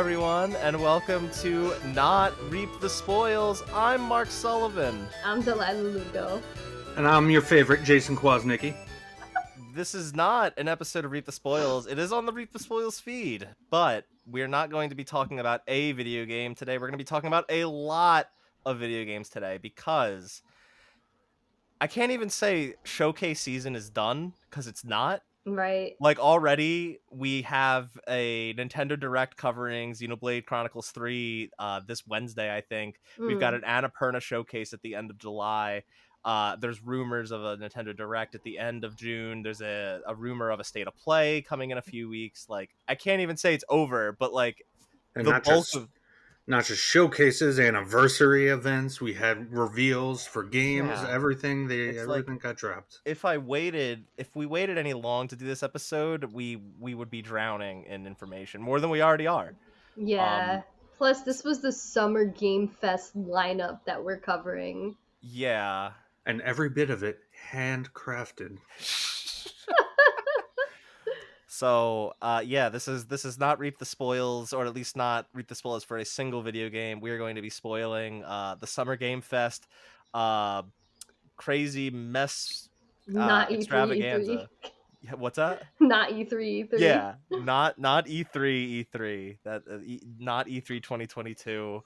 everyone, and welcome to Not Reap the Spoils. I'm Mark Sullivan. I'm Delaila Lugo. And I'm your favorite, Jason Kwasnicki. This is not an episode of Reap the Spoils. It is on the Reap the Spoils feed, but we're not going to be talking about a video game today. We're going to be talking about a lot of video games today because I can't even say showcase season is done because it's not. Right. Like, already we have a Nintendo Direct covering Xenoblade Chronicles 3 this Wednesday, I think. We've got an Annapurna showcase at the end of July. There's rumors of a Nintendo Direct at the end of June. There's a rumor of a State of Play coming in a few weeks. Like, I can't even say it's over, but like, And the bulk of not just showcases, anniversary events. We had reveals for games, everything. Everything got dropped. If we waited any long to do this episode, we would be drowning in information more than we already are. Yeah. Plus, this was the Summer Game Fest lineup that we're covering. Yeah. And every bit of it handcrafted. So, this is not Reap the Spoils, or at least not Reap the Spoils for a single video game. We are going to be spoiling the Summer Game Fest crazy mess Not extravaganza. E3. What's that? Not E3. Yeah, not E3 E3. Not E3 2022.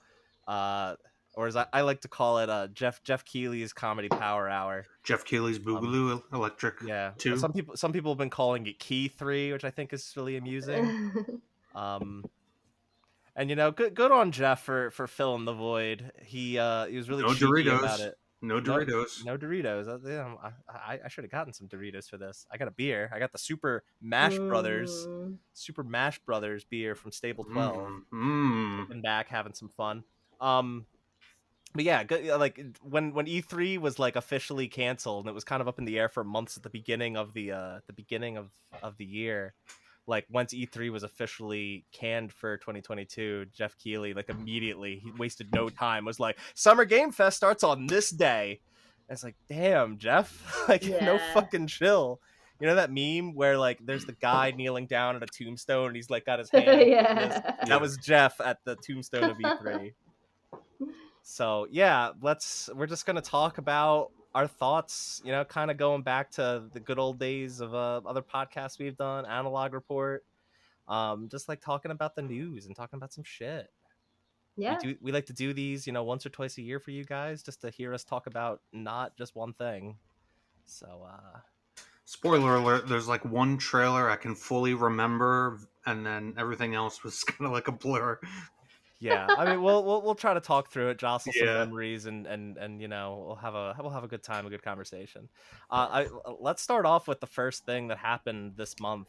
Or as I like to call it, Geoff Keighley's Comedy Power Hour. Geoff Keighley's Boogaloo Electric. Yeah. 2. Some people have been calling it Key 3, which I think is really amusing. And good on Geoff for filling the void. He was really cheeky about it. No Doritos. No Doritos. I should have gotten some Doritos for this. I got a beer. I got the Super Mash Brothers beer from Stable 12. Been back having some fun. But yeah, like when E3 was like officially canceled and it was kind of up in the air for months at the beginning of the year. Like, once E3 was officially canned for 2022, Geoff Keighley, like, immediately, he wasted no time, was like, Summer Game Fest starts on this day. And it's like, damn, Geoff, like, no fucking chill. You know that meme where, like, there's the guy kneeling down at a tombstone and he's, like, got his hand That was Geoff at the tombstone of E3. So, yeah, we're just going to talk about our thoughts, kind of going back to the good old days of other podcasts we've done, Analog Report, just like talking about the news and talking about some shit. Yeah. We like to do these, once or twice a year for you guys, just to hear us talk about not just one thing. So, spoiler alert, there's like one trailer I can fully remember, and then everything else was kind of like a blur. Yeah, I mean, we'll try to talk through it, jostle some memories, and we'll have a good time, a good conversation. Let's start off with the first thing that happened this month,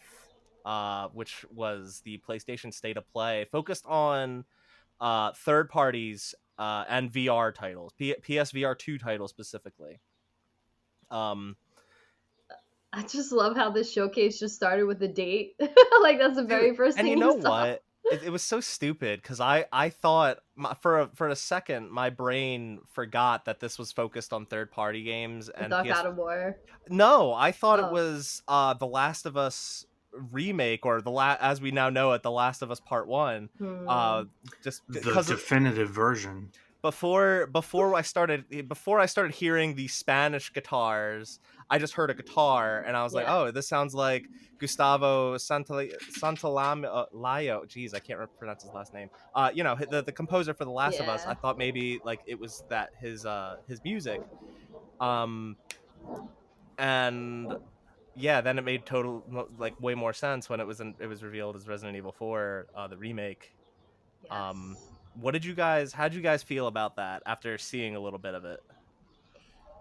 which was the PlayStation State of Play, focused on third parties and VR titles, PSVR 2 titles specifically. I just love how this showcase just started with a date. Like, that's the very first thing. And you know what? It was so stupid because I thought for a second my brain forgot that this was focused on third party games and God of War. No, I thought it was The Last of Us remake, or as we now know it, The Last of Us Part 1. Just the definitive version. Before I started hearing the Spanish guitars, I just heard a guitar and I was like, oh, this sounds like Gustavo Santalayo. Jeez, I can't pronounce his last name. The composer for The Last of Us. I thought maybe like it was that his music. And yeah, then it made way more sense when it was revealed as Resident Evil 4, the remake. Yes. How'd you guys feel about that after seeing a little bit of it?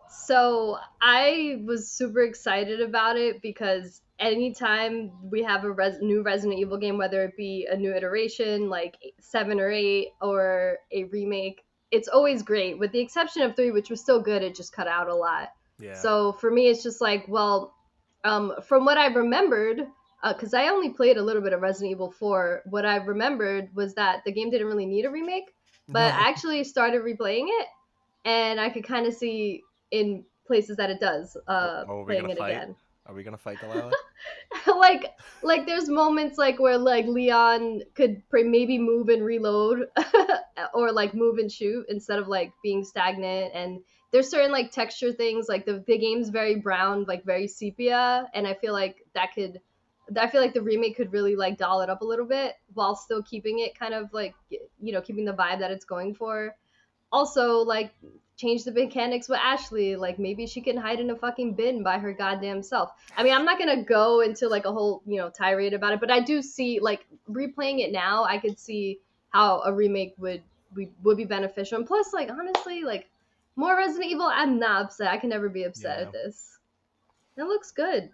So I was super excited about it because anytime we have a new Resident Evil game, whether it be a new iteration like 7 or 8 or a remake, it's always great. With the exception of 3, which was still good, it just cut out a lot. Yeah. So for me, it's just like, well, from what I remembered, because I only played a little bit of Resident Evil 4, what I remembered was that the game didn't really need a remake, but I actually started replaying it, and I could kind of see in places that it does, playing it again. Are we gonna fight Delaila? like there's moments like where like Leon could maybe move and reload or like move and shoot instead of like being stagnant, and there's certain like texture things like the game's very brown, like very sepia, and I feel like the remake could really like doll it up a little bit while still keeping it kind of like, you know, keeping the vibe that it's going for. Also, like, change the mechanics with Ashley. Like, maybe she can hide in a fucking bin by her goddamn self. I mean, I'm not gonna go into like a whole, you know, tirade about it, but I do see, like, replaying it now, I could see how a remake would be beneficial. And plus, like, honestly, like, more Resident Evil, I'm not upset. I can never be upset at this. It looks good.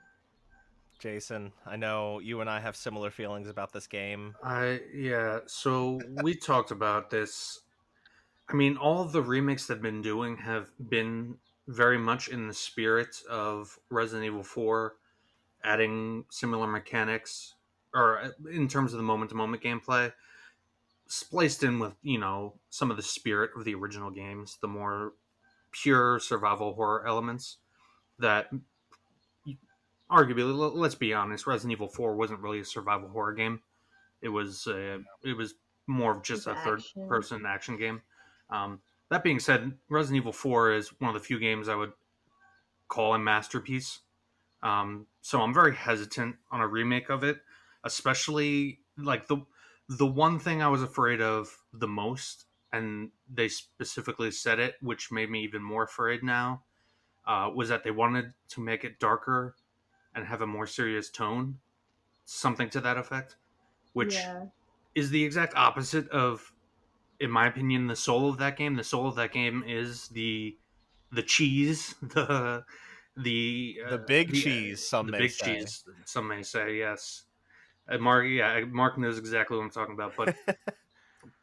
Jason, I know you and I have similar feelings about this game. So we talked about this. I mean, all of the remakes they've been doing have been very much in the spirit of Resident Evil 4, adding similar mechanics, or in terms of the moment-to-moment gameplay, spliced in with, you know, some of the spirit of the original games, the more pure survival horror elements that, arguably, let's be honest, Resident Evil 4 wasn't really a survival horror game. It was more of just a third-person action game. That being said, Resident Evil 4 is one of the few games I would call a masterpiece. So I'm very hesitant on a remake of it, especially like the one thing I was afraid of the most, and they specifically said it, which made me even more afraid now, was that they wanted to make it darker and have a more serious tone, something to that effect, which is the exact opposite of, in my opinion, the soul of that game. The soul of that game is the cheese, the big cheese. Some may say. Cheese. Some may say, yes. Mark knows exactly what I'm talking about. But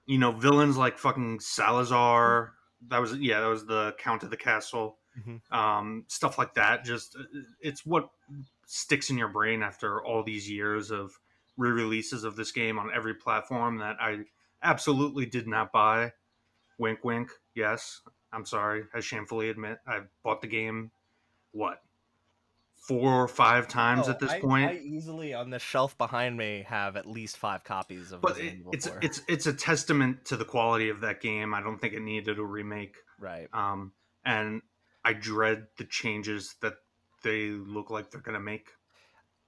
you know, villains like fucking Salazar. That was the Count of the Castle. Mm-hmm. Stuff like that. Just it's what sticks in your brain after all these years of re-releases of this game on every platform that I absolutely did not buy. Wink, wink. Yes, I'm sorry. I shamefully admit I bought the game. What, 4 or 5 times at this point? I easily on the shelf behind me have at least 5 copies of Resident Evil 4. It's a testament to the quality of that game. I don't think it needed a remake. Right. And I dread the changes that they look like they're gonna make.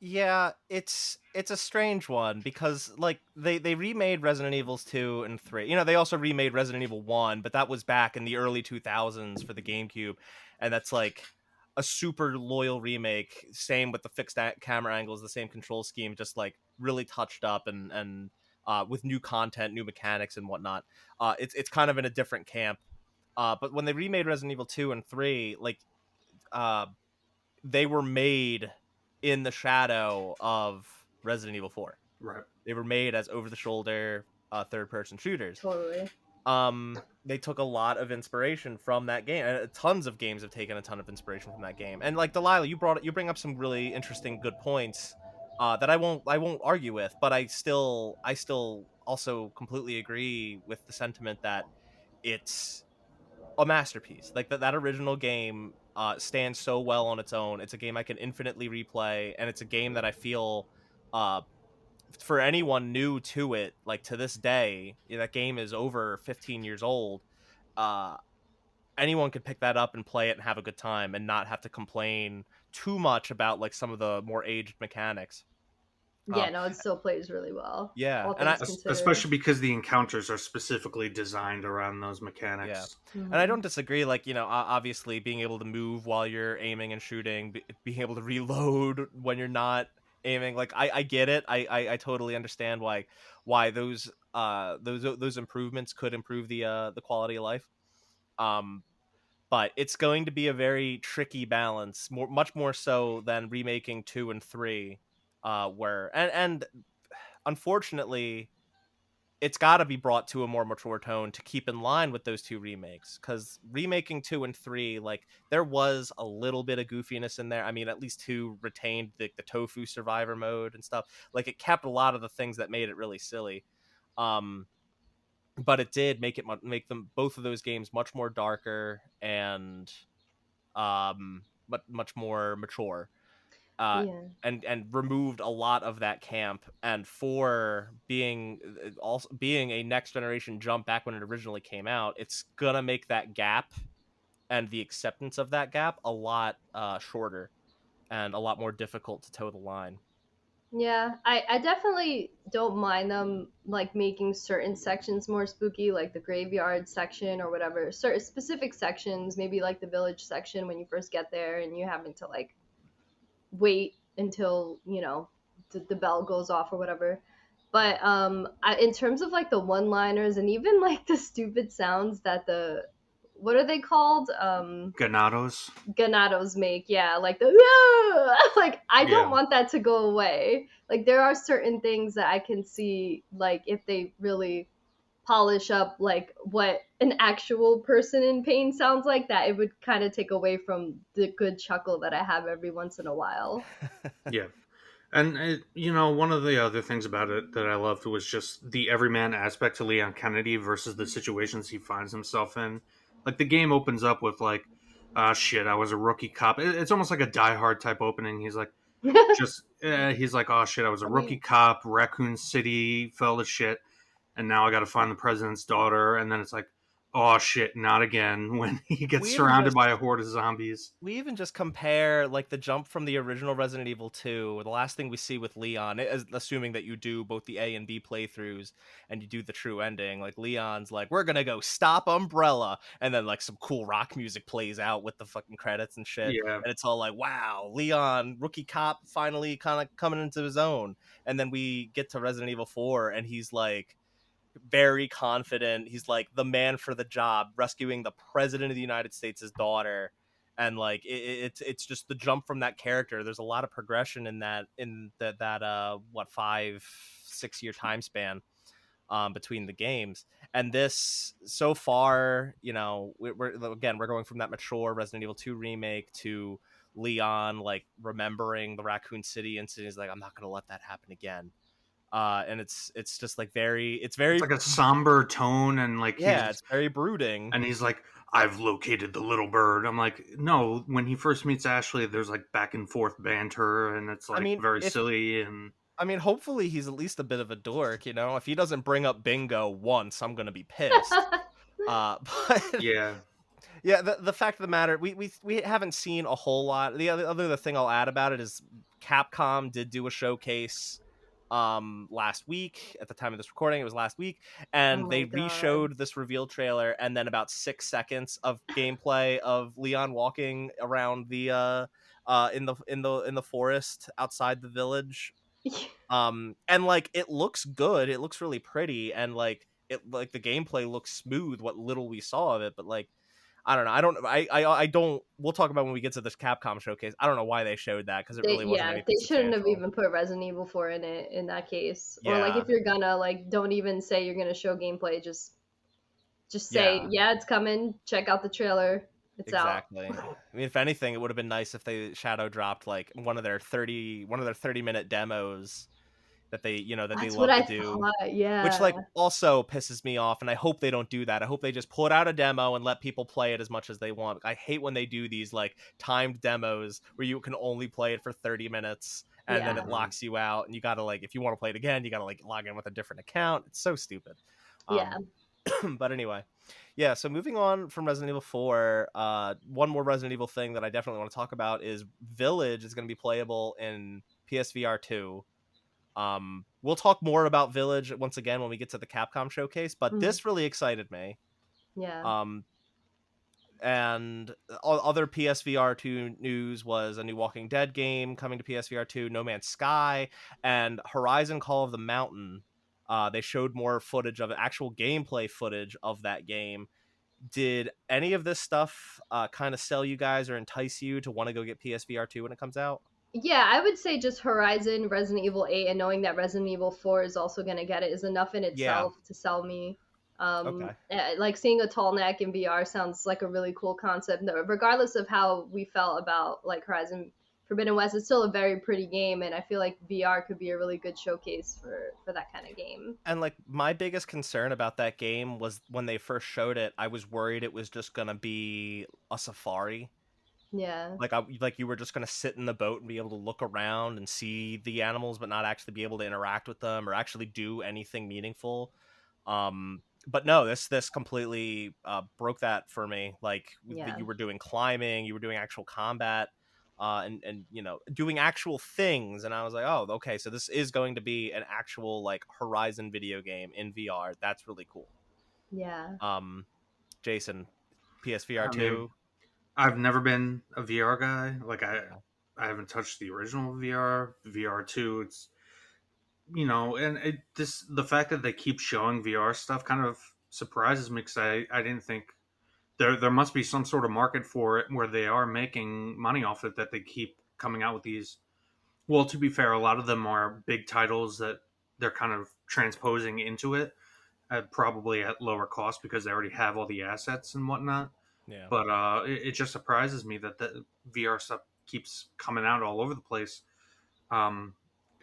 Yeah, it's a strange one because like they remade Resident Evils 2 and 3. You know, they also remade Resident Evil 1, but that was back in the early 2000s for the GameCube, and that's like a super loyal remake. Same with the fixed camera angles, the same control scheme, just like really touched up and with new content, new mechanics and whatnot. It's kind of in a different camp. But when they remade Resident Evil 2 and 3, like they were made in the shadow of Resident Evil 4. Right. They were made as over-the-shoulder third-person shooters. Totally. They took a lot of inspiration from that game. And tons of games have taken a ton of inspiration from that game. And like Delaila, you bring up some really interesting, good points that I won't argue with. But I still also completely agree with the sentiment that it's a masterpiece. Like that original game stands so well on its own. It's a game I can infinitely replay, and it's a game that I feel for anyone new to it, like to this day, that game is over 15 years old. Anyone could pick that up and play it and have a good time and not have to complain too much about like some of the more aged mechanics. Yeah, no, it still plays really well. Yeah, and especially because the encounters are specifically designed around those mechanics. Yeah, and I don't disagree. Like, you know, obviously being able to move while you're aiming and shooting, being able to reload when you're not aiming. Like, I get it. I totally understand why those improvements could improve the quality of life. But it's going to be a very tricky balance, much more so than remaking 2 and 3. Where and unfortunately it's got to be brought to a more mature tone to keep in line with those 2 remakes, because remaking 2 and 3, like, there was a little bit of goofiness in there. I mean, at least 2 retained the tofu survivor mode and stuff. Like, it kept a lot of the things that made it really silly, but it did make them, both of those games, much more darker and but much more mature. and removed a lot of that camp. And 4 being also being a next generation jump back when it originally came out, it's gonna make that gap and the acceptance of that gap a lot shorter and a lot more difficult to toe the line. Yeah, I definitely don't mind them like making certain sections more spooky, like the graveyard section or whatever. Certain specific sections, maybe like the village section when you first get there and you having to like wait until the bell goes off or whatever. But in terms of like the one-liners and even like the stupid sounds that the what are they called? Ganados. Ganados make, yeah, like the like I don't want that to go away. Like there are certain things that I can see, like if they really polish up like what an actual person in pain sounds like, that it would kind of take away from the good chuckle that I have every once in a while. Yeah. And one of the other things about it that I loved was just the everyman aspect to Leon Kennedy versus the situations he finds himself in. Like the game opens up with like, ah, shit, I was a rookie cop. It's almost like a Die Hard type opening. He's like, he's like, oh shit, I was a rookie cop. Raccoon City fell to shit, and now I got to find the president's daughter. And then it's like, oh shit, not again, when he gets surrounded by a horde of zombies. We even just compare like the jump from the original Resident Evil 2, the last thing we see with Leon, assuming that you do both the A and B playthroughs and you do the true ending. Like Leon's like, we're gonna go stop Umbrella, and then like some cool rock music plays out with the fucking credits and shit. Yeah. And it's all like, wow, Leon, rookie cop, finally kind of coming into his own. And then we get to Resident Evil 4 and he's like very confident. He's like the man for the job, rescuing the president of the United States' daughter. And like it's just the jump from that character. There's a lot of progression in that 5-6 year time span between the games. And this, so far, we're going from that mature Resident Evil 2 remake to Leon like remembering the Raccoon City incident. He's like, I'm not gonna let that happen again. And it's just like it's like a somber tone, and like it's very brooding. And he's like, I've located the little bird. I'm like, no. When he first meets Ashley, there's like back and forth banter, and it's like very silly. And I mean, hopefully he's at least a bit of a dork, If he doesn't bring up bingo once, I'm gonna be pissed. But yeah. The fact of the matter, we haven't seen a whole lot. The other thing I'll add about it is Capcom did do a showcase last week. At the time of this recording, it was last week, and they re-showed this reveal trailer, and then about 6 seconds of gameplay of Leon walking around the in the forest outside the village. And like it looks good, it looks really pretty, and like the gameplay looks smooth what little we saw of it. But like I don't. We'll talk about when we get to this Capcom showcase. I don't know why they showed that, because it really wasn't anything they shouldn't have even put Resident Evil 4 in it in that case. Or like if you're gonna like, don't even say you're gonna show gameplay. Just say it's coming. Check out the trailer. It's exactly. Out. I mean, if anything, it would have been nice if they shadow dropped like one of their 30-minute demos that they they love to do. Yeah. Which like also pisses me off, and I hope they don't do that. I hope they just put out a demo and let people play it as much as they want. I hate when they do these like timed demos where you can only play it for 30 minutes and then it locks you out, and you gotta like, if you want to play it again, you gotta like log in with a different account. It's so stupid. But anyway, so moving on from Resident Evil 4, one more Resident Evil thing that I definitely want to talk about is Village is going to be playable in PSVR 2. We'll talk more about Village once again when we get to the Capcom showcase, but this really excited me. Yeah. And other PSVR 2 news was a new Walking Dead game coming to PSVR 2, No Man's Sky, and Horizon Call of the Mountain. They showed more footage of actual gameplay footage of that game. Did any of this stuff kind of sell you guys or entice you to want to go get PSVR 2 when it comes out? Yeah, I would say just Horizon, Resident Evil 8, and knowing that Resident Evil 4 is also going to get it is enough in itself to sell me. Like seeing a tall neck in VR sounds like a really cool concept. Regardless of how we felt about like Horizon Forbidden West, it's still a very pretty game, and I feel like VR could be a really good showcase for that kind of game. And like my biggest concern about that game was when they first showed it, I was worried it was just gonna be a safari, Yeah. Like you were just going to sit in the boat and be able to look around and see the animals, but not actually be able to interact with them or actually do anything meaningful. But no, this completely broke that for me. Like Yeah. you were doing climbing, you were doing actual combat, and doing actual things, and I was like, oh, okay, so this is going to be an actual like Horizon video game in VR. That's really cool. Yeah. Jason, PSVR I mean, 2. I've never been a VR guy. Like I haven't touched the original VR. VR two, it's and the fact that they keep showing VR stuff kind of surprises me because I didn't think there must be some sort of market for it where they are making money off it that they keep coming out with these. Well, to be fair, a lot of them are big titles that they're kind of transposing into it, probably at lower cost because they already have all the assets and whatnot. Yeah. But it just surprises me that the VR stuff keeps coming out all over the place. Um,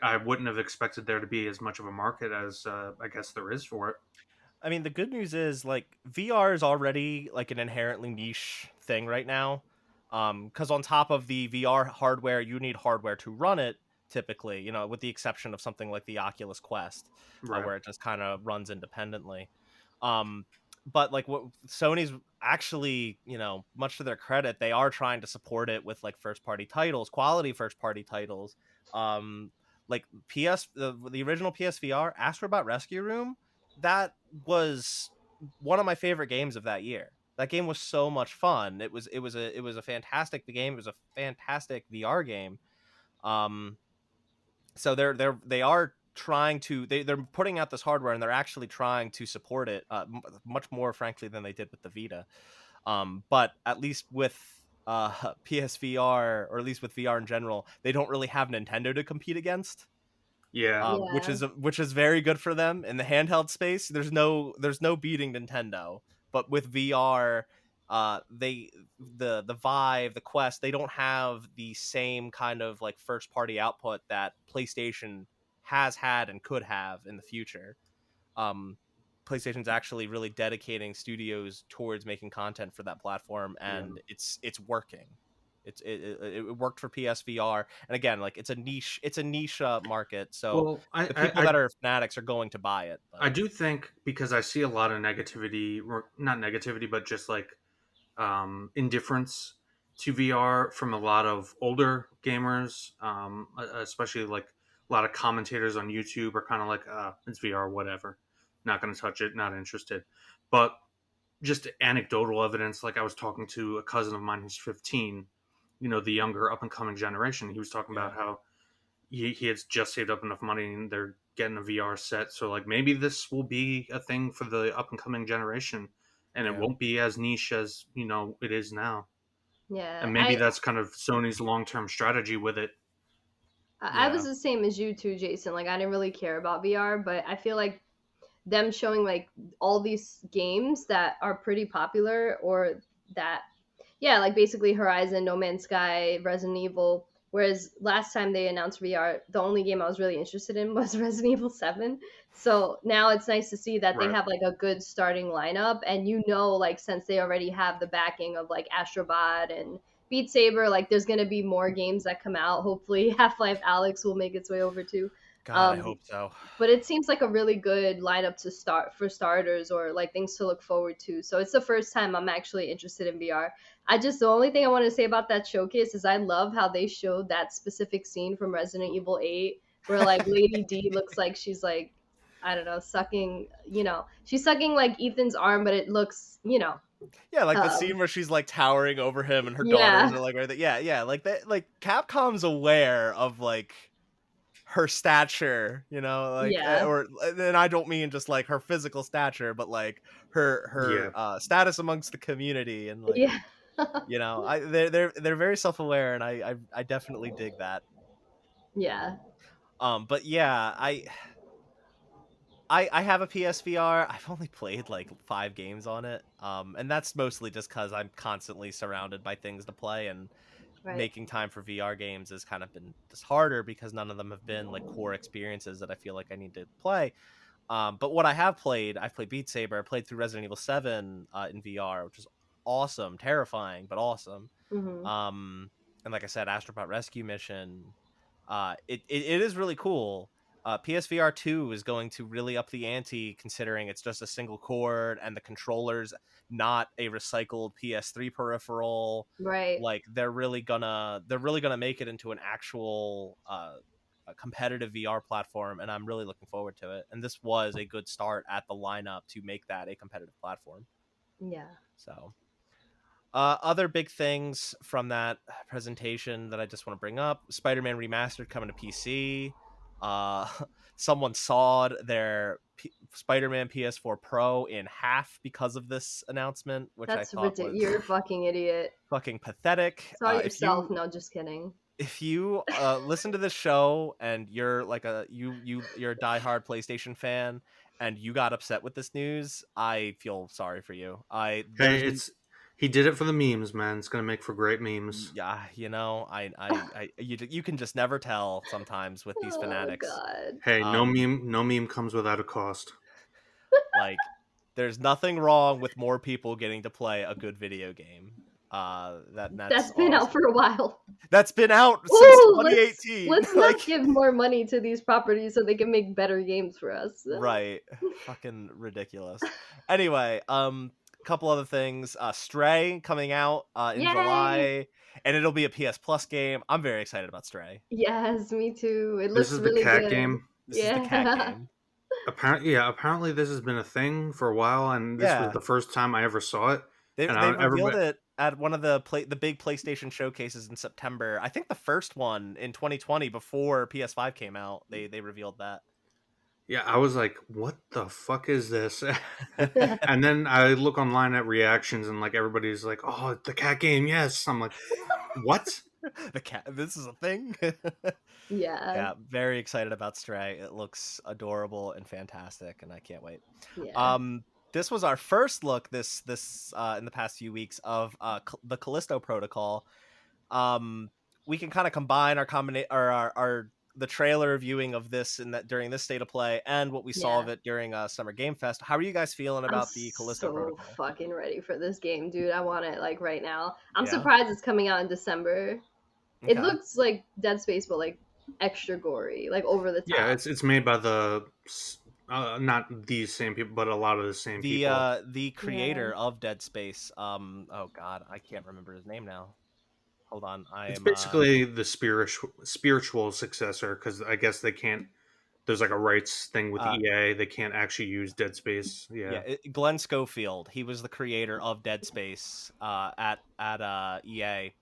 I wouldn't have expected there to be as much of a market as I guess there is for it. I mean, the good news is like VR is already like an inherently niche thing right now. Because on top of the VR hardware, you need hardware to run it typically, with the exception of something like the Oculus Quest, Right. where it just kind of runs independently. Um, but like what Sony's actually, much to their credit, they are trying to support it with like first party titles, quality first party titles. Like the original PSVR, Astrobot Rescue Room, that was one of my favorite games of that year. That game was so much fun. It was a fantastic game. It was a fantastic VR game. Um, so they are trying to they're putting out this hardware and they're actually trying to support it much more frankly than they did with the Vita. But at least with PSVR, or at least with VR in general, they don't really have Nintendo to compete against. Yeah. Which is very good for them in the handheld space. There's no beating Nintendo, but with VR, the Vive, the Quest, they don't have the same kind of like first party output that PlayStation has had and could have in the future. Um, PlayStation's actually really dedicating studios towards making content for that platform, and Yeah. it's working. It worked for PSVR, and again, like it's a niche market. So Well, the people that are fanatics are going to buy it. But I do think because I see a lot of negativity, or not negativity, but just like indifference to VR from a lot of older gamers, especially like a lot of commentators on YouTube are kind of like, it's VR, whatever. Not going to touch it, not interested. But just anecdotal evidence, like I was talking to a cousin of mine who's 15, the younger up and coming generation. He was talking yeah, about how he had just saved up enough money and they're getting a VR set. So like maybe this will be a thing for the up and coming generation, and it yeah, won't be as niche as it is now. Yeah. And maybe that's kind of Sony's long term strategy with it. I was yeah, the same as you too, Jason. Like I didn't really care about VR, but I feel like them showing like all these games that are pretty popular, or that, yeah, like basically Horizon, No Man's Sky, Resident Evil. Whereas last time they announced VR, the only game I was really interested in was Resident Evil 7. So now it's nice to see that they Right. have like a good starting lineup, and like since they already have the backing of like Astrobot and Beat Saber, like there's gonna be more games that come out. Hopefully Half-Life Alex will make its way over too. God, I Um, hope so. but it seems like a really good lineup to start for starters, or like things to look forward to. So it's the first time I'm actually interested in VR. The only thing I want to say about that showcase is I love how they showed that specific scene from Resident Evil 8 where like Lady D looks like she's like, I don't know, sucking, she's sucking like Ethan's arm, but it looks, Yeah, like the um, scene where she's like towering over him and her daughters yeah, are like right there. Yeah, yeah, like that. Like Capcom's aware of like her stature, like yeah, or and I don't mean just like her physical stature, but like her Yeah. status amongst the community, and like yeah, they're very self aware, and I definitely dig that. yeah, But yeah, I have a PSVR. I've only played like 5 games on it. And that's mostly just because I'm constantly surrounded by things to play, and right, making time for VR games has kind of been just harder because none of them have been like core experiences that I feel like I need to play. But what I've played Beat Saber. I played through Resident Evil 7 in VR, which is awesome, terrifying, but awesome. And like I said, Astrobot Rescue Mission. It is really cool. PSVR 2 is going to really up the ante, considering it's just a single cord and the controller's not a recycled PS3 peripheral. Right. Like they're really gonna make it into an actual a competitive VR platform, and I'm really looking forward to it. And this was a good start at the lineup to make that a competitive platform. Yeah. So other big things from that presentation that I just want to bring up: Spider-Man Remastered coming to PC. Someone sawed their Spider-Man PS4 Pro in half because of this announcement, which That's I thought ridiculous. was You're a fucking idiot. fucking pathetic. Saw yourself. No, just kidding. If you listen to this show and you're like you're a diehard PlayStation fan and you got upset with this news, I feel sorry for you. He did it for the memes, man. It's gonna make for great memes. Yeah, you know, you can just never tell sometimes with these fanatics. God. Hey, no meme comes without a cost. Like, there's nothing wrong with more people getting to play a good video game. That's been out for a while. That's been out since 2018. Let's not give more money to these properties so they can make better games for us. Right. Fucking ridiculous. Anyway, couple other things. Stray coming out in July, and it'll be a PS Plus game. I'm very excited about Stray. Yes, me too. It looks really good. This is the cat game. This is the cat game. Apparently this has been a thing for a while, and this was the first time I ever saw it. They revealed it at one of the big PlayStation showcases in September. I think the first one in 2020 before PS5 came out. They revealed that. Yeah, I was like, what the fuck is this? And then I look online at reactions and like everybody's like, oh, the cat game, yes. I'm like, what? The cat, this is a thing? Yeah, very excited about Stray. It looks adorable and fantastic, and I can't wait. Yeah. This was our first look this in the past few weeks of the Callisto Protocol. We can kind of combine our the trailer viewing of this and that during this state of play and what we saw of it during Summer Game Fest. How are you guys feeling about the Callisto Protocol? I'm so fucking ready for this game, dude. I want it like right now. I'm surprised it's coming out in December. Okay. It looks like Dead Space, but like extra gory, like over the top. Yeah, it's made by the not these same people, but a lot of the same people. The creator of Dead Space. Oh god, I can't remember his name now. Hold on, it's basically the spiritual successor, because I guess they can't. There's like a rights thing with EA. They can't actually use Dead Space. Glenn Schofield. He was the creator of Dead Space at EA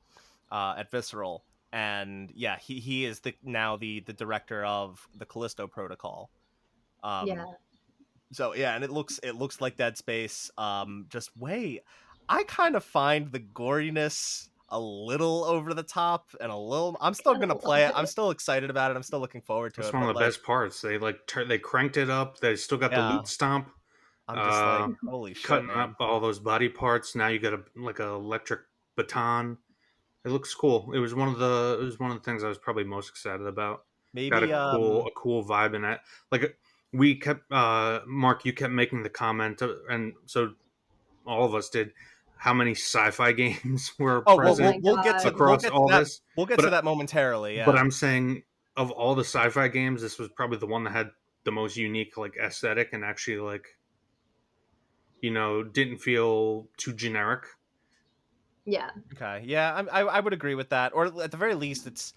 at Visceral, and he is now the director of the Callisto Protocol. So and it looks like Dead Space. I kind of find the goriness a little over the top and a little. I'm still gonna play it. I'm still excited about it. I'm still looking forward to it. That's one of the best parts. They they cranked it up. They still got the loot stomp. I'm just like, holy shit, cutting up all those body parts. Now you got an electric baton. It looks cool. It was one of the things I was probably most excited about. Maybe got a cool vibe in that. Like we kept Mark, you kept making the comment, and so all of us did. How many sci-fi games were present across all this? We'll get to that momentarily. Yeah. But I'm saying, of all the sci-fi games, this was probably the one that had the most unique like aesthetic and actually didn't feel too generic. Yeah. Okay. Yeah, I would agree with that. Or at the very least, it's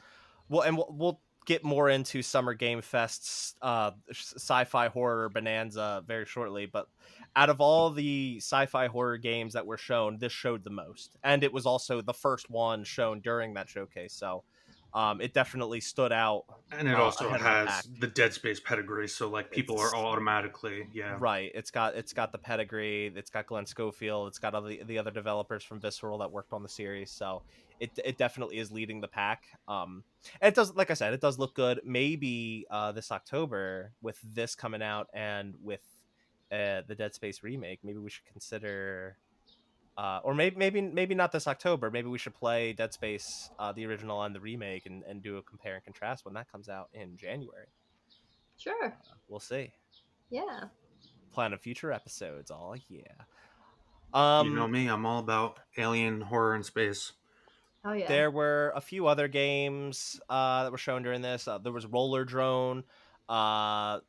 we'll get more into Summer Game Fest's sci-fi horror bonanza very shortly, but out of all the sci-fi horror games that were shown, this showed the most, and it was also the first one shown during that showcase, so it definitely stood out. And it also has the Dead Space pedigree, so people are automatically right. It's got the pedigree. It's got Glenn Schofield. It's got all the other developers from Visceral that worked on the series, so it definitely is leading the pack. It does, like I said, it does look good. Maybe this October, with this coming out and with the Dead Space remake, maybe we should consider, or maybe not this October. Maybe we should play Dead Space, the original and the remake, and do a compare and contrast when that comes out in January. Sure. We'll see. Yeah. Plan of future episodes. Oh yeah. You know me, I'm all about alien horror in space. Oh yeah. There were a few other games that were shown during this. There was Roller Drone, the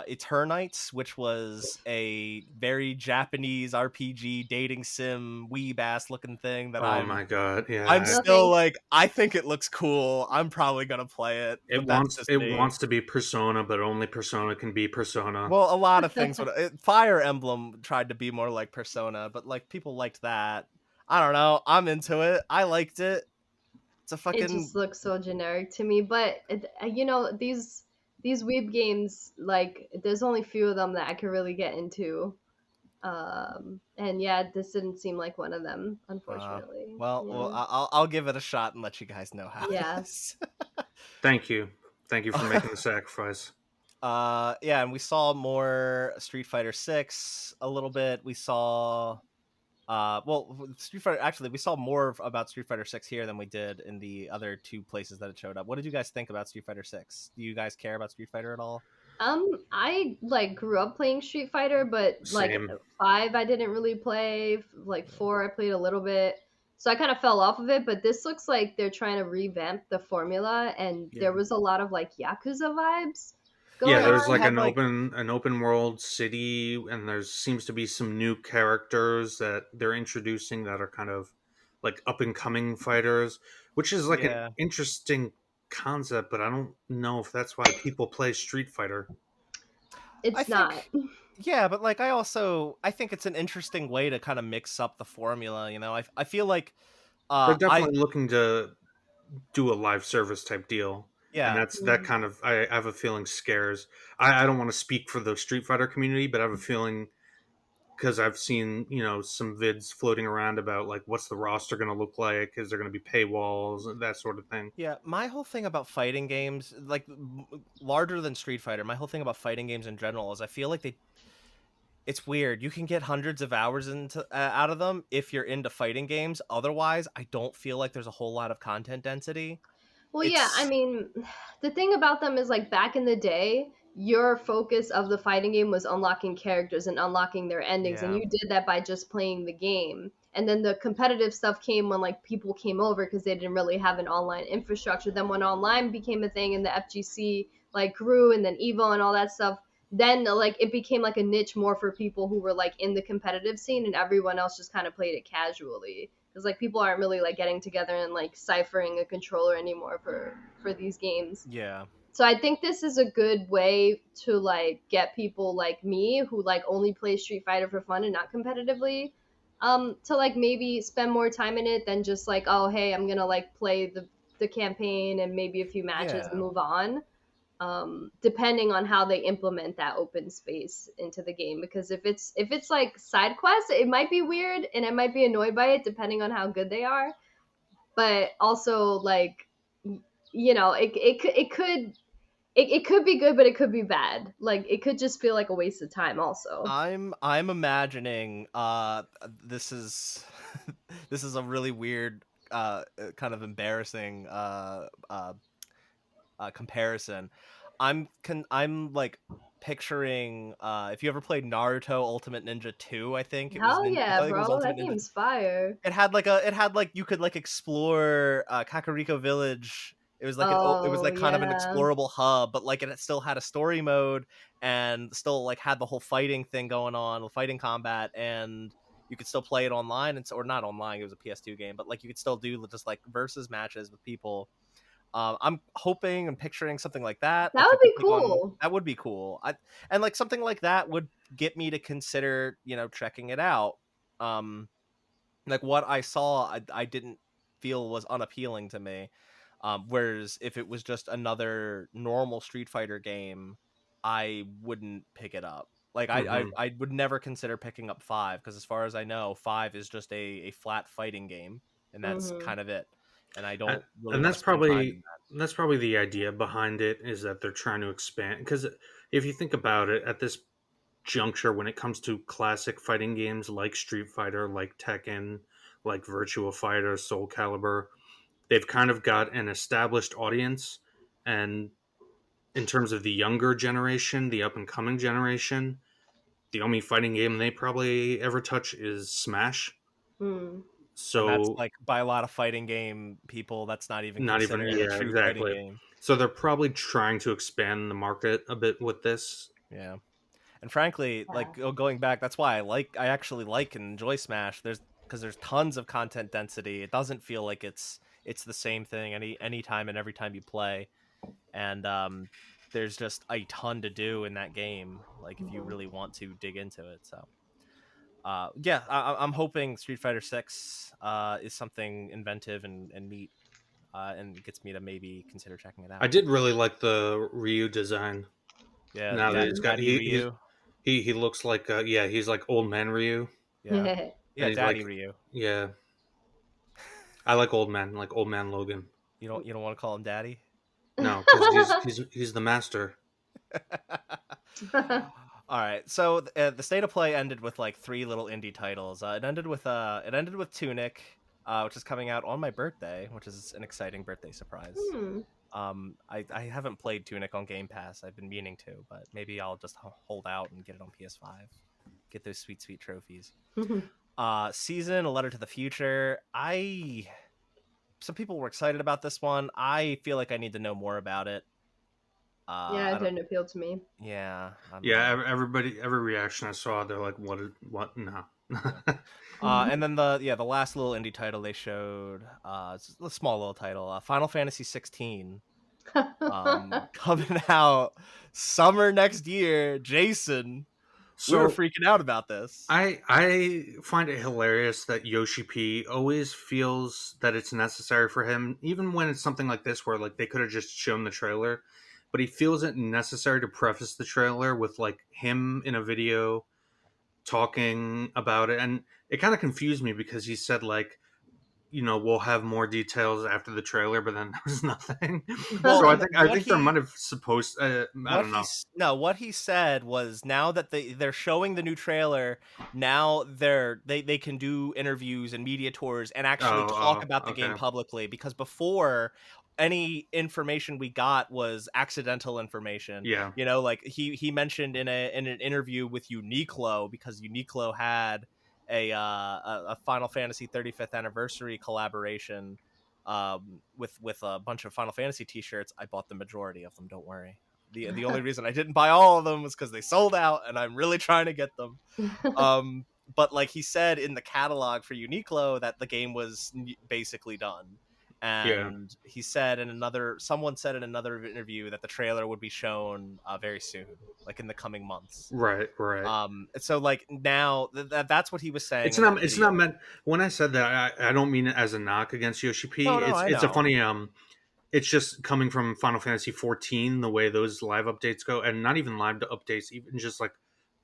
Eternites, which was a very Japanese RPG dating sim weeb ass looking thing that Oh my god, yeah. I'm still like, I think it looks cool. I'm probably gonna play it. It That's wants just it me. wants to be Persona, but only Persona can be Persona. Well, a lot of things would. Fire Emblem tried to be more like Persona, but like people liked that. I don't know. I'm into it. I liked it. It's a fucking. It just looks so generic to me, but you know, these weeb games, like there's only few of them that I could really get into. And yeah, this didn't seem like one of them, unfortunately. Well, Yeah. I'll give it a shot and let you guys know how Yeah. it is. Thank you for making the sacrifice. Yeah, and we saw more Street Fighter 6 a little bit. We saw well, Street Fighter, actually we saw more about Street Fighter 6 here than we did in the other two places that it showed up. What did you guys think about Street Fighter 6? Do you guys care about Street Fighter at all? I like grew up playing Street Fighter, but like Same. 5 I didn't really play. Like 4 I played a little bit. So I kind of fell off of it, but this looks like they're trying to revamp the formula, and there was a lot of like Yakuza vibes going Yeah, there's on. like an open world city, and there seems to be some new characters that they're introducing that are kind of like up and coming fighters, which is like an interesting concept, but I don't know if that's why people play Street Fighter. It's not. Yeah, but like I think it's an interesting way to kind of mix up the formula, you know. I feel like they're definitely looking to do a live service type deal. Yeah. And that kind of, I have a feeling scares. I don't want to speak for the Street Fighter community, but I have a feeling, because I've seen, some vids floating around about like what's the roster going to look like, is there going to be paywalls, that sort of thing. Yeah, my whole thing about fighting games, like larger than Street Fighter, my whole thing about fighting games in general is I feel like it's weird. You can get hundreds of hours into out of them if you're into fighting games. Otherwise, I don't feel like there's a whole lot of content density. Well, yeah, I mean, the thing about them is like back in the day, your focus of the fighting game was unlocking characters and unlocking their endings, and you did that by just playing the game. And then the competitive stuff came when like people came over because they didn't really have an online infrastructure. Then when online became a thing and the FGC like grew, and then Evo and all that stuff, then like it became like a niche more for people who were like in the competitive scene, and everyone else just kind of played it casually, because like people aren't really like getting together and like ciphering a controller anymore for these games. Yeah. So I think this is a good way to like get people like me who like only play Street Fighter for fun and not competitively, to like maybe spend more time in it than just like, oh hey, I'm gonna like play the campaign and maybe a few matches and move on. Depending on how they implement that open space into the game, because if it's like side quests, it might be weird and I might be annoyed by it depending on how good they are. But also like, it could be good, but it could be bad. Like it could just feel like a waste of time also. I'm imagining this is this is a really weird kind of embarrassing comparison. I'm like picturing if you ever played Naruto Ultimate Ninja 2, I think it was Hell yeah, bro, that game's fire. It had like you could like explore Kakariko Village. It was like it was like kind of an explorable hub, but like it still had a story mode and still like had the whole fighting thing going on, the fighting combat, and you could still play it online, and or not online, it was a PS2 game, but like you could still do just like versus matches with people. I'm hoping and picturing something like that. That would be cool. That would be cool. And like something like that would get me to consider, checking it out. Like what I saw, I didn't feel was unappealing to me. Whereas if it was just another normal Street Fighter game, I wouldn't pick it up. Like I would never consider picking up 5, because as far as I know, 5 is just a flat fighting game, and that's kind of it. And I don't really. And that's probably the idea behind it, is that they're trying to expand. Because if you think about it, at this juncture, when it comes to classic fighting games like Street Fighter, like Tekken, like Virtua Fighter, Soul Calibur, they've kind of got an established audience. And in terms of the younger generation, the up and coming generation, the only fighting game they probably ever touch is Smash. So and that's like by a lot of fighting game people, that's not even considered a true fighting exactly. game. So they're probably trying to expand the market a bit with this. Yeah. And frankly, like going back, that's why I actually like and enjoy Smash. Because there's tons of content density. It doesn't feel like it's the same thing any time and every time you play. And there's just a ton to do in that game. Like if you really want to dig into it. So yeah, I'm hoping Street Fighter 6 is something inventive and neat, and gets me to maybe consider checking it I out. did really like the Ryu design. Yeah, Now that he's got Daddy Ryu. he looks like he's like old man Ryu. Yeah, And yeah, he's Daddy like Ryu. yeah. I like old man Logan. You don't want to call him Daddy? No, because he's the master. All right, so the state of play ended with like 3 little indie titles. It ended with Tunic, which is coming out on my birthday, which is an exciting birthday surprise. I haven't played Tunic on Game Pass. I've been meaning to, but maybe I'll just hold out and get it on PS5. Get those sweet trophies. Season, A Letter to the Future. Some people were excited about this one. I feel like I need to know more about it. Yeah, it didn't appeal to me. Yeah. Every reaction I saw, they're like, what? No. And then the last little indie title they showed, it's a small little title, Final Fantasy 16, coming out summer next year. Jason, we were freaking out about this. I find it hilarious that Yoshi P always feels that it's necessary for him, even when it's something like this where like they could have just shown the trailer, but he feels it necessary to preface the trailer with like him in a video talking about it. And it kind of confused me because he said like, we'll have more details after the trailer, but then there was nothing. Well, so I think there might have supposed. I don't know. No, what he said was now that they're showing the new trailer, now they can do interviews and media tours and actually talk about the game publicly. Because before, any information we got was accidental information. Yeah, like he mentioned in an interview with Uniqlo, because Uniqlo had a Final Fantasy 35th anniversary collaboration with a bunch of Final Fantasy t-shirts. I bought the majority of them, don't worry. The only reason I didn't buy all of them was because they sold out, and I'm really trying to get them. But like he said in the catalog for Uniqlo that the game was basically done. And he said someone said in another interview that the trailer would be shown very soon, like in the coming months. Right. So like now that's what he was saying. It's not meant. When I said that, I don't mean it as a knock against Yoshi P. No, it's a funny it's just coming from Final Fantasy 14, the way those live updates go, and not even live updates, even just like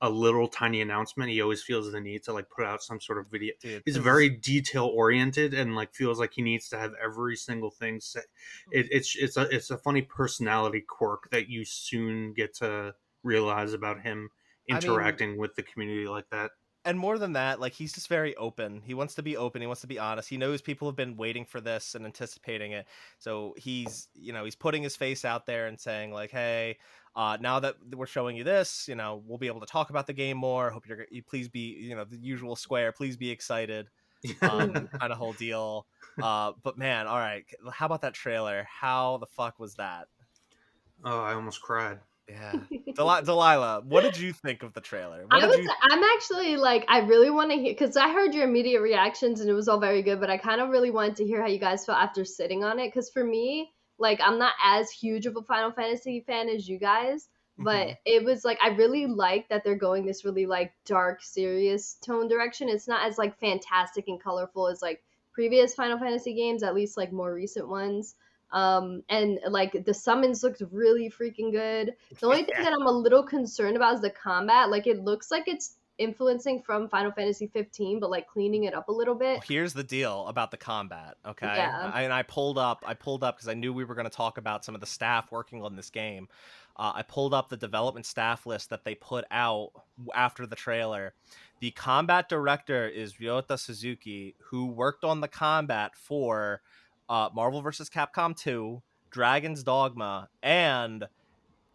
a little tiny announcement. He always feels the need to like put out some sort of video. Dude, he's very detail oriented and like feels like he needs to have every single thing set. It's a funny personality quirk that you soon get to realize about him interacting with the community like that. And more than that, like he's just very open. He wants to be open. He wants to be honest. He knows people have been waiting for this and anticipating it. So he's putting his face out there and saying like, hey, now that we're showing you this, we'll be able to talk about the game more. Hope you please be, the usual square. Please be excited, kind of whole deal. But man, all right. How about that trailer? How the fuck was that? Oh, I almost cried. Yeah. Delaila, what did you think of the trailer? I'm actually like, I really want to hear, because I heard your immediate reactions and it was all very good, but I kind of really wanted to hear how you guys felt after sitting on it. Because for me, like, I'm not as huge of a Final Fantasy fan as you guys, but it was like, I really like that they're going this really like dark, serious tone direction. It's not as like fantastic and colorful as like previous Final Fantasy games, at least like more recent ones. And like the summons looked really freaking good. The only thing that I'm a little concerned about is the combat. Like it looks like it's influencing from Final Fantasy 15, but like cleaning it up a little bit. Well, here's the deal about the combat, okay? Yeah. I pulled up because I knew we were going to talk about some of the staff working on this game. I pulled up the development staff list that they put out after the trailer. The combat director is Ryota Suzuki, who worked on the combat for Marvel vs. Capcom 2, Dragon's Dogma, and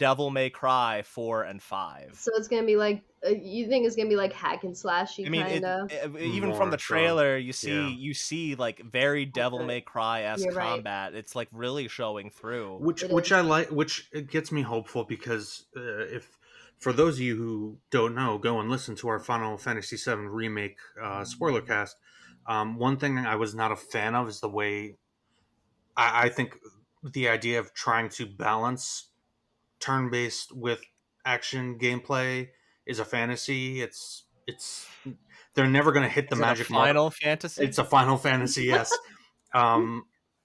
Devil May Cry 4 and 5. So it's gonna be like you think it's gonna be like hack and slashy I mean, kind of. even from the trailer, you see like very Devil May Cry-esque combat. It's like really showing through. Which I like, which it gets me hopeful because if for those of you who don't know, go and listen to our Final Fantasy VII Remake spoiler cast. One thing I was not a fan of is the way I think the idea of trying to balance turn-based with action gameplay is a fantasy. It's they're never going to hit the magic mark. Final Fantasy. It's a Final Fantasy, yes.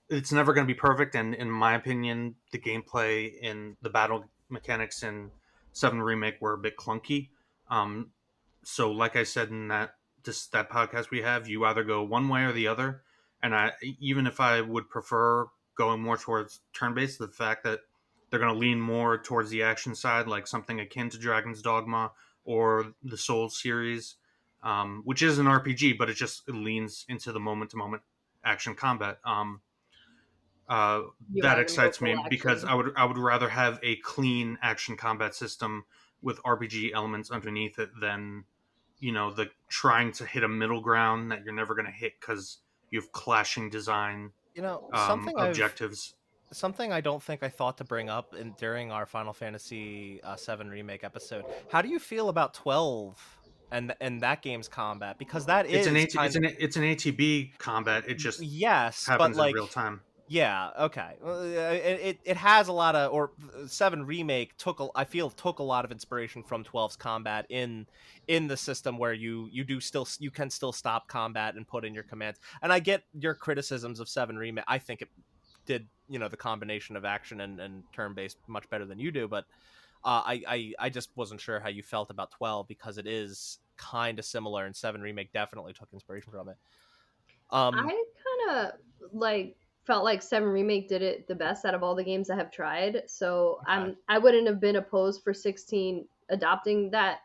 It's never going to be perfect, and in my opinion, the gameplay in the battle mechanics in 7 Remake were a bit clunky. So, like I said in that podcast we have, you either go one way or the other. And even if I would prefer going more towards turn-based, the fact that they're going to lean more towards the action side, like something akin to Dragon's Dogma or the Souls series, which is an RPG, but it leans into the moment-to-moment action combat. That excites me because I would rather have a clean action combat system with RPG elements underneath it than, the trying to hit a middle ground that you're never going to hit because you have clashing design objectives. Something I don't think I thought to bring up during our Final Fantasy VII Remake episode. How do you feel about 12 and that game's combat? Because that it's an ATB combat. It just happens in real time. Yeah, okay. It has a lot of, or 7 Remake took a lot of inspiration from 12's combat in the system where you can still stop combat and put in your commands. And I get your criticisms of 7 Remake. I think it did, the combination of action and turn-based much better than you do, but I just wasn't sure how you felt about 12 because it is kind of similar, and 7 Remake definitely took inspiration from it. I kind of felt like 7 Remake did it the best out of all the games I have tried, so okay. I wouldn't have been opposed for 16 adopting that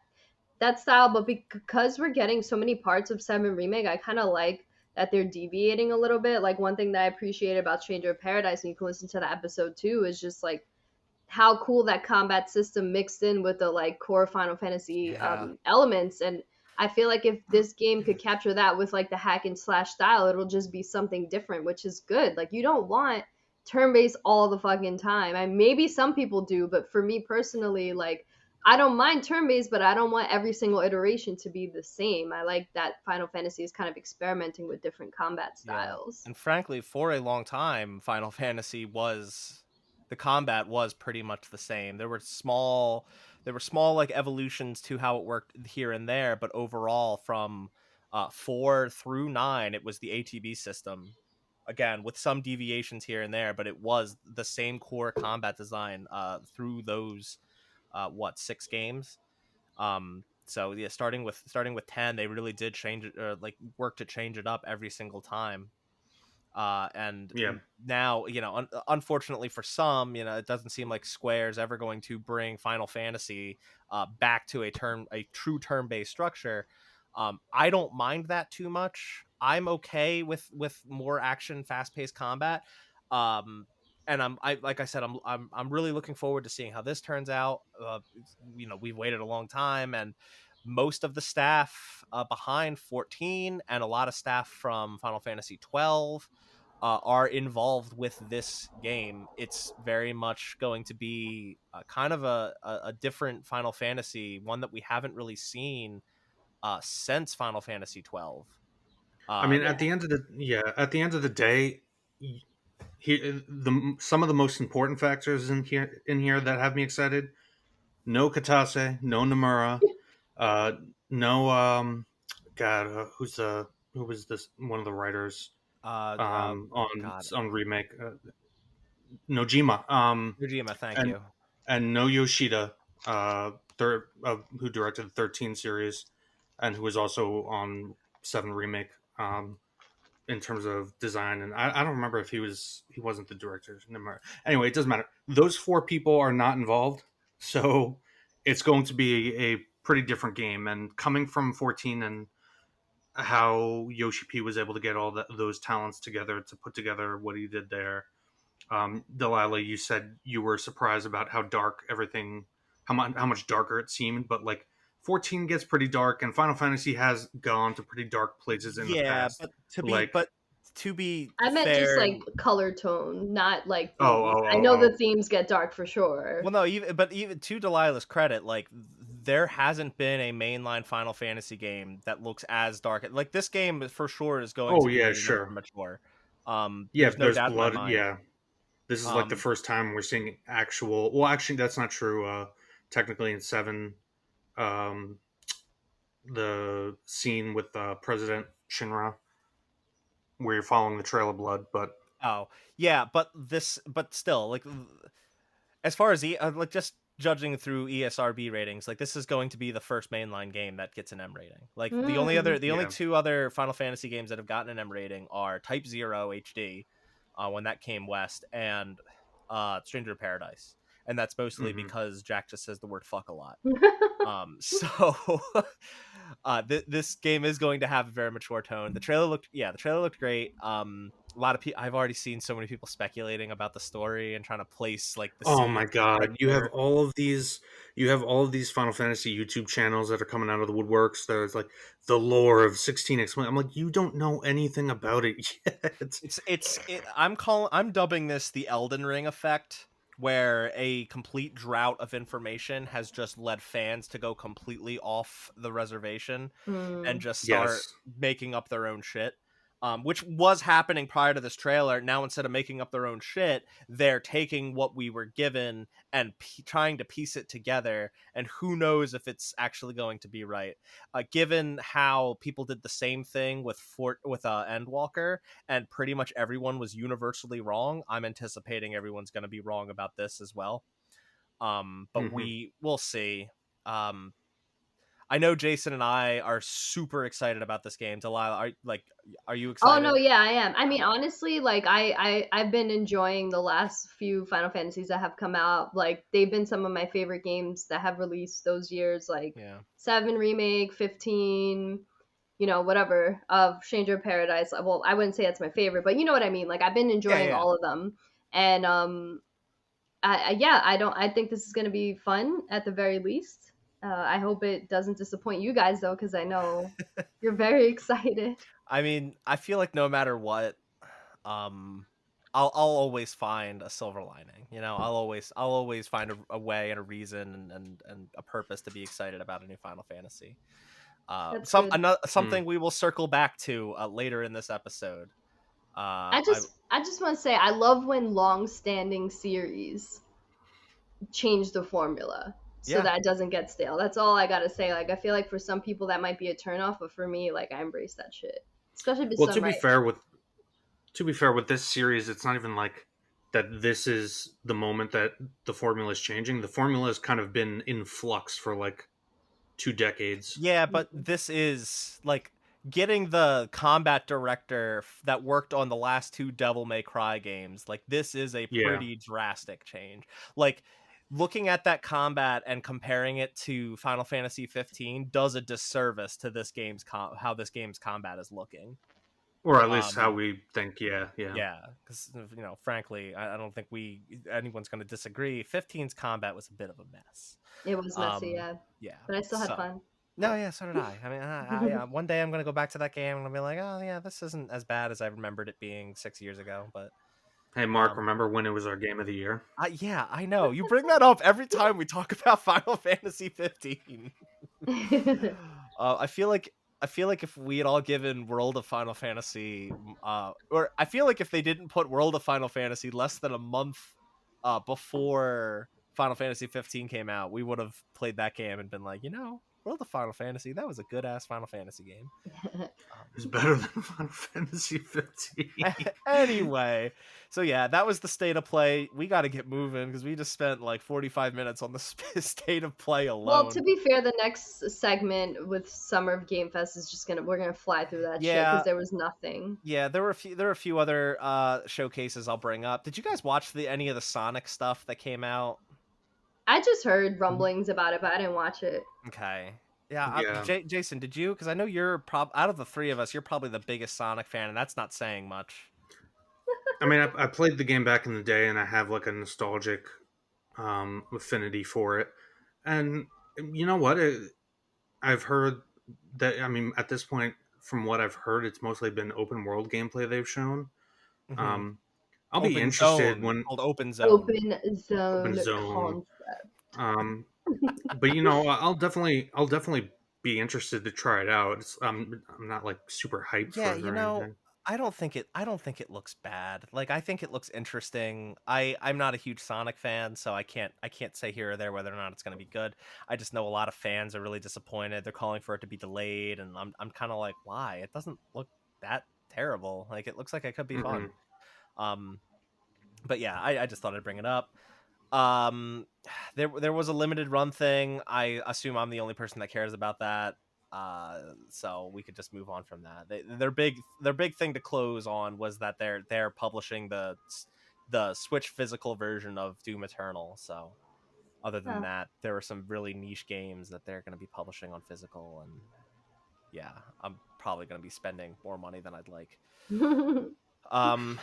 style, but because we're getting so many parts of 7 Remake, I kind of like that they're deviating a little bit. Like, one thing that I appreciate about Stranger of Paradise, and you can listen to the episode too, is just like how cool that combat system mixed in with the like core Final Fantasy elements. And I feel like if this game could capture that with like the hack and slash style, it'll just be something different, which is good. Like, you don't want turn-based all the fucking time. Maybe some people do, but for me personally, like, I don't mind turn-based, but I don't want every single iteration to be the same. I like that Final Fantasy is kind of experimenting with different combat styles. Yeah. And frankly, for a long time, Final Fantasy the combat was pretty much the same. There were small like evolutions to how it worked here and there, but overall from 4 through 9, it was the ATB system. Again, with some deviations here and there, but it was the same core combat design through those 6 games. So yeah, starting with 10, they really did change it, or like work to change it up every single time. And now, unfortunately for some, it doesn't seem like Square's ever going to bring Final Fantasy back to a true turn-based structure. I don't mind that too much. I'm okay with more action, fast-paced combat. And like I said, I'm really looking forward to seeing how this turns out. We've waited a long time, and most of the staff behind 14 and a lot of staff from Final Fantasy 12 are involved with this game. It's very much going to be kind of a different Final Fantasy, one that we haven't really seen since Final Fantasy 12. At the end of the day, some of the most important factors in here that have me excited: no Katase, no Nomura, no who was this one of the writers on Remake, Nojima. Nojima, thank you. And no Yoshida, who directed the 13 series, and who was also on 7 Remake. In terms of design, and I don't remember if he wasn't the director. Anyway, it doesn't matter. Those 4 people are not involved, so it's going to be a pretty different game. And coming from 14 and how Yoshi P was able to get all those talents together to put together what he did there, Delilah, you said you were surprised about how dark everything, how much darker it seemed, but like 14 gets pretty dark, and Final Fantasy has gone to pretty dark places in the Yeah, past. Like, to be I meant just fair, like color tone, not like oh, themes. oh, I know oh, the themes get dark for sure. well, no, even to Delilah's credit, like there hasn't been a mainline Final Fantasy game that looks as dark. Like this game for sure is going oh, to be yeah, way more sure. mature. Yeah, There's no there's doubt in my blood. mind. Yeah, this is like the Um, first time we're seeing actual. Well, actually, that's not true. Technically, in 7, um, the scene with President Shinra, where you're following the trail of blood, but oh yeah, but still, like as far as like just judging through ESRB ratings, like this is going to be the first mainline game that gets an M rating. Like the only yeah. two other Final Fantasy games that have gotten an M rating are Type 0 HD, when that came west, and Stranger of Paradise. And that's mostly Mm-hmm. because Jack just says the word fuck a lot. So this game is going to have a very mature tone. The trailer looked great. A lot of people, I've already seen so many people speculating about the story and trying to place like the Oh scenes my in god, particular. you have all of these Final Fantasy YouTube channels that are coming out of the woodworks. There's like the lore of 16 explained. I'm like, you don't know anything about it yet. I'm dubbing this the Elden Ring effect, where a complete drought of information has just led fans to go completely off the reservation and Mm. just start Yes. making up their own shit. Which was happening prior to this trailer. Now, instead of making up their own shit, they're taking what we were given and trying to piece it together. And who knows if it's actually going to be right. Given how people did the same thing with Endwalker, and pretty much everyone was universally wrong, I'm anticipating everyone's going to be wrong about this as well. But Mm-hmm. we'll see. I know Jason and I are super excited about this game. Delilah, are you Oh no, excited? yeah, I am. I mean, honestly, like I've been enjoying the last few Final Fantasies that have come out. Like they've been some of my favorite games that have released those years, like Yeah. 7 remake, 15, whatever, of Stranger of Paradise. Well, I wouldn't say that's my favorite, but you know what I mean. Like I've been Yeah, enjoying yeah. all of them. And yeah, I think this is going to be fun at the very least. I hope it doesn't disappoint you guys though, cuz I know you're very excited. I mean, I feel like no matter what, um, I'll always find a silver lining. You know, I'll always find a way and a reason and a purpose to be excited about a new Final Fantasy. That's good. Something we will circle back to later in this episode. I just want to say I love when long-standing series change the formula so Yeah. that it doesn't get stale. That's all I gotta say. Like I feel like for some people that might be a turnoff, but for me, like I embrace that shit, especially if it's Well, done right. to be fair with this series, it's not even like that this is the moment that the formula is changing. The formula has kind of been in flux for like 2 decades. Yeah, but this is like getting the combat director that worked on the last two Devil May Cry games. Like this is a Yeah. pretty drastic change. Like looking at that combat and comparing it to Final Fantasy 15 does a disservice to this game's how this game's combat is looking. Or at least how Um we think, yeah. yeah, because frankly, I don't think anyone's going to disagree. 15's combat was a bit of a mess. It was messy, Um, yeah, yeah, but I still had so fun. no, yeah, so did I. I mean, one day I'm gonna go back to that game and I'll be like, oh yeah, this isn't as bad as I remembered it being 6 years ago. But Hey, Mark, um, remember when it was our game of the year? yeah, I know you bring that up every time we talk about Final Fantasy 15. I feel like if we had all given World of Final Fantasy, or I feel like if they didn't put World of Final Fantasy less than a month before Final Fantasy 15 came out, we would have played that game and been like, World of Final Fantasy, that was a good ass Final Fantasy game. It's better than Final Fantasy 15. Anyway, so yeah, that was the state of play. We got to get moving because we just spent like 45 minutes on the state of play alone. Well, to be fair, the next segment with Summer of Game Fest is just we're gonna fly through that shit because there was nothing. Yeah, there were a few other showcases I'll bring up. Did you guys watch any of the Sonic stuff that came out? I just heard rumblings about it, but I didn't watch it. Okay. Yeah, Yeah. Jason, did you? Because I know you're out of the three of us, you're probably the biggest Sonic fan, and that's not saying much. I mean, I played the game back in the day, and I have like a nostalgic affinity for it. And you know what? I've heard that. I mean, at this point, from what I've heard, it's mostly been open world gameplay they've shown. Mm-hmm. Um, I'll be Open interested Zone, when called Open Zone. Open open zone zone. concept. But you know, I'll definitely be interested to try it out. I'm not like super hyped Yeah, for it or anything. I don't think it looks bad. Like, I think it looks interesting. I'm not a huge Sonic fan, so I can't say here or there whether or not it's going to be good. I just know a lot of fans are really disappointed. They're calling for it to be delayed, and I'm kind of like, why? It doesn't look that terrible. Like, it looks like it could be Mm-mm. fun. Um but yeah, I just thought I'd bring it up. Um, there was a limited run thing. I assume I'm the only person that cares about that. So we could just move on from that. Their big thing to close on was that they're publishing the Switch physical version of Doom Eternal. So other than Huh. that, there were some really niche games that they're going to be publishing on physical, and yeah, I'm probably going to be spending more money than I'd like. Um,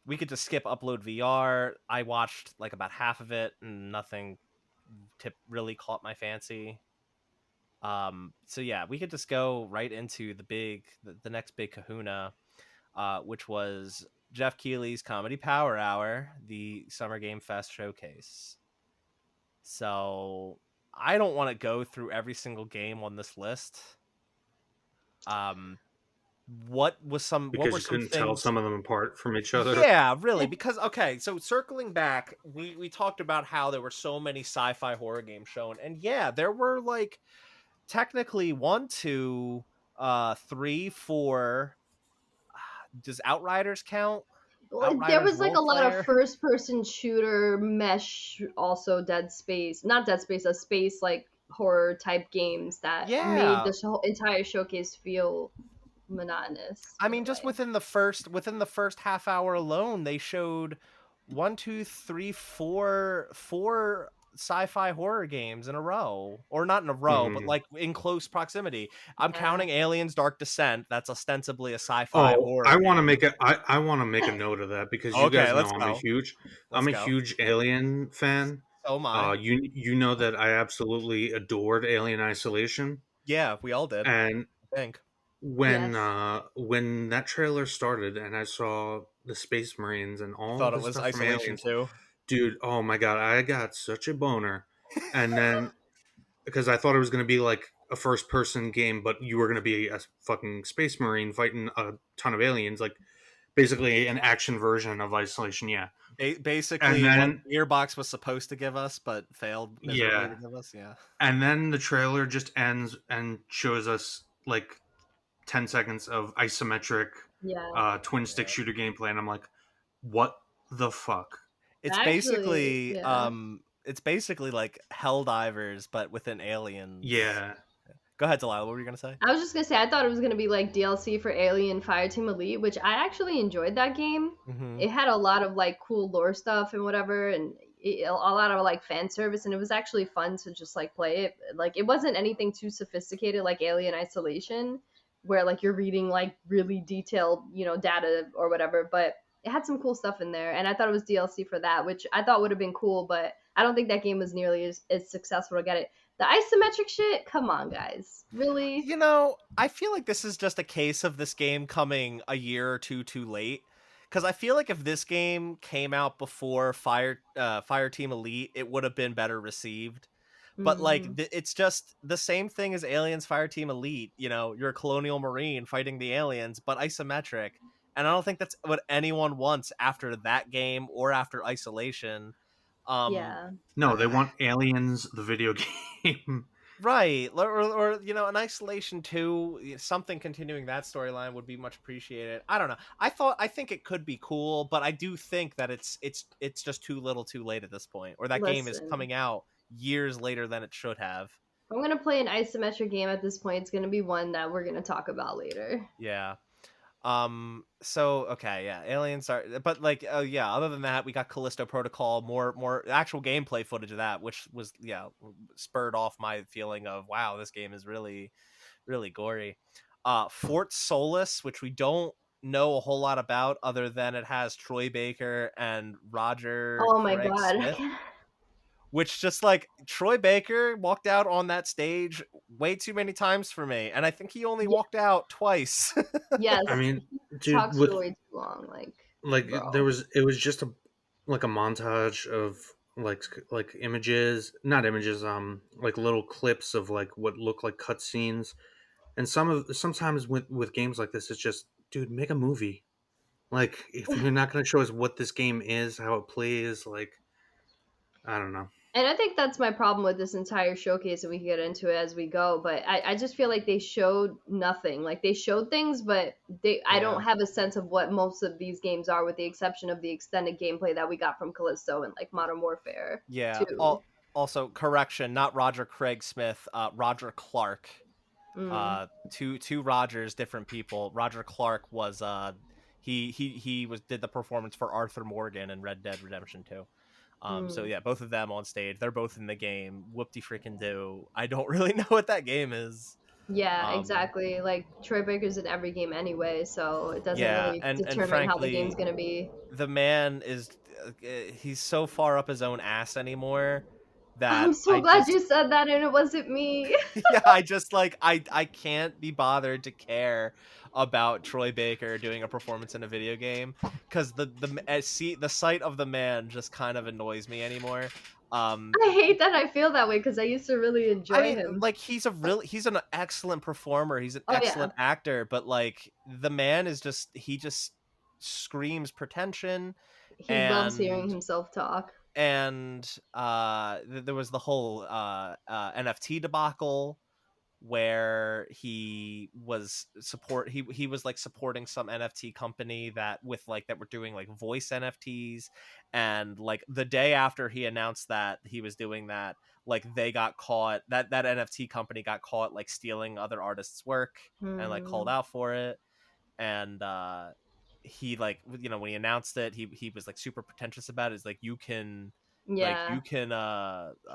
we could just skip Upload VR. I watched like about half of it, and nothing really caught my fancy. So yeah, we could just go right into the next big kahuna, which was Geoff Keighley's Comedy Power Hour, the Summer Game Fest showcase. So I don't want to go through every single game on this list. Um, what were Because you some couldn't tell things? some of them apart from each other. Yeah, really, because okay, so circling back, we talked about how there were so many sci-fi horror games shown, and yeah, there were like technically one, two, three, four. Does Outriders count? Well, there Outriders was like role a lot of player. first person shooter mesh, also Dead Space, not Dead Space, a space like horror type games that made Yeah, this whole entire showcase feel monotonous I in a mean, just way. within the first half hour alone, they showed one, two, three, four sci-fi horror games in a row, or not in a row, but Hmm. like in close proximity. I'm Yeah. counting Aliens: Dark Descent. That's ostensibly a sci-fi Oh, horror game. I want to make a note of that because you Okay, guys know let's go. I'm Let's a go. huge Alien fan. So am I. You know that I absolutely adored Alien Isolation, Yeah, we all did. and I think. Yes. when that trailer started and I saw the Space Marines and You all thought it the was stuff from Isolation Aliens, too? dude, oh my god, I got such a boner. And then because I thought it was going to be like a first person game, but you were going to be a fucking Space Marine fighting a ton of aliens, like basically an action version of Isolation, yeah. And Basically, what then Gearbox was supposed to give us, but failed miserably yeah, to give us. Yeah. and then the trailer just ends and shows us like 10 seconds of isometric Yeah. twin stick shooter gameplay, and I'm like, what the fuck? It's Actually, basically yeah. it's basically like Helldivers but within aliens. Yeah. Go ahead, Delilah. What were you gonna say? I was just gonna say I thought it was gonna be like DLC for Alien Fireteam Elite, which I actually enjoyed that game. Mm-hmm. It had a lot of like cool lore stuff and whatever, and a lot of like fan service, and it was actually fun to just like play it. Like it wasn't anything too sophisticated like Alien Isolation, where like you're reading like really detailed data or whatever, but it had some cool stuff in there, and I thought it was DLC for that, which I thought would have been cool, but I don't think that game was nearly as successful to get it. The isometric shit, come on, guys. Really? I feel like this is just a case of this game coming a year or two too late. Because I feel like if this game came out before Fire Team Elite, it would have been better received. But like, Hmm. it's just the same thing as Aliens Fire Team Elite. You're a colonial marine fighting the aliens, but isometric. And I don't think that's what anyone wants after that game or after Isolation. Um, Yeah. No, they want Aliens, the video game. Right, or an Isolation 2, something continuing that storyline would be much appreciated. I don't know. I think it could be cool, but I do think that it's just too little, too late at this point, or that game is Listen, coming out years later than it should have. if I'm gonna play an isometric game at this point, it's gonna be one that we're gonna talk about later. Yeah. So okay, yeah, aliens are, but like, oh yeah, other than that, we got Callisto Protocol, more actual gameplay footage of that, which was, yeah, spurred off my feeling of, wow, this game is really really gory. Fort Solis, which we don't know a whole lot about, other than it has Troy Baker and Roger Oh my Craig god. Smith. Which just like Troy Baker walked out on that stage way too many times for me, and I think he only walked out twice. Yes. I mean, he dude, talks for way too long. Like bro. it was just a montage of like images, not images, like little clips of like what look like cutscenes, and sometimes with games like this, it's just, dude, make a movie. Like, if you're not going to show us what this game is, how it plays, like, I don't know. And I think that's my problem with this entire showcase, and we can get into it as we go. But I just feel like they showed nothing. Like, they showed things, but I don't have a sense of what most of these games are, with the exception of the extended gameplay that we got from Callisto and like Modern Warfare. Yeah. Also, correction, not Roger Craig Smith, Roger Clark. Two Rogers, different people. Roger Clark was he did the performance for Arthur Morgan in Red Dead Redemption 2. So yeah, both of them on stage. They're both in the game. Whoop-de freaking do. I don't really know what that game is. Yeah, exactly. Like, Troy Baker's in every game anyway, so it doesn't really determine frankly, how the game's gonna be. The man is he's so far up his own ass anymore that I'm so glad you said that and it wasn't me. Yeah, I just like I can't be bothered to care about Troy Baker doing a performance in a video game, because the sight of the man just kind of annoys me anymore. I hate that I feel that way, because I used to really enjoy him. Like, he's an excellent performer, he's an excellent actor, but like, the man is just, he just screams pretension. He loves hearing himself talk. And there was the whole NFT debacle, where he was like supporting some NFT company that were doing like voice NFTs, and like the day after he announced that he was doing that, like, they got caught, that NFT company got caught like stealing other artists' work, and like called out for it. And he, like, you know, when he announced it, he was like super pretentious about it. It's like, you can like, you can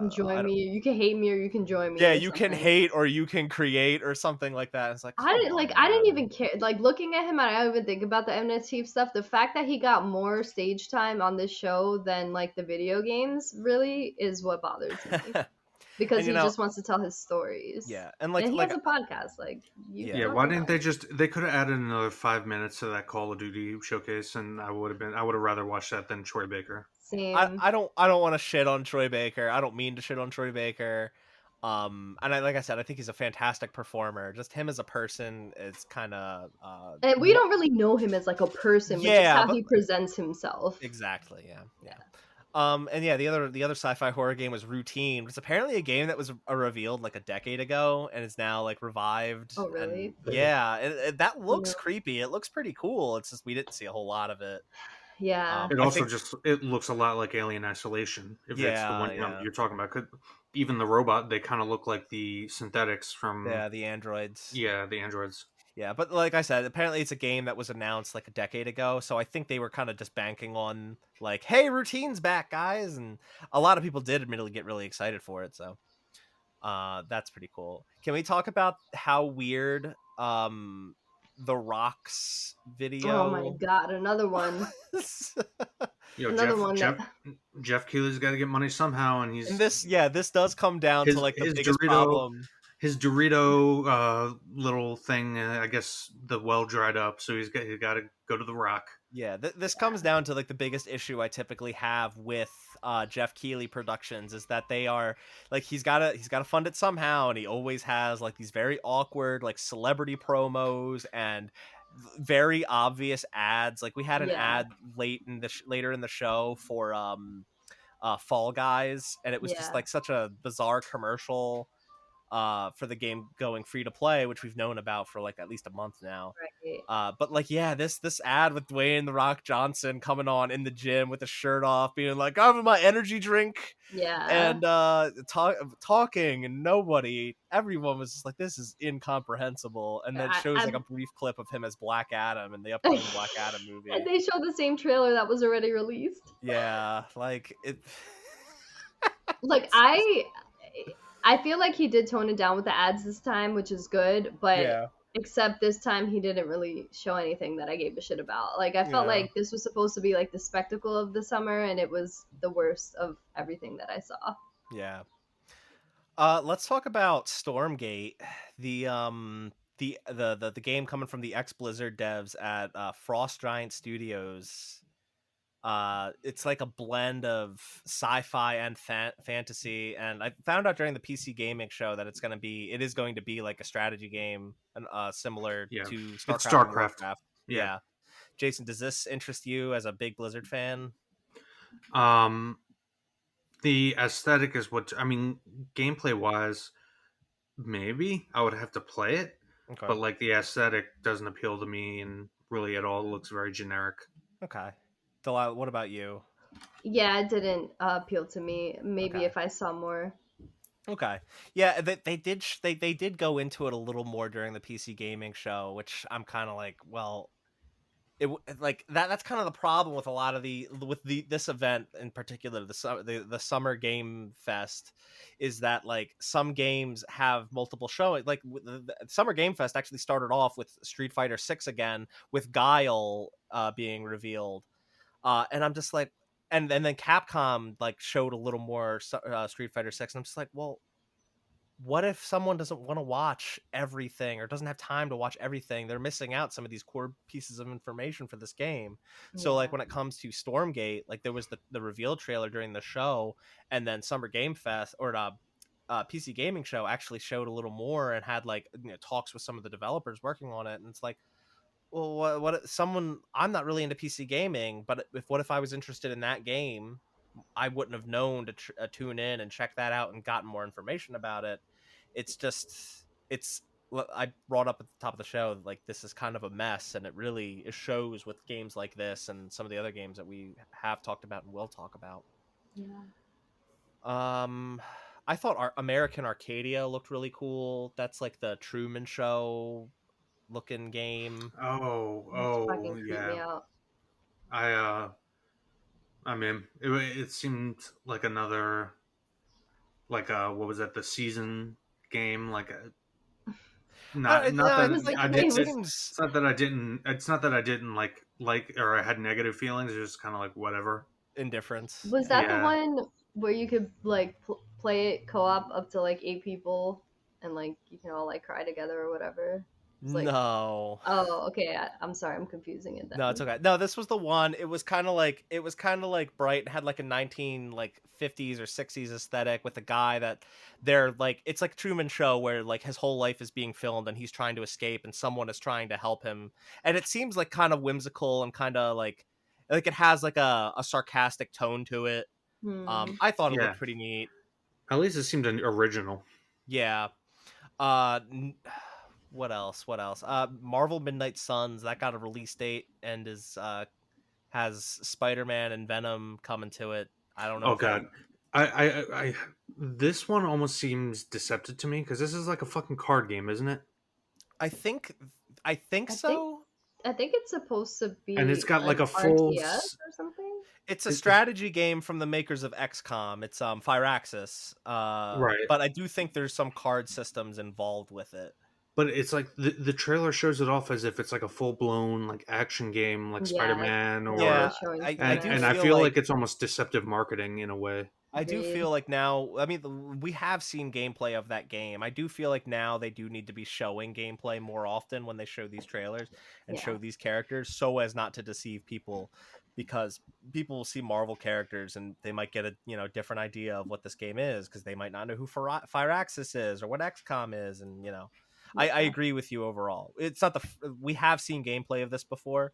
join me, you can hate me, or you can join me. Yeah, you can hate or you can create, or something like that. It's like, I didn't even care. Like, looking at him, I don't even think about the NFT stuff. The fact that he got more stage time on this show than like the video games really is what bothers me. Because he just wants to tell his stories. Yeah, and he has a podcast. Like, why didn't they could have added another 5 minutes to that Call of Duty showcase, and I would have rather watched that than Troy Baker. Same. I don't want to shit on Troy Baker. I don't mean to shit on Troy Baker. And like I said, I think he's a fantastic performer. Just him as a person is kind of and we don't really know him as like a person, which is how he presents himself. Exactly. Yeah. And yeah, the other sci-fi horror game was Routine. It's apparently a game that was revealed like a decade ago and is now like revived. Oh, really? And, yeah, that looks creepy. It looks pretty cool. It's just we didn't see a whole lot of it. Yeah. It also it looks a lot like Alien Isolation. If that's the one you're talking about. Even the robot, they kind of look like the synthetics from the androids. Yeah, the androids. Yeah, but like I said, apparently it's a game that was announced like a decade ago, so I think they were kind of just banking on like, hey, Routine's back, guys, and a lot of people did admittedly get really excited for it, so that's pretty cool. Can we talk about how weird The Rock's video? Oh my god, another one. Geoff Keighley's got to get money somehow, and this does come down to like the biggest problem. His Dorito little thing, I guess the well dried up, so he's got to go to The Rock. Yeah, this comes down to like the biggest issue I typically have with Geoff Keighley Productions, is that they are like, he's got to fund it somehow, and he always has like these very awkward like celebrity promos and very obvious ads. Like, we had an ad later in the show for Fall Guys, and it was just like such a bizarre commercial for the game going free to play, which we've known about for like at least a month now. Right. But like, yeah, this ad with Dwayne "The Rock" Johnson coming on in the gym with his shirt off, being like, "I'm having my energy drink," and talking, and everyone was just like, "This is incomprehensible." And then it shows like a brief clip of him as Black Adam in the upcoming Black Adam movie. And they showed the same trailer that was already released. Yeah, like it. Like, I feel like he did tone it down with the ads this time, which is good, but Except this time he didn't really show anything that I gave a shit about. Like, I felt like this was supposed to be like the spectacle of the summer, and it was the worst of everything that I saw. Yeah. Let's talk about Stormgate, the the game coming from the ex Blizzard devs at Frost Giant Studios. It's like a blend of sci-fi and fantasy, and I found out during the PC gaming show that it is going to be like a strategy game, and similar to StarCraft. It's StarCraft. Warcraft. Yeah. Jason, does this interest you as a big Blizzard fan? The aesthetic is what I mean. Gameplay wise, maybe I would have to play it, but like the aesthetic doesn't appeal to me, and really at all. It looks very generic. Okay, Delaila, what about you? Yeah, it didn't appeal to me. Maybe if I saw more. Okay, yeah, they did go into it a little more during the PC gaming show, which I'm kind of like, well, it like that's kind of the problem with a lot of this event in particular, the Summer Game Fest, is that like some games have multiple showings. Like the Summer Game Fest actually started off with Street Fighter 6 again, with Guile being revealed, and I'm just like, and then Capcom like showed a little more Street Fighter 6, and I'm just like, well, what if someone doesn't want to watch everything or doesn't have time to watch everything? They're missing out some of these core pieces of information for this game. So like when it comes to Stormgate, like there was the reveal trailer during the show, and then Summer Game Fest or PC Gaming Show actually showed a little more and had like talks with some of the developers working on it, and it's like, well, what someone, I'm not really into PC gaming, but what if I was interested in that game? I wouldn't have known to tune in and check that out and gotten more information about it. It's just, I brought up at the top of the show, like this is kind of a mess, and it shows with games like this and some of the other games that we have talked about and will talk about. Yeah. I thought American Arcadia looked really cool. That's like the Truman Show looking game. Yeah. I mean, it seemed like another, like what was that? The season game, like a. It's not that I didn't like or I had negative feelings. It was just kind of like whatever. Indifference. Was that the one where you could like play it co-op up to like 8 people and like you can all like cry together or whatever? Like, no. Oh, okay. I'm sorry, I'm confusing it then. No, it's okay. No, this was the one. It was kind of like bright. It had like a 1950s or 60s aesthetic with a guy that they're like, it's like Truman Show where like his whole life is being filmed and he's trying to escape and someone is trying to help him. And it seems like kind of whimsical and kind of like it has like a sarcastic tone to it. I thought it looked pretty neat. At least it seemed original. Yeah. What else? Marvel Midnight Suns, that got a release date and has Spider-Man and Venom coming to it. I don't know. Oh god. I this one almost seems deceptive to me because this is like a fucking card game, isn't it? I think so. I think it's supposed to be, and it's got like a full RTS or something. It's a strategy game from the makers of XCOM. It's Firaxis, right? But I do think there's some card systems involved with it. But it's like the trailer shows it off as if it's like a full blown like action game, like Spider-Man, or I feel like it's almost deceptive marketing in a way. I do feel like now, I mean, we have seen gameplay of that game. I do feel like now they do need to be showing gameplay more often when they show these trailers and show these characters, so as not to deceive people, because people will see Marvel characters and they might get a different idea of what this game is because they might not know who Firaxis is or what XCOM is, and I agree with you overall. It's not we have seen gameplay of this before.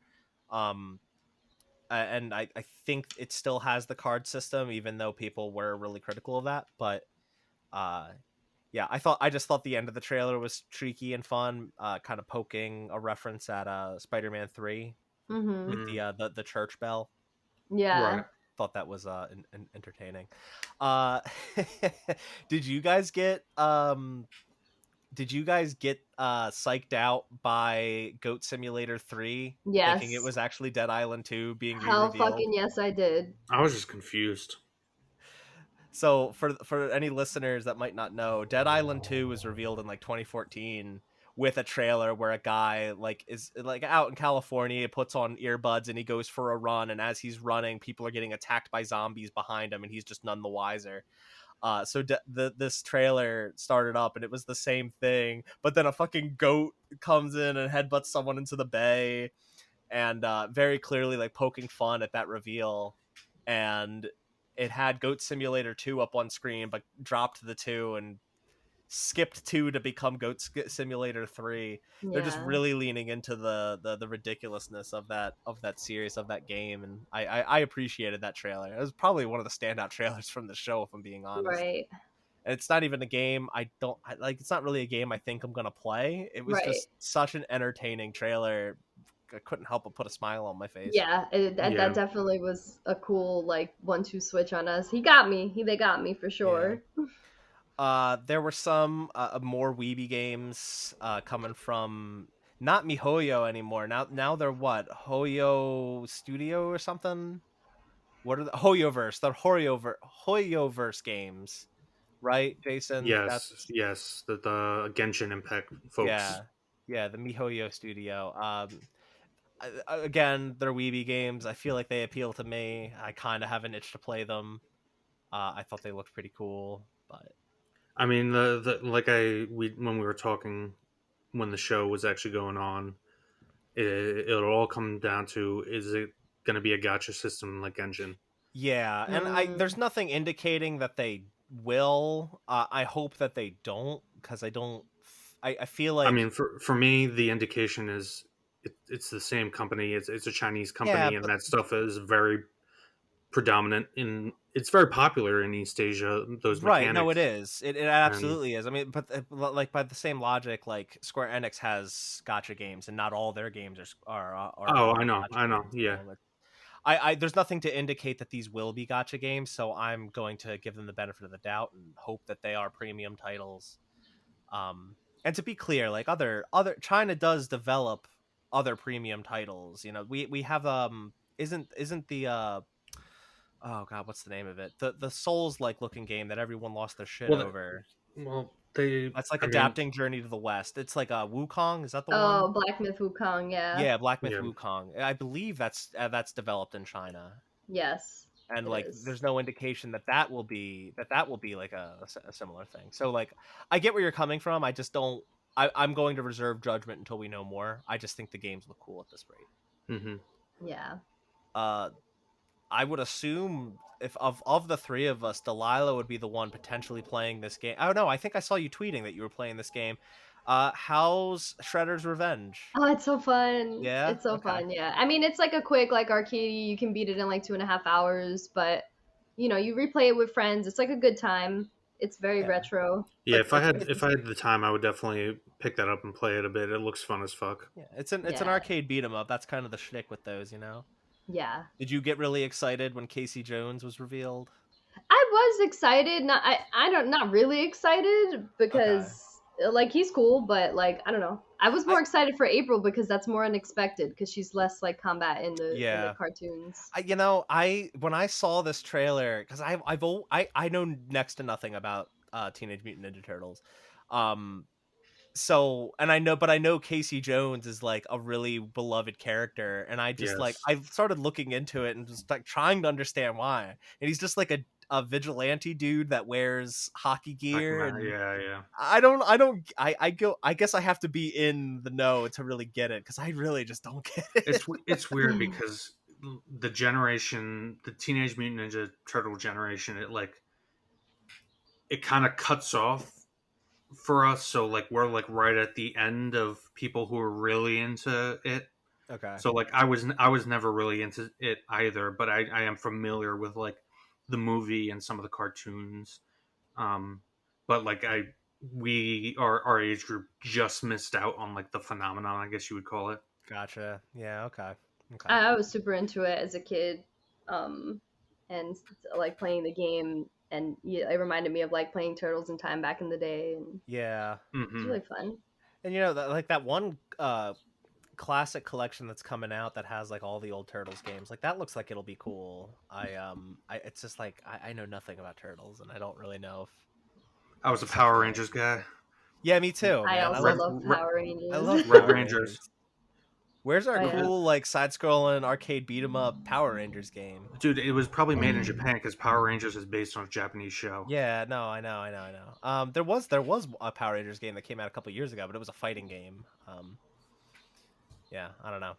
And I think it still has the card system, even though people were really critical of that. But I just thought the end of the trailer was tricky and fun, kind of poking a reference at Spider-Man 3 with the church bell. Yeah. Right. Thought that was entertaining. Did you guys get psyched out by Goat Simulator 3? Yes. Thinking it was actually Dead Island 2 being re-revealed? Hell fucking yes, I did. I was just confused. So for any listeners that might not know, Dead Island 2 was revealed in like 2014, with a trailer where a guy like is like out in California, puts on earbuds and he goes for a run, and as he's running, people are getting attacked by zombies behind him, and he's just none the wiser. So this trailer started up, and it was the same thing, but then a fucking goat comes in and headbutts someone into the bay, and very clearly like poking fun at that reveal. And it had Goat Simulator 2 up on screen, but dropped the 2 and skipped 2 to become Simulator 3. They're just really leaning into the ridiculousness of that series, of that game, and I appreciated that trailer. It was probably one of the standout trailers from the show, if I'm being honest. Right. And it's not even a game it's not really a game I think I'm gonna play. It was just such an entertaining trailer. I couldn't help but put a smile on my face. Yeah, that definitely was a cool like 1-2 switch on us. They got me for sure. There were some more Weeby games coming from not MiHoYo anymore. Now they're what? Hoyo Studio or something? What are the HoYoverse? They're HoYoverse games, right, Jason? Yes, the Genshin Impact folks. Yeah, the MiHoYo Studio. Again, they're Weeby games. I feel like they appeal to me. I kind of have an itch to play them. I thought they looked pretty cool, but I mean, when we were talking when the show was actually going on, it'll all come down to, is it going to be a gacha system like Genshin? Yeah, and there's nothing indicating that they will. I hope that they don't, because I feel like, I mean, for me, the indication is it's the same company. It's a Chinese company, and that stuff is very predominant it's very popular in East Asia, those mechanics. Right, no, it is. It absolutely is. I mean, but like by the same logic, like Square Enix has gacha games, and not all their games are oh, I know. Yeah. I there's nothing to indicate that these will be gacha games, so I'm going to give them the benefit of the doubt and hope that they are premium titles. And to be clear, like other China does develop other premium titles. You know, we have isn't the oh god, what's the name of it? The Souls like looking game that everyone lost their shit over. That's like adapting Journey to the West. It's like Wukong. Is that the one? Oh, Black Myth Wukong, yeah. Yeah, Black Myth Wukong. I believe that's developed in China. Yes. And like, there's no indication that will be like a similar thing. So like, I get where you're coming from. I just don't. I'm going to reserve judgment until we know more. I just think the games look cool at this rate. Mm-hmm. Yeah. I would assume if of the three of us, Delaila would be the one potentially playing this game. Oh no, I think I saw you tweeting that you were playing this game. How's Shredder's Revenge? Oh, it's so fun. Yeah, it's so fun. Yeah, I mean, it's like a quick like arcade. You can beat it in like 2.5 hours, but you know, you replay it with friends. It's like a good time. It's very retro. Yeah, if I had the time, I would definitely pick that up and play it a bit. It looks fun as fuck. Yeah, it's an arcade beat 'em up. That's kind of the shtick with those, you know. Yeah. Did you get really excited when Casey Jones was revealed? I was excited. Not really excited because like he's cool, but like I don't know. I was more excited for April because that's more unexpected because she's less like combat in the cartoons. When I saw this trailer, because I know next to nothing about Teenage Mutant Ninja Turtles. So, and I know Casey Jones is like a really beloved character, and I just I started looking into it and just like trying to understand why. And he's just like a vigilante dude that wears hockey gear. And I guess I have to be in the know to really get it, because I really just don't get it. It's weird because the Teenage Mutant Ninja Turtle generation, it kind of cuts off for us, so like we're like right at the end of people who are really into it. Okay. So like I was never really into it either, but I am familiar with like the movie and some of the cartoons. But like our age group just missed out on like the phenomenon, I guess you would call it. Gotcha. Yeah. Okay. I was super into it as a kid, and like playing the game. And it reminded me of like playing Turtles in Time back in the day. And it's really fun. And you know, that one classic collection that's coming out that has like all the old Turtles games, like that looks like it'll be cool. It's just like I know nothing about Turtles, and I don't really know if I was a Power Rangers guy. Yeah, me too, I man. also love Power Rangers. I love Red Power Rangers. Rangers. Where's our Oh, cool like side-scrolling arcade beat 'em up Power Rangers game? Dude, it was probably made in Japan because Power Rangers is based on a Japanese show. Yeah, no, I know. There was a Power Rangers game that came out a couple years ago, but it was a fighting game. Yeah, I don't know.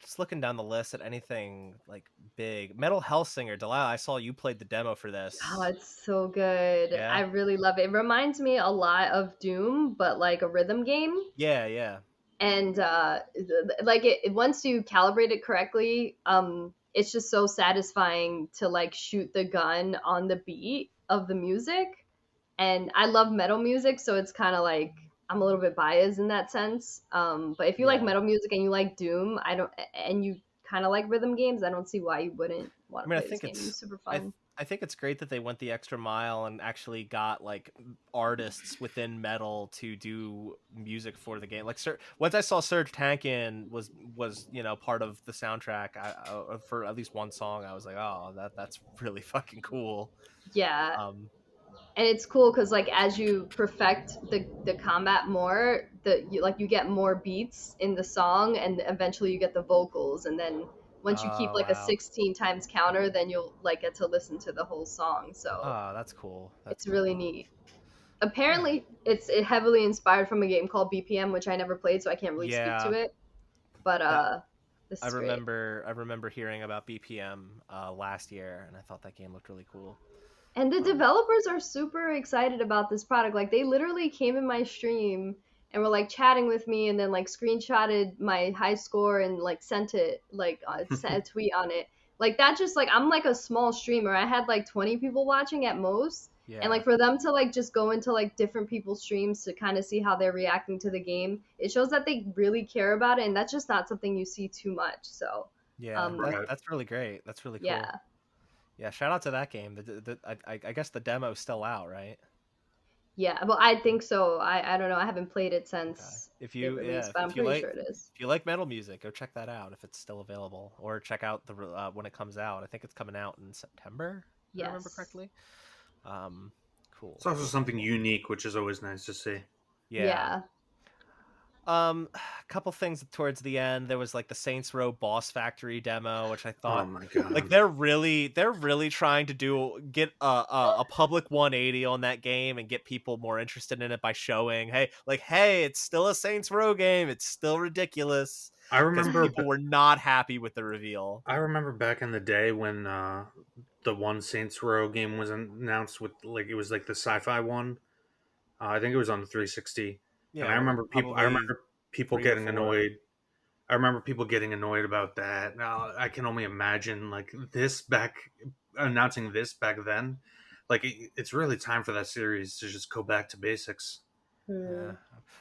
Just looking down the list at anything like big. Metal Hellsinger, Delilah, I saw you played the demo for this. Oh, it's so good. Yeah? I really love it. It reminds me a lot of Doom, but like a rhythm game. Yeah. And like it once you calibrate it correctly, it's just so satisfying to like shoot the gun on the beat of the music. And I love metal music, so it's kind of like I'm a little bit biased in that sense. But if you like metal music and you like Doom, and you kind of like rhythm games, I don't see why you wouldn't want to play this game. It's super fun. I think it's great that they went the extra mile and actually got like artists within metal to do music for the game. Like once I saw Serge Tankian was part of the soundtrack for at least one song, I was like, oh, that's really fucking cool. Yeah. And it's cool because like as you perfect the combat more, you get more beats in the song, and eventually you get the vocals, and then once you keep like a 16 times counter, then you'll like get to listen to the whole song. So that's cool. It's really neat. Apparently, it's heavily inspired from a game called BPM, which I never played, so I can't really speak to it. But I remember hearing about BPM last year, and I thought that game looked really cool. And the developers are super excited about this product. Like they literally came in my stream and were like chatting with me, and then like screenshotted my high score and like sent it, like sent a tweet on it. Like that, just like I'm like a small streamer. I had like 20 people watching at most. Yeah. And like for them to like just go into like different people's streams to kind of see how they're reacting to the game, it shows that they really care about it, and that's just not something you see too much. So yeah, that's really great. That's really cool. Yeah, shout out to that game. I guess the demo's still out, right? Yeah, well, I think so. I don't know. I haven't played it since if you released, but I'm pretty sure it is. If you like metal music, go check that out if it's still available, or check out the when it comes out. I think it's coming out in September. If I remember correctly. Cool. It's also something unique, which is always nice to see. Yeah. A couple things towards the end. There was like the Saints Row Boss Factory demo, which I thought, oh my god, like they're really trying to get a public 180 on that game and get people more interested in it by showing, hey, it's still a Saints Row game. It's still ridiculous. I remember people were not happy with the reveal. I remember back in the day when the one Saints Row game was announced with it was like the sci-fi one. I think it was on the 360. Yeah, and I remember people getting annoyed. I remember people getting annoyed about that. Now I can only imagine announcing this back then. Like it's really time for that series to just go back to basics. Yeah.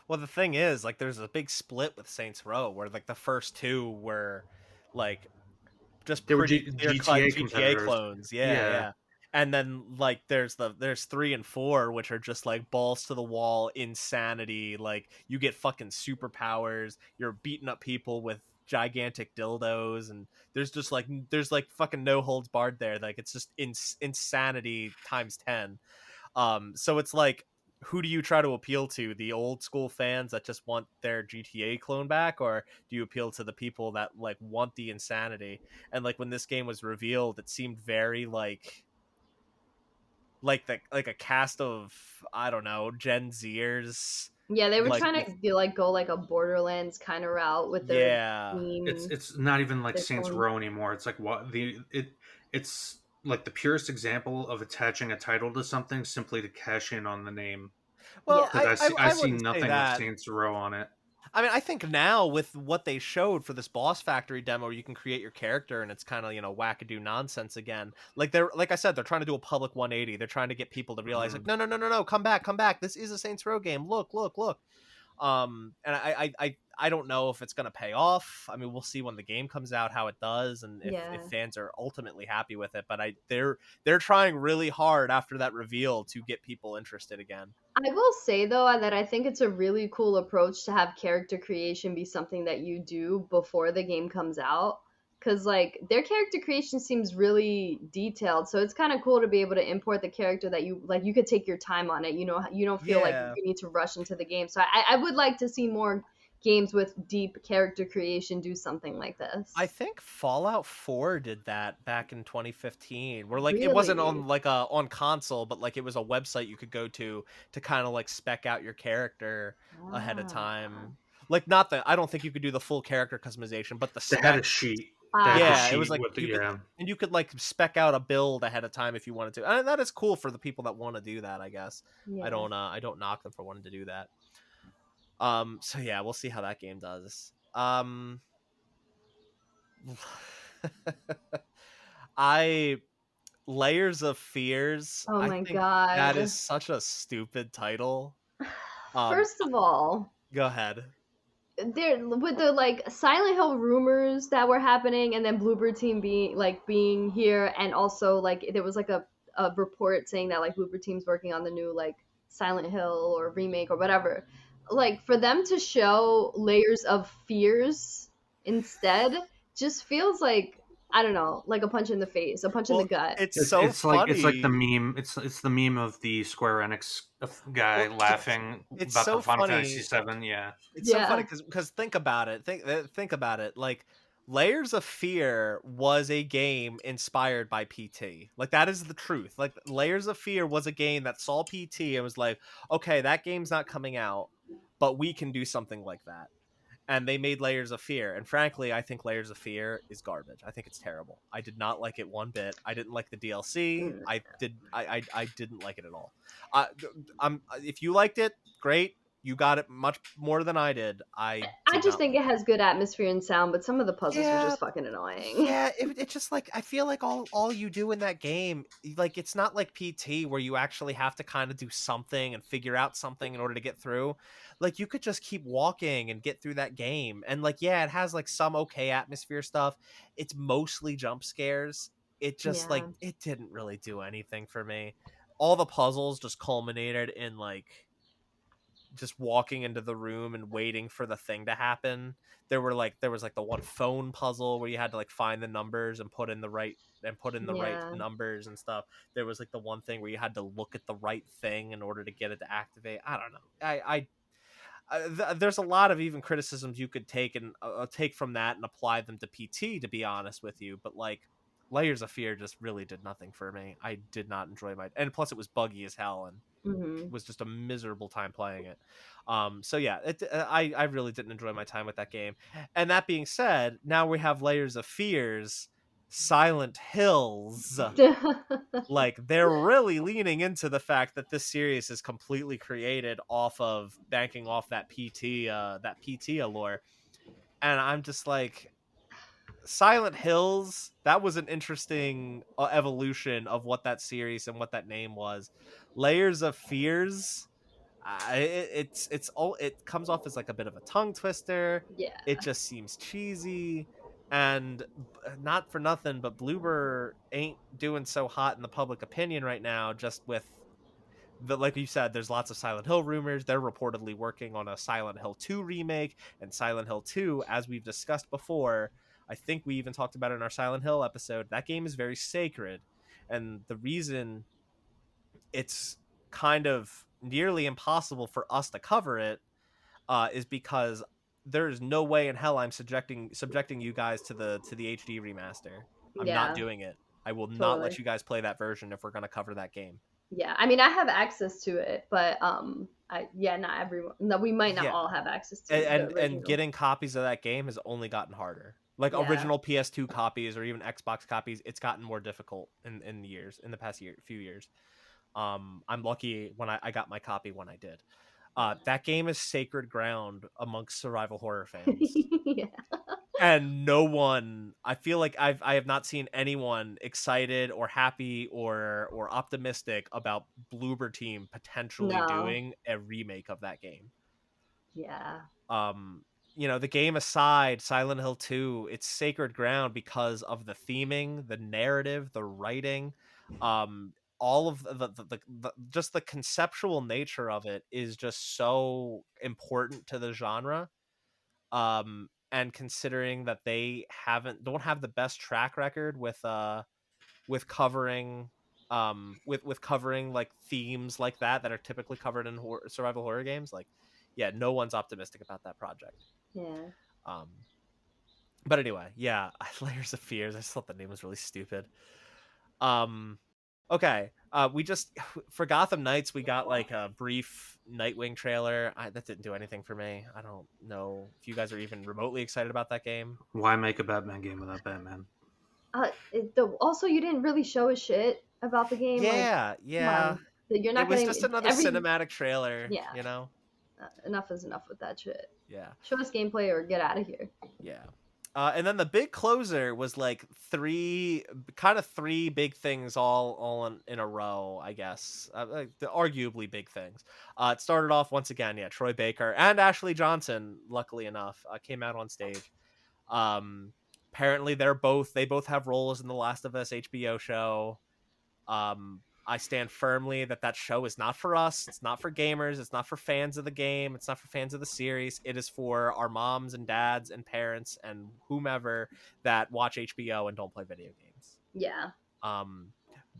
Well, the thing is, like, there's a big split with Saints Row where like the first two were like just GTA clones. Yeah. And then like there's 3 and 4, which are just like balls to the wall insanity. Like you get fucking superpowers, you're beating up people with gigantic dildos, and there's fucking no holds barred there. Like it's just insanity times 10. So it's like, who do you try to appeal to? The old school fans that just want their GTA clone back, or do you appeal to the people that like want the insanity? And like when this game was revealed, it seemed very like a cast of, I don't know, Gen Zers. Yeah, they were trying to like go like a Borderlands kind of route with their theme. It's not even like Saints Row anymore. It's like it's like the purest example of attaching a title to something simply to cash in on the name. Well, I see nothing with Saints Row on it. I mean, I think now with what they showed for this Boss Factory demo, you can create your character and it's kind of, wackadoo nonsense again. Like I said, they're trying to do a public 180. They're trying to get people to realize like, no, come back. This is a Saints Row game. Look. And I don't know if it's going to pay off. I mean, we'll see when the game comes out how it does, and if fans are ultimately happy with it. But they're trying really hard after that reveal to get people interested again. I will say though that I think it's a really cool approach to have character creation be something that you do before the game comes out, because like their character creation seems really detailed, so it's kind of cool to be able to import the character that you like. You could take your time on it, you know, you don't feel like you need to rush into the game. So I would like to see more games with deep character creation do something like this. I think Fallout 4 did that back in 2015, where like it wasn't on like on console, but like it was a website you could go to kind of like spec out your character ahead of time. Like not that I don't think you could do the full character customization, but the spec. They had a sheet. Yeah, it was like you could like spec out a build ahead of time if you wanted to, and that is cool for the people that want to do that. I guess I don't knock them for wanting to do that. So yeah, we'll see how that game does. Layers of Fears. Oh my I think god, that is such a stupid title. First of all, go ahead. There with the like Silent Hill rumors that were happening, and then Bloober Team being here, and also like there was like a report saying that like Bloober Team's working on the new like Silent Hill or remake or whatever. Like for them to show Layers of Fears instead just feels like, I don't know, like a punch in the face, a punch in the gut. It's so funny. It's like the meme. It's the meme of the Square Enix guy laughing about so the Final funny. Fantasy VII. Yeah, it's so funny because think about it. Think about it. Like Layers of Fear was a game inspired by PT. Like that is the truth. Like Layers of Fear was a game that saw PT and was like, okay, that game's not coming out, but we can do something like that. And they made Layers of Fear, and frankly, I think Layers of Fear is garbage. I think it's terrible. I did not like it one bit. I didn't like the DLC. I didn't like it at all. If you liked it, great. You got it much more than I did. I just think it has good atmosphere and sound, but some of the puzzles were just fucking annoying. Yeah, it's just like I feel like all you do in that game, like it's not like PT where you actually have to kind of do something and figure out something in order to get through. Like you could just keep walking and get through that game, and like yeah, it has like some okay atmosphere stuff. It's mostly jump scares. It just like it didn't really do anything for me. All the puzzles just culminated in like just walking into the room and waiting for the thing to happen. There was like the one phone puzzle where you had to like find the numbers and put in the right numbers and stuff. There was like the one thing where you had to look at the right thing in order to get it to activate. I don't know. There's a lot of even criticisms you could take and take from that and apply them to PT, to be honest with you. But like Layers of Fear just really did nothing for me. I did not enjoy and plus it was buggy as hell and it was just a miserable time playing it. So yeah, I really didn't enjoy my time with that game. And that being said, now we have Layers of Fears, Silent Hills. Like they're really leaning into the fact that this series is completely created off of banking off that PT allure. And I'm just like, Silent Hills, that was an interesting evolution of what that series and what that name was. Layers of Fears, it comes off as like a bit of a tongue twister. Yeah, it just seems cheesy, and not for nothing, but Bloober ain't doing so hot in the public opinion right now. Just with like you said, there's lots of Silent Hill rumors. They're reportedly working on a Silent Hill 2 remake, and Silent Hill 2, as we've discussed before, I think we even talked about it in our Silent Hill episode, that game is very sacred. And the reason it's kind of nearly impossible for us to cover it is because there's no way in hell I'm subjecting you guys to the HD remaster. I'm not doing it. I will not let you guys play that version if we're going to cover that game. Yeah, I mean, I have access to it, but not everyone. No, we might not all have access to it. And getting copies of that game has only gotten harder. Like original PS2 copies or even Xbox copies, it's gotten more difficult in the past few years. I'm lucky when I got my copy when I did. That game is sacred ground amongst survival horror fans. Yeah. And no one, I feel like I have not seen anyone excited or happy or optimistic about Bloober Team potentially doing a remake of that game. Yeah. The game aside, Silent Hill 2, it's sacred ground because of the theming, the narrative, the writing, all of the just the conceptual nature of it is just so important to the genre. and considering that they don't have the best track record with covering with covering like themes like that are typically covered in survival horror games, like yeah, no one's optimistic about that project. Yeah. But anyway, yeah, Layers of Fears, I just thought the name was really stupid. Okay, we just for Gotham Knights we got like a brief Nightwing trailer. That didn't do anything for me. I don't know if you guys are even remotely excited about that game. Why make a Batman game without Batman? Also, you didn't really show a shit about the game. Yeah, yeah. You're not. It was just another cinematic trailer. Yeah, you know. Enough is enough with that shit. Yeah. Show us gameplay or get out of here. Yeah. And then the big closer was like three big things all in a row, I guess. Like the arguably big things. It started off once again, yeah, Troy Baker and Ashley Johnson, luckily enough, came out on stage. Apparently they both have roles in the Last of Us HBO show. I stand firmly that show is not for us. It's not for gamers. It's not for fans of the game. It's not for fans of the series. It is for our moms and dads and parents and whomever that watch HBO and don't play video games. Yeah.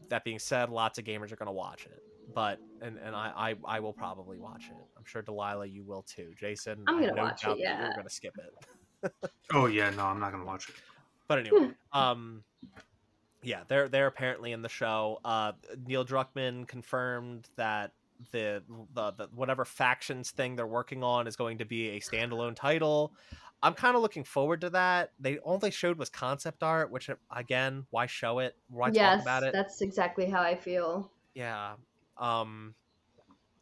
That being said, lots of gamers are going to watch it, but and I will probably watch it. I'm sure Delaila, you will too. Jason, I'm going to watch it. Yeah. You're going to skip it. Oh yeah, no, I'm not going to watch it. But anyway, yeah, they're apparently in the show. Neil Druckmann confirmed that the whatever factions thing they're working on is going to be a standalone title. I'm kind of looking forward to that. All they showed was concept art, which again, why show it? Why talk about it? That's exactly how I feel. Yeah.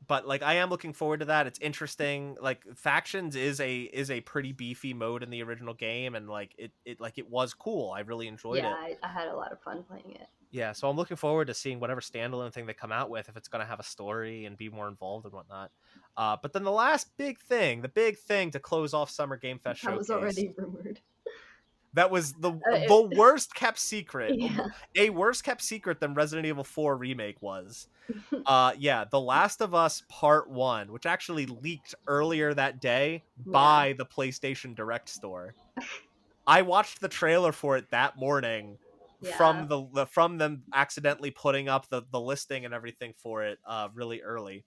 But like I am looking forward to that. It's interesting. Like factions is a pretty beefy mode in the original game, and like it was cool. I really enjoyed it. Yeah, I had a lot of fun playing it. Yeah, so I'm looking forward to seeing whatever standalone thing they come out with, if it's going to have a story and be more involved and whatnot. But then the big thing to close off Summer Game Fest Showcase. That was already rumored. That was the worst kept secret. Yeah. A worse kept secret than Resident Evil 4 Remake was. Yeah, The Last of Us Part 1, which actually leaked earlier that day by the PlayStation Direct store. I watched the trailer for it that morning from them accidentally putting up the listing and everything for it really early.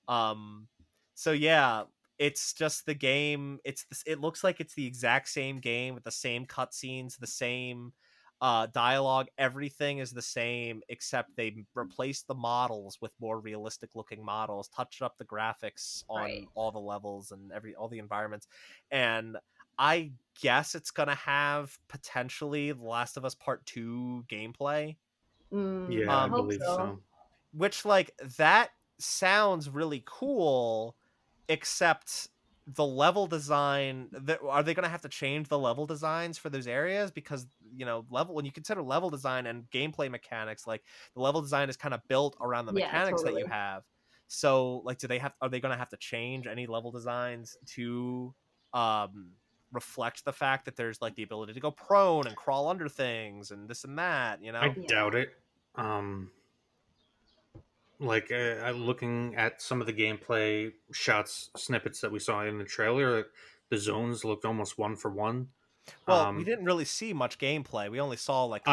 So yeah, it's just the game. It looks like it's the exact same game with the same cutscenes, the same dialogue. Everything is the same, except they replaced the models with more realistic looking models, touched up the graphics on all the levels and all the environments. And I guess it's gonna have potentially The Last of Us Part 2 gameplay. Yeah, I believe so. Which, like, that sounds really cool, except the level design. Are they gonna have to change the level designs for those areas? Because, you know, when you consider level design and gameplay mechanics, like the level design is kind of built around the mechanics that you have. So, like, are they gonna have to change any level designs to reflect the fact that there's like the ability to go prone and crawl under things and this and that, you know? I doubt it. Looking at some of the gameplay snippets that we saw in the trailer, the zones looked almost one for one. Well, we didn't really see much gameplay. We only saw like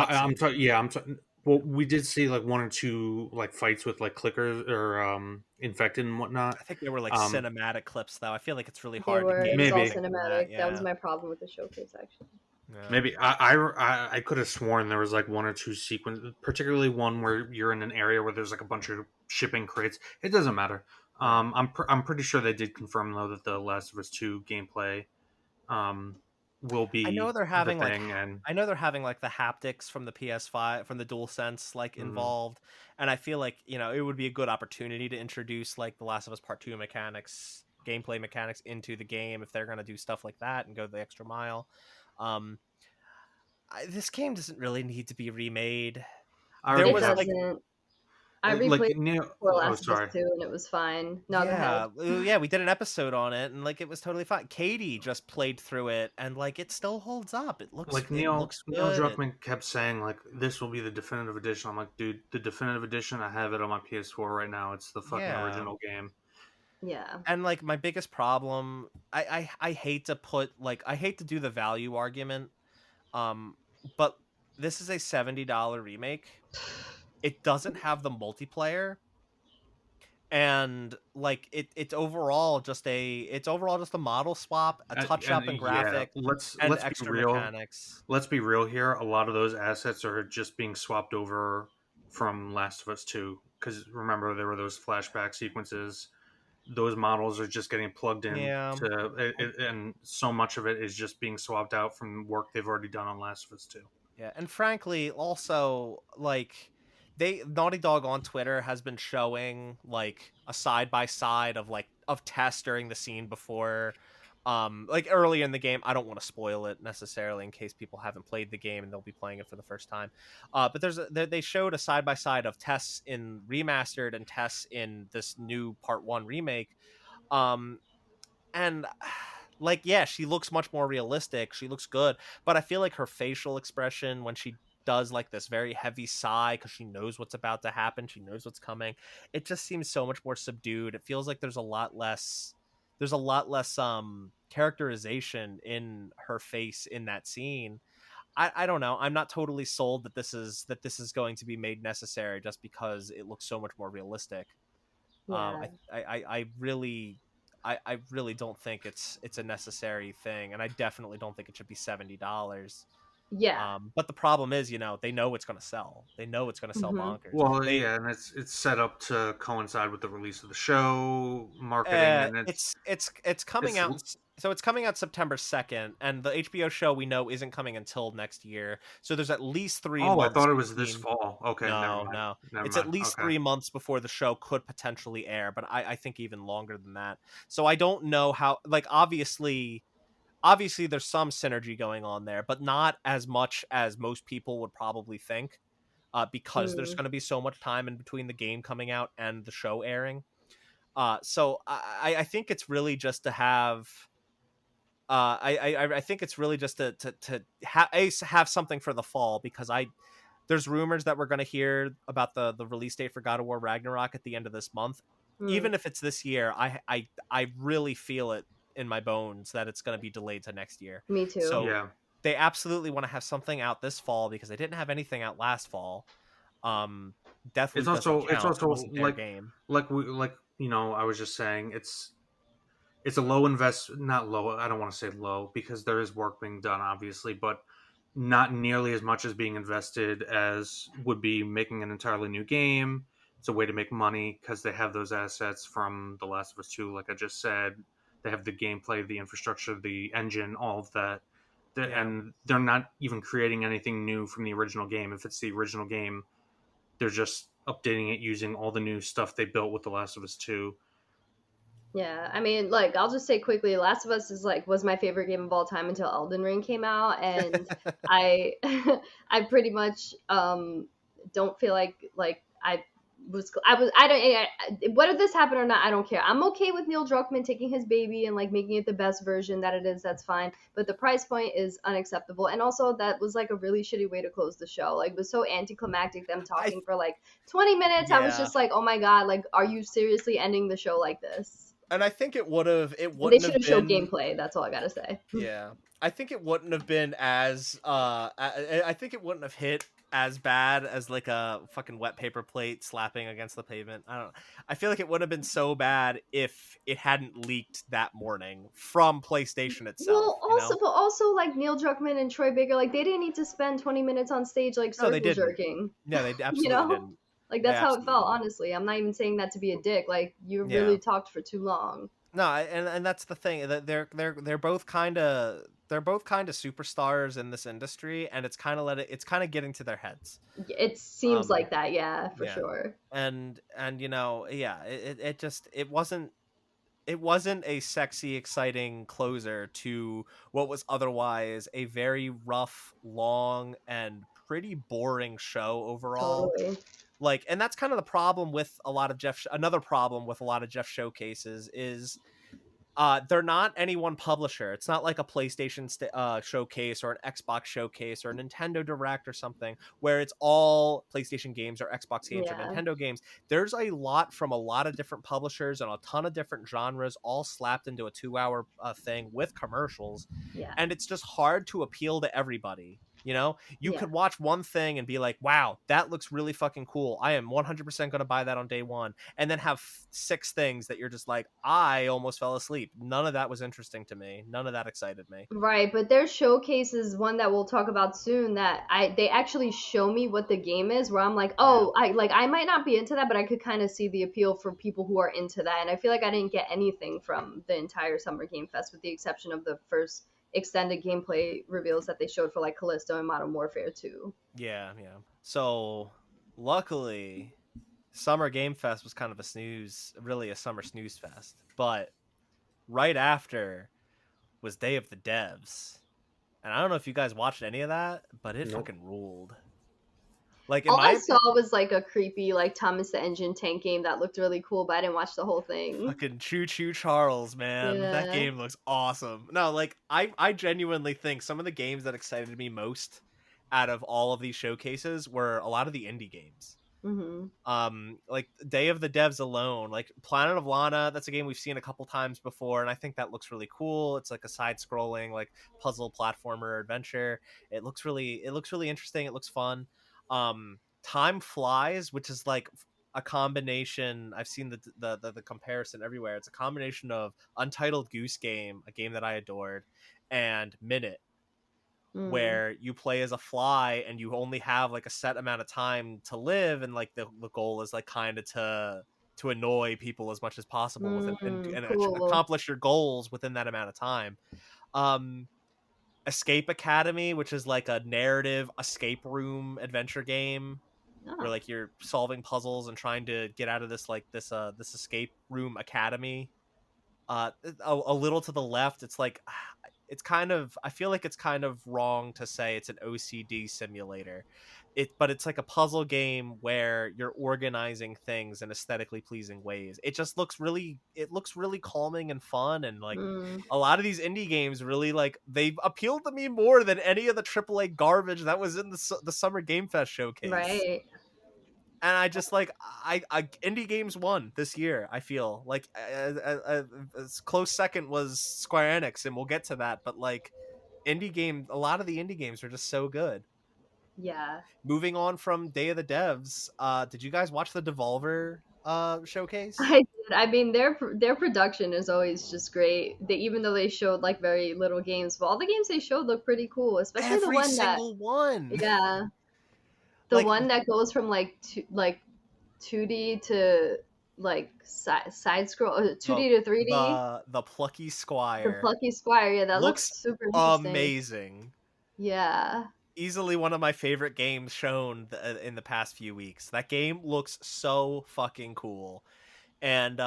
well, we did see like one or two like fights with like clickers or infected and whatnot. I think they were like cinematic clips, though. I feel like it's really hard to get. Maybe cinematic. That was my problem with the showcase, actually. Yeah. Maybe I could have sworn there was like one or two sequences, particularly one where you're in an area where there's like a bunch of shipping crates. It doesn't matter. I'm pretty sure they did confirm though that the Last of Us 2 gameplay will be. I know they're having like the haptics from the PS5 from the DualSense like involved, and I feel like, you know, it would be a good opportunity to introduce like the Last of Us Part 2 gameplay mechanics into the game if they're going to do stuff like that and go the extra mile. This game doesn't really need to be remade. I replayed Last of Us 2 and it was fine. Yeah, we did an episode on it and like it was totally fine. Katie just played through it and like it still holds up. It looks like Neil Druckmann kept saying like this will be the definitive edition. I'm like, dude, the definitive edition, I have it on my PS4 right now. It's the fucking original game. Yeah. And like my biggest problem, I hate to put like I hate to do the value argument, um, but this is a $70 remake. It doesn't have the multiplayer, and like it's overall just a model swap, a touch And up in yeah, graphic, and let's be extra real. mechanics. Let's be real here. A lot of those assets are just being swapped over from Last of Us 2, because remember there were those flashback sequences. Those models are just getting plugged in Yeah, to and so much of it is just being swapped out from work they've already done on Last of Us 2. yeah, and frankly, also like Naughty Dog on Twitter has been showing like a side by side of tests during the scene before, like early in the game. I don't want to spoil it necessarily in case people haven't played the game and they'll be playing it for the first time. But they showed a side by side of tests in remastered and tests in this new Part One remake. Um, and like yeah, she looks much more realistic, she looks good, but I feel like her facial expression when she does like this very heavy sigh because she knows what's about to happen, she knows what's coming, it just seems so much more subdued. It feels like there's a lot less characterization in her face in that scene. I don't know, I'm not totally sold that this is going to be made necessary just because it looks so much more realistic. Yeah. I really don't think it's a necessary thing, and I definitely don't think it should be $70. Yeah. But the problem is, they know it's going to sell. They know it's going to sell Mm-hmm. bonkers. Well, yeah, and it's set up to coincide with the release of the show, marketing, and It's coming it's out. So it's coming out September 2nd, and the HBO show we know isn't coming until next year. So there's at least three oh, I months thought it was this between. fall. Okay, never No, mind. no. Never It's at mind. least Okay. 3 months before the show could potentially air, but I think even longer than that. So I don't know how, like, obviously there's some synergy going on there, but not as much as most people would probably think, because there's Mm. going to be so much time in between the game coming out and the show airing. So I think it's really just to have. I think it's really just to have something for the fall, because there's rumors that we're going to hear about the release date for God of War Ragnarok at the end of this month. Mm. Even if it's this year, I really feel it in my bones that it's going to be delayed to next year. Me too. So Yeah. they absolutely want to have something out this fall because they didn't have anything out last fall. Um, It's Deathloop doesn't also count. It wasn't their game. I was just saying it's a low invest, not low, I don't want to say low because there is work being done obviously, but not nearly as much as being invested as would be making an entirely new game. It's a way to make money because they have those assets from The Last of Us 2, like I just said. They have the gameplay, the infrastructure, the engine, all of that. Yeah. And they're not even creating anything new from the original game. If it's the original game, they're just updating it using all the new stuff they built with The Last of Us 2. Yeah, I mean, like, I'll just say quickly, Last of Us was my favorite game of all time until Elden Ring came out, and I I pretty much don't feel like I don't whether this happened or not, I don't care. I'm okay with Neil Druckmann taking his baby and like making it the best version that it is. That's fine, but the price point is unacceptable, and also that was like a really shitty way to close the show. Like, it was so anticlimactic, them talking for like 20 minutes. I was Yeah. just like, oh my god, like, are you seriously ending the show like this? And I think it wouldn't They should have have showed been. gameplay. That's all I gotta say. Yeah, I think it wouldn't have been as I think it wouldn't have hit as bad as like a fucking wet paper plate slapping against the pavement. I don't know. I feel like it would have been so bad if it hadn't leaked that morning from PlayStation itself, Well, also like Neil Druckmann and Troy Baker, like they didn't need to spend 20 minutes on stage like No, they circle didn't. jerking. Yeah, they You absolutely know? didn't. Like They that's how it absolutely felt, didn't. honestly. I'm not even saying that to be a dick. Like you Yeah. really talked for too long. No, and that's the thing, that they're both kind of superstars in this industry, and it's kind of getting to their heads. It seems Um, like that, yeah, for yeah, sure. and yeah, it wasn't a sexy, exciting closer to what was otherwise a very rough, long, and pretty boring show overall. Totally. Like, and that's kind of the problem with a lot of another problem with a lot of Jeff showcases is They're not any one publisher. It's not like a PlayStation showcase or an Xbox showcase or a Nintendo Direct or something where it's all PlayStation games or Xbox games or Nintendo games. There's a lot from a lot of different publishers and a ton of different genres all slapped into a 2-hour thing with commercials. Yeah. And it's just hard to appeal to everybody. You know, you could watch one thing and be like, wow, that looks really fucking cool. I am 100% going to buy that on day one. And then have 6 things that you're just like, I almost fell asleep. None of that was interesting to me. None of that excited me. Right, but their showcase is one that we'll talk about soon that they actually show me what the game is, where I'm like, oh, I might not be into that, but I could kind of see the appeal for people who are into that. And I feel like I didn't get anything from the entire Summer Game Fest with the exception of the first extended gameplay reveals that they showed for like Callisto and Modern Warfare 2. Yeah. So luckily Summer Game Fest was kind of really a summer snooze fest. But right after was Day of the Devs. And I don't know if you guys watched any of that, but it fucking ruled. Like all I saw was like a creepy like Thomas the Engine Tank game that looked really cool, but I didn't watch the whole thing. Fucking Choo Choo Charles, man. Yeah. That game looks awesome. No, like I genuinely think some of the games that excited me most out of all of these showcases were a lot of the indie games. Like Day of the Devs alone, like Planet of Lana, that's a game we've seen a couple times before, and I think that looks really cool. It's like a side-scrolling like puzzle platformer adventure. It looks really interesting. It looks fun. Time Flies, which is like a combination. I've seen the comparison everywhere. It's a combination of Untitled Goose Game, a game that I adored, and Minute, where you play as a fly and you only have like a set amount of time to live, and like the goal is like kind of to annoy people as much as possible and cool. Accomplish your goals within that amount of time. Escape Academy, which is like a narrative escape room adventure game where like you're solving puzzles and trying to get out of this escape room academy. A little to the left, it's like I feel like it's kind of wrong to say it's an OCD simulator. But it's like a puzzle game where you're organizing things in aesthetically pleasing ways. It just looks really calming and fun, and like a lot of these indie games really like they've appealed to me more than any of the AAA garbage that was in the Summer Game Fest showcase. Right. And I just like I indie games won this year. I feel like a close second was Square Enix, and we'll get to that. But like a lot of the indie games are just so good. Yeah. Moving on from Day of the Devs, did you guys watch the Devolver showcase? I did. I mean, their production is always just great. Even though they showed like very little games, but all the games they showed look pretty cool. Especially every the one single one. Yeah. The one that goes from like 2D to like side scroll, 2D to 3D. The Plucky Squire. The Plucky Squire, yeah, that looks super interesting. Amazing. Yeah. Easily one of my favorite games shown in the past few weeks. That game looks so fucking cool. And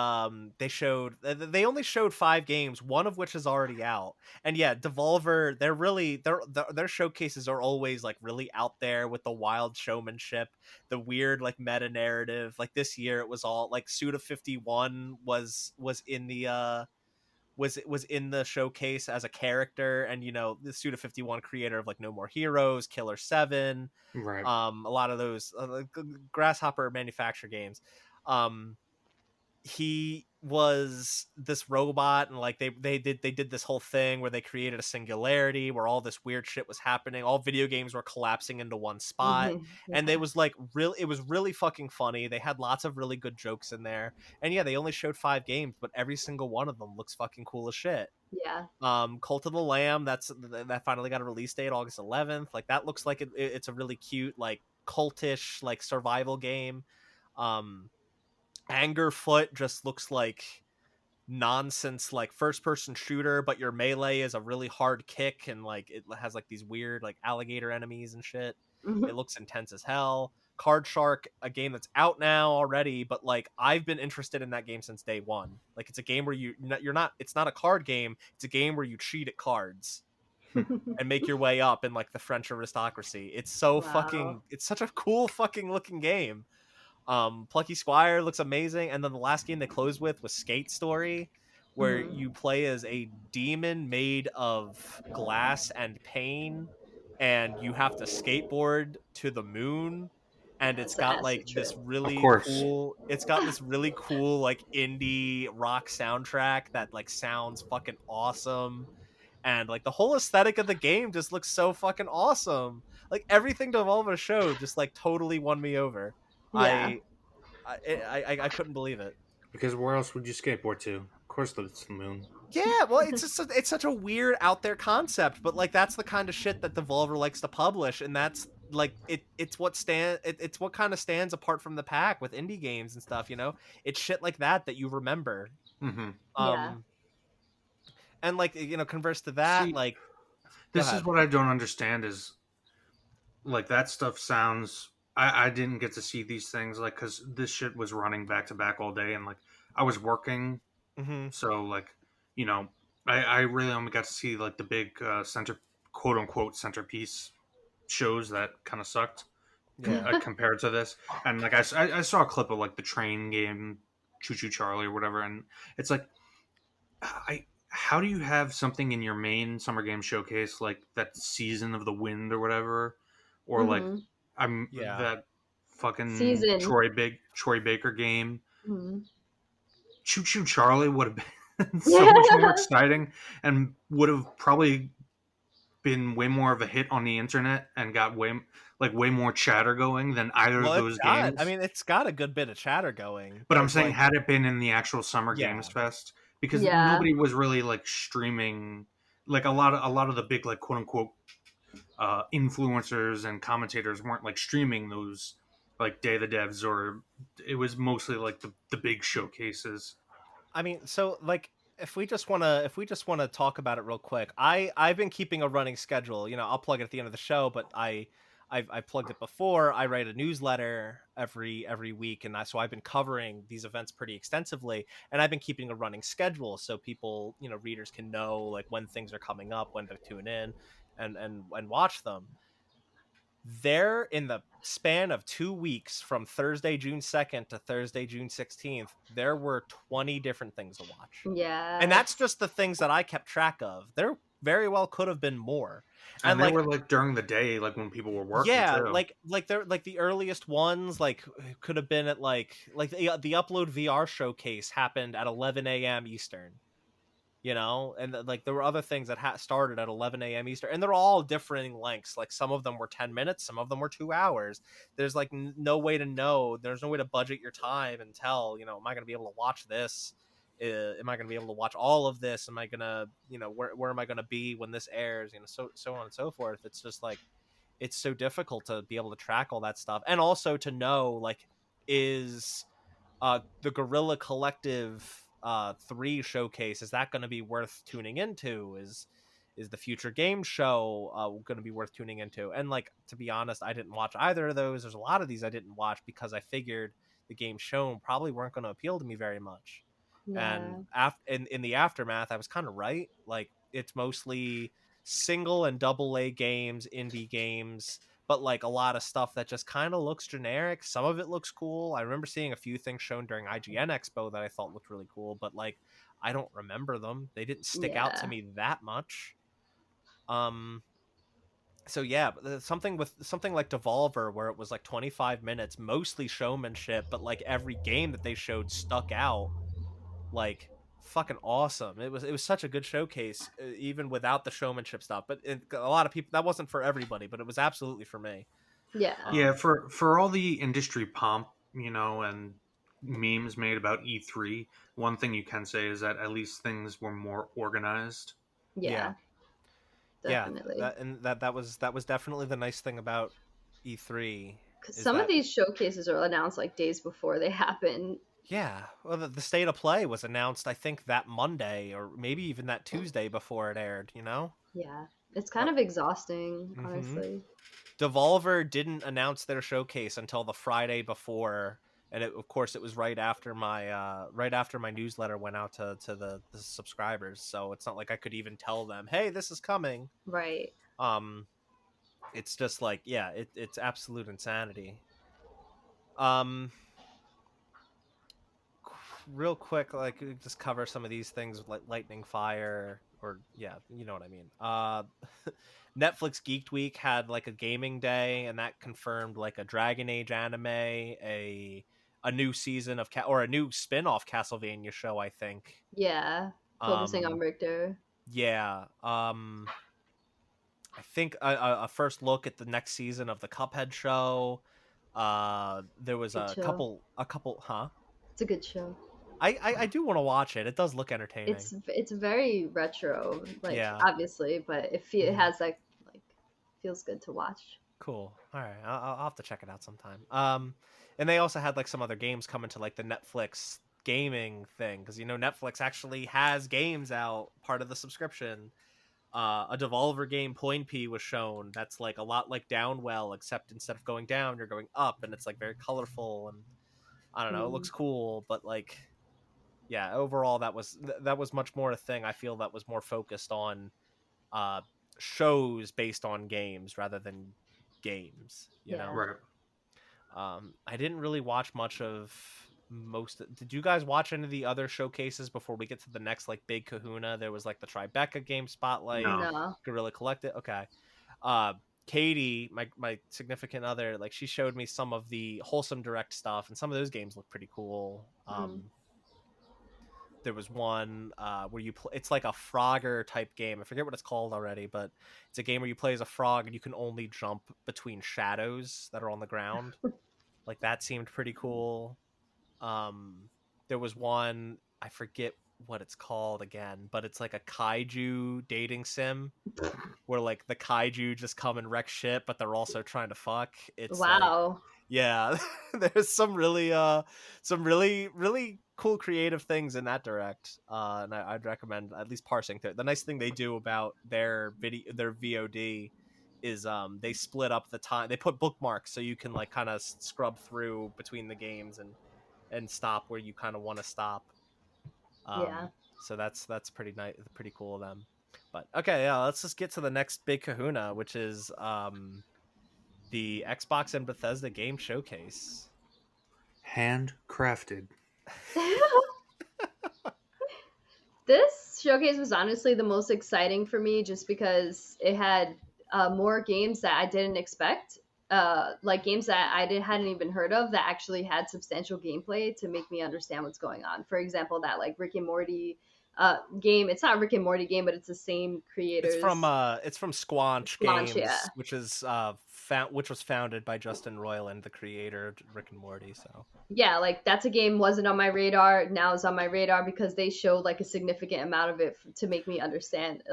they only showed 5 games, one of which is already out. And yeah, Devolver, their showcases are always like really out there with the wild showmanship, the weird like meta narrative. Like this year it was all like Suda51 was in the was in the showcase as a character, and you know, the Suda51 creator of like No More Heroes, Killer 7, right, a lot of those Grasshopper manufacture games. He was this robot, and like they did this whole thing where they created a singularity where all this weird shit was happening. All video games were collapsing into one spot. Yeah. And it was like it was really fucking funny. They had lots of really good jokes in there. And yeah, they only showed 5 games, but every single one of them looks fucking cool as shit. Yeah. Cult of the Lamb, that finally got a release date, August 11th. Like that looks like it's a really cute like cultish like survival game. Angerfoot just looks like nonsense, like first person shooter, but your melee is a really hard kick, and like it has like these weird like alligator enemies and shit. It looks intense as hell. Card Shark, a game that's out now already, but like I've been interested in that game since day one. Like it's a game where it's not a card game, it's a game where you cheat at cards and make your way up in like the French aristocracy. It's so fucking, it's such a cool fucking looking game. Plucky Squire looks amazing, and then the last game they closed with was Skate Story, where you play as a demon made of glass and pain, and you have to skateboard to the moon. And it's got like this really cool, like indie rock soundtrack that like sounds fucking awesome. And like the whole aesthetic of the game just looks so fucking awesome. Like everything Devolver showed just like totally won me over. Yeah. I couldn't believe it. Because where else would you skateboard to? Of course, it's the moon. Yeah, well, it's such a weird out there concept, but like that's the kind of shit that Devolver likes to publish, and that's like it's what it's what kind of stands apart from the pack with indie games and stuff. You know, it's shit like that you remember. Mm-hmm. Yeah. And like, you know, converse to that, See, like this is what I don't understand is like that stuff sounds. I didn't get to see these things like because this shit was running back to back all day, and like I was working, so like you know I really only got to see like the big quote unquote centerpiece shows that kind of sucked compared to this. And like I saw a clip of like the train game, Choo Choo Charlie or whatever, and it's like how do you have something in your main summer game showcase like that Season of the Wind or whatever, or like that fucking Season. Troy Baker game. Choo Choo Charlie would have been so much more exciting and would have probably been way more of a hit on the internet and got way more chatter going than either of those games. I mean, it's got a good bit of chatter going. But I'm saying, like, had it been in the actual Summer Games Fest, because nobody was really like streaming, like a lot of the big like quote unquote influencers and commentators weren't like streaming those like Day of the Devs, or it was mostly like the big showcases. I mean, so like if we just want to talk about it real quick, I've been keeping a running schedule. You know, I'll plug it at the end of the show, but I've plugged it before. I write a newsletter every week, and so I've been covering these events pretty extensively, and I've been keeping a running schedule so people, you know, readers can know like when things are coming up, when to tune in and watch them. There, in the span of 2 weeks, from Thursday, June 2nd to Thursday, June 16th, there were 20 different things to watch. Yeah. And that's just the things that I kept track of. There very well could have been more. And they were like during the day, like when people were working. Yeah, too. like they're like the earliest ones like could have been at like the Upload VR showcase happened at 11 a.m. Eastern. You know, and like there were other things that started at 11 a.m. Eastern, and they're all differing lengths. Like some of them were 10 minutes, some of them were 2 hours. There's like no way to know. There's no way to budget your time and tell, you know, am I going to be able to watch this? Am I going to be able to watch all of this? Am I going to, you know, where am I going to be when this airs? You know, so on and so forth. It's just like, it's so difficult to be able to track all that stuff. And also to know, like, is the Guerrilla Collective 3 showcase, is that going to be worth tuning into? Is the Future Game Show going to be worth tuning into? And like, to be honest, I didn't watch either of those. There's a lot of these I didn't watch because I figured the games shown probably weren't going to appeal to me very much. And in the aftermath, I was kind of right. Like, it's mostly single and double A games, indie games, but like a lot of stuff that just kind of looks generic. Some of it looks cool. I remember seeing a few things shown during IGN Expo that I thought looked really cool, but like I don't remember them. They didn't stick out to me that much. So yeah, something like Devolver, where it was like 25 minutes, mostly showmanship, but like every game that they showed stuck out. Like, fucking awesome. It was such a good showcase, even without the showmanship stuff. But a lot of people, that wasn't for everybody, but it was absolutely for me. Yeah, for all the industry pomp, you know, and memes made about E3, one thing you can say is that at least things were more organized. Definitely. That was definitely the nice thing about E3. Because some of these showcases are announced like days before they happen. Yeah, well, the State of Play was announced, I think, that Monday or maybe even that Tuesday before it aired, you know? Yeah, it's kind of exhausting, honestly. Devolver didn't announce their showcase until the Friday before, and of course it was right after my newsletter went out to the subscribers, so it's not like I could even tell them, hey, this is coming. Right. It's just like, yeah, it's absolute insanity. real quick, like just cover some of these things like lightning fire, or yeah, you know what I mean. Netflix Geek Week had like a gaming day, and that confirmed like a Dragon Age anime, a new season of or a new spin-off Castlevania show, I think. Yeah, focusing on Richter. Yeah. I think a first look at the next season of the Cuphead show. There was Good a show. couple, huh? It's a good show. I do want to watch it. It does look entertaining. It's very retro, like yeah. obviously, but it has that like feels good to watch. Cool. All right, I'll have to check it out sometime. And they also had like some other games coming to like the Netflix gaming thing, because Netflix actually has games out, part of the subscription. A Devolver game, Point P, was shown. That's like a lot like Downwell, except instead of going down, you're going up, and it's like very colorful, and I don't know, it looks cool, but like, yeah, overall that was much more a thing. I feel that was more focused on shows based on games rather than games, you know. Right. I didn't really watch much of did you guys watch any of the other showcases before we get to the next like big kahuna? There was like the Tribeca game spotlight. No. Gorilla Collective. Okay. Katie, my significant other, like she showed me some of the Wholesome Direct stuff, and some of those games look pretty cool. There was one where you play, it's like a Frogger type game. I forget what it's called already, but it's a game where you play as a frog and you can only jump between shadows that are on the ground. Like that seemed pretty cool. There was one, I forget what it's called again, but it's like a kaiju dating sim where like the kaiju just come and wreck shit, but they're also trying to fuck. It's wow. Like, yeah, there's some really really cool creative things in that direct, and I'd recommend at least parsing through it. The nice thing they do about their VOD is they split up the time. They put bookmarks so you can like kind of scrub through between the games and stop where you kind of want to stop. Yeah. So that's pretty nice, pretty cool of them. But okay, yeah, let's just get to the next big kahuna, which is the Xbox and Bethesda game showcase. Handcrafted. This showcase was honestly the most exciting for me, just because it had more games that I didn't expect, like games that hadn't even heard of, that actually had substantial gameplay to make me understand what's going on. For example, that like Rick and Morty game. It's not a Rick and Morty game, but it's the same creators. It's from Squanch Games, yeah. which is which was founded by Justin Roiland, the creator of Rick and Morty. So yeah, like that's a game wasn't on my radar. Now it's on my radar because they showed like a significant amount of it to make me understand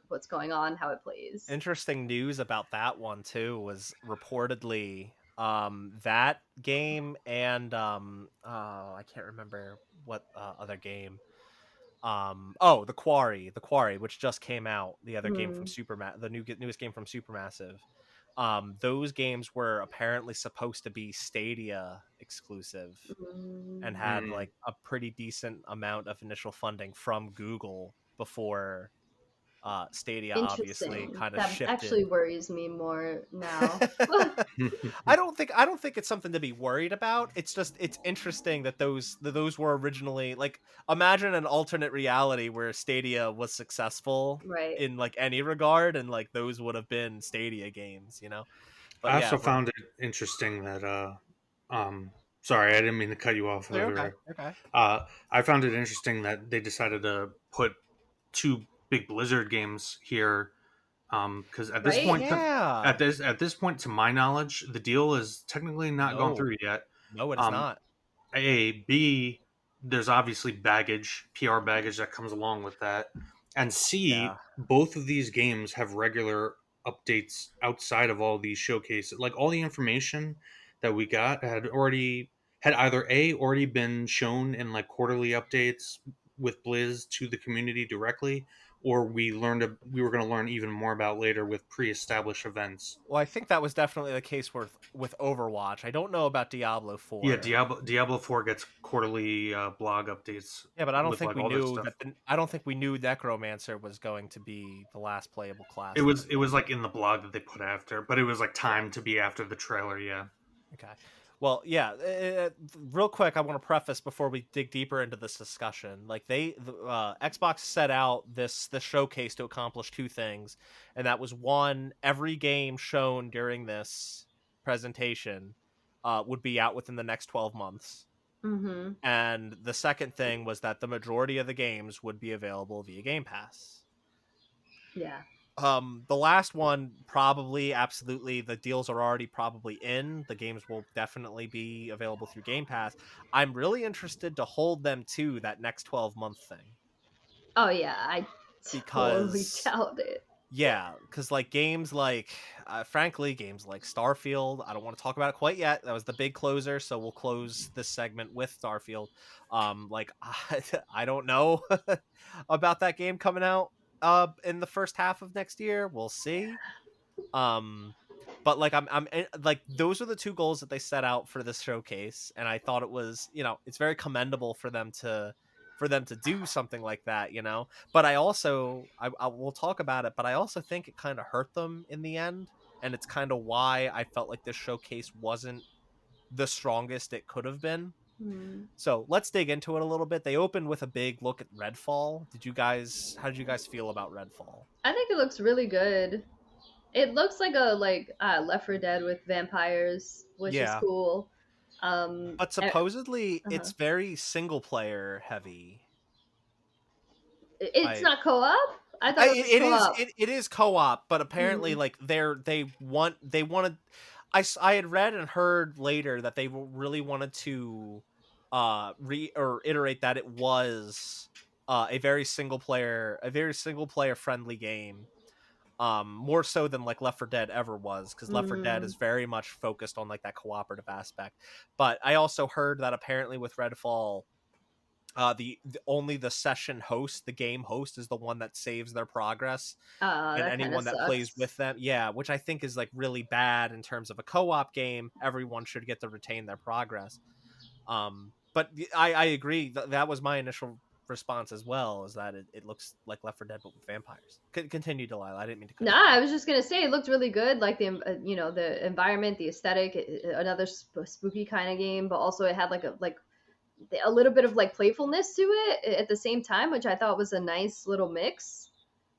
what's going on, how it plays. Interesting news about that one too was reportedly that game and I can't remember what other game. The Quarry, which just came out, the other game from newest game from Supermassive. Those games were apparently supposed to be Stadia exclusive and had like a pretty decent amount of initial funding from Google before Stadia obviously kind of shifted. That actually worries me more now. I don't think it's something to be worried about. It's just, it's interesting that those were originally, like, imagine an alternate reality where Stadia was successful, right, in like any regard, and like those would have been Stadia games, you know. But I also found it interesting that sorry, I didn't mean to cut you off. Okay. I found it interesting that they decided to put two big Blizzard games here, because at this point, at this point, to my knowledge, the deal is technically not gone through yet. No, it's not. B, there's obviously PR baggage that comes along with that, and C, both of these games have regular updates outside of all these showcases. Like all the information that we got had either already been shown in like quarterly updates with Blizz to the community directly, or we were going to learn even more about later with pre-established events. Well, I think that was definitely the case with Overwatch. I don't know about Diablo 4. Yeah, Diablo 4 gets quarterly blog updates. Yeah, but I don't think we knew I don't think we knew Necromancer was going to be the last playable class. It was like in the blog that they put after, but it was like timed to be after the trailer. Yeah. Okay. Well, yeah. Real quick, I want to preface before we dig deeper into this discussion. Like Xbox set out this showcase to accomplish two things, and that was one: every game shown during this presentation would be out within the next 12 months. Mm-hmm. And the second thing was that the majority of the games would be available via Game Pass. Yeah. The last one, probably, absolutely, the deals are already probably in. The games will definitely be available through Game Pass. I'm really interested to hold them to that next 12-month thing. Oh yeah, I totally Because doubt it. yeah, because like games like frankly, games like Starfield, I don't want to talk about it quite yet. That was the big closer, so we'll close this segment with Starfield. Like I don't know about that game coming out in the first half of next year. We'll see. But like like those are the two goals that they set out for this showcase, and I thought it was, it's very commendable for them to do something like that, but I also I will talk about it, but I also think it kind of hurt them in the end, and it's kind of why I felt like this showcase wasn't the strongest it could have been. So let's dig into it a little bit. They opened with a big look at Redfall. How did you guys feel about Redfall? I think it looks really good. It looks like a Left 4 Dead with vampires, which is Yeah, cool. but supposedly it's very single player heavy. It's not co-op. I thought it was co-op. It is co-op, but apparently like they wanted. I had read and heard later that they really wanted to reiterate that it was a very single player friendly game, more so than like Left 4 Dead ever was, because Left 4 Dead is very much focused on like that cooperative aspect. But I also heard that apparently with Redfall, only the session host, the game host, is the one that saves their progress, and anyone that plays with them, which I think is like really bad in terms of a co-op game. Everyone should get to retain their progress. But I agree that was my initial response as well, is that it looks like Left 4 Dead but with vampires. Continue, Delaila. I didn't mean to cut you off. I was just gonna say it looked really good, like the the environment, the aesthetic, another spooky kind of game, but also it had like a little bit of like playfulness to it at the same time, which I thought was a nice little mix.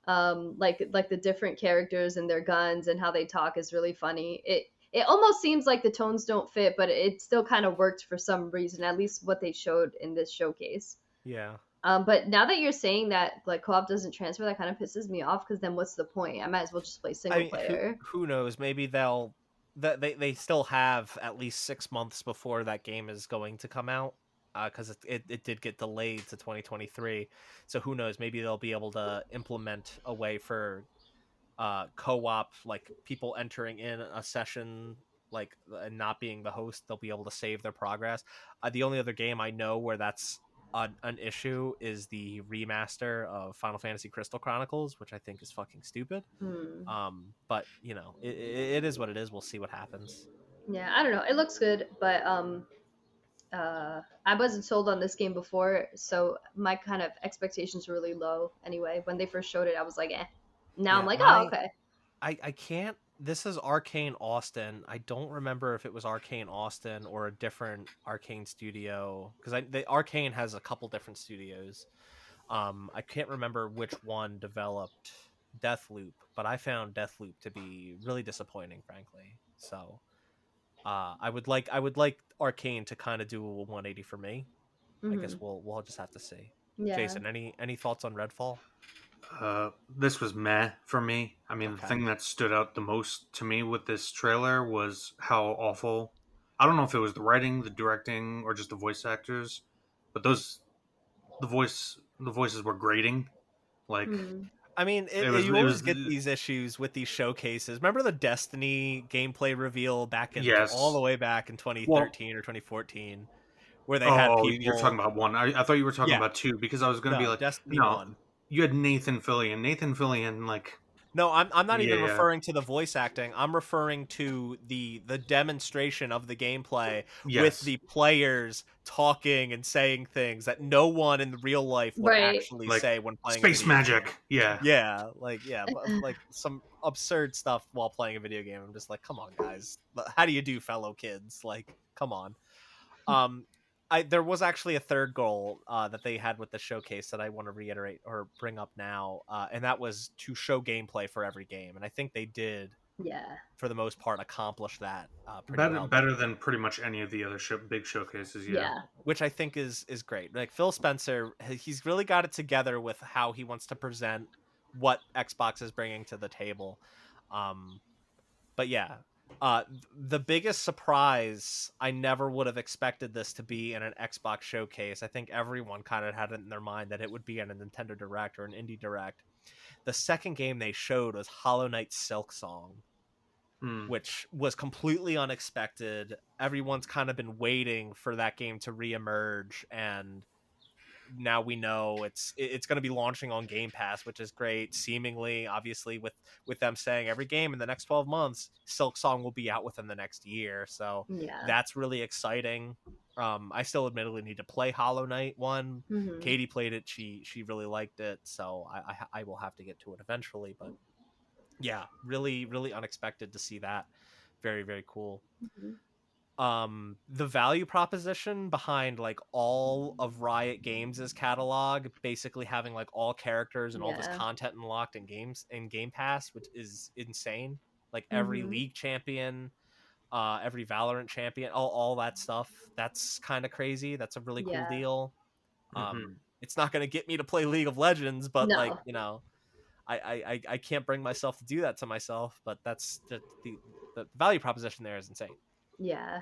Like the different characters and their guns and how they talk is really funny. It almost seems like the tones don't fit, but it still kind of worked for some reason, at least what they showed in this showcase. Yeah. But now that you're saying that like co-op doesn't transfer, that kind of pisses me off, because then what's the point? I might as well just play single player. Who knows? Maybe they still have at least 6 months before that game is going to come out, because it did get delayed to 2023. So who knows? Maybe they'll be able to implement a way for co-op, like people entering in a session, like, and not being the host, they'll be able to save their progress. The only other game I know where that's an issue is the remaster of Final Fantasy Crystal Chronicles, which I think is fucking stupid. But it is what it is. We'll see what happens. Yeah, I don't know. It looks good, but I wasn't sold on this game before, so my kind of expectations were really low anyway. When they first showed it, I was like, eh. Now I'm like, oh, okay. I can't. This is Arcane Austin. I don't remember if it was Arcane Austin or a different Arcane studio, because the Arcane has a couple different studios. I can't remember which one developed Deathloop, but I found Deathloop to be really disappointing, frankly. So I would like Arcane to kind of do a 180 for me. I guess we'll just have to see. Yeah. Jason, any thoughts on Redfall? This was meh for me. I mean, The thing that stood out the most to me with this trailer was how awful. I don't know if it was the writing, the directing, or just the voice actors, but the voices were grating. Like, I mean, you always get these issues with these showcases. Remember the Destiny gameplay reveal all the way back in 2013 or 2014, where they had people. You're talking about one. I thought you were talking about two, because I was going to be like, Destiny 1. You had Nathan Fillion. Nathan Fillion, like, No, I'm not even Yeah. referring to the voice acting. I'm referring to the demonstration of the gameplay with Yes. the players talking and saying things that no one in real life would Right. actually Like say when playing a space video game. magic. Yeah. Yeah, like some absurd stuff while playing a video game. I'm just like, come on, guys. How do you do, fellow kids? Like, come on. There was actually a third goal that they had with the showcase that I want to reiterate or bring up now, and that was to show gameplay for every game, and I think they did, Yeah. for the most part, accomplish that pretty well. Better than pretty much any of the other big showcases. Yeah. Which I think is great. Like Phil Spencer, he's really got it together with how he wants to present what Xbox is bringing to the table. But yeah, the biggest surprise, I never would have expected this to be in an Xbox showcase. I think everyone kind of had it in their mind that it would be in a Nintendo Direct or an Indie Direct. The second game they showed was Hollow Knight Silk Song, which was completely unexpected. Everyone's kind of been waiting for that game to reemerge, and now we know it's going to be launching on Game Pass, which is great. Seemingly, obviously, with them saying every game in the next 12 months, Silk Song will be out within the next year. So that's really exciting. I still admittedly need to play Hollow Knight 1. Mm-hmm. Katie played it. She really liked it. So I will have to get to it eventually. But yeah, really, really unexpected to see that. Very, very cool. Mm-hmm. The value proposition behind like all of Riot Games' catalog, basically having like all characters and all this content unlocked in games in Game Pass, which is insane. Like every League champion, every Valorant champion, all that stuff. That's kind of crazy. That's a really cool deal. It's not going to get me to play League of Legends, but like, you know, I can't bring myself to do that to myself, but that's the value proposition there is insane. Yeah.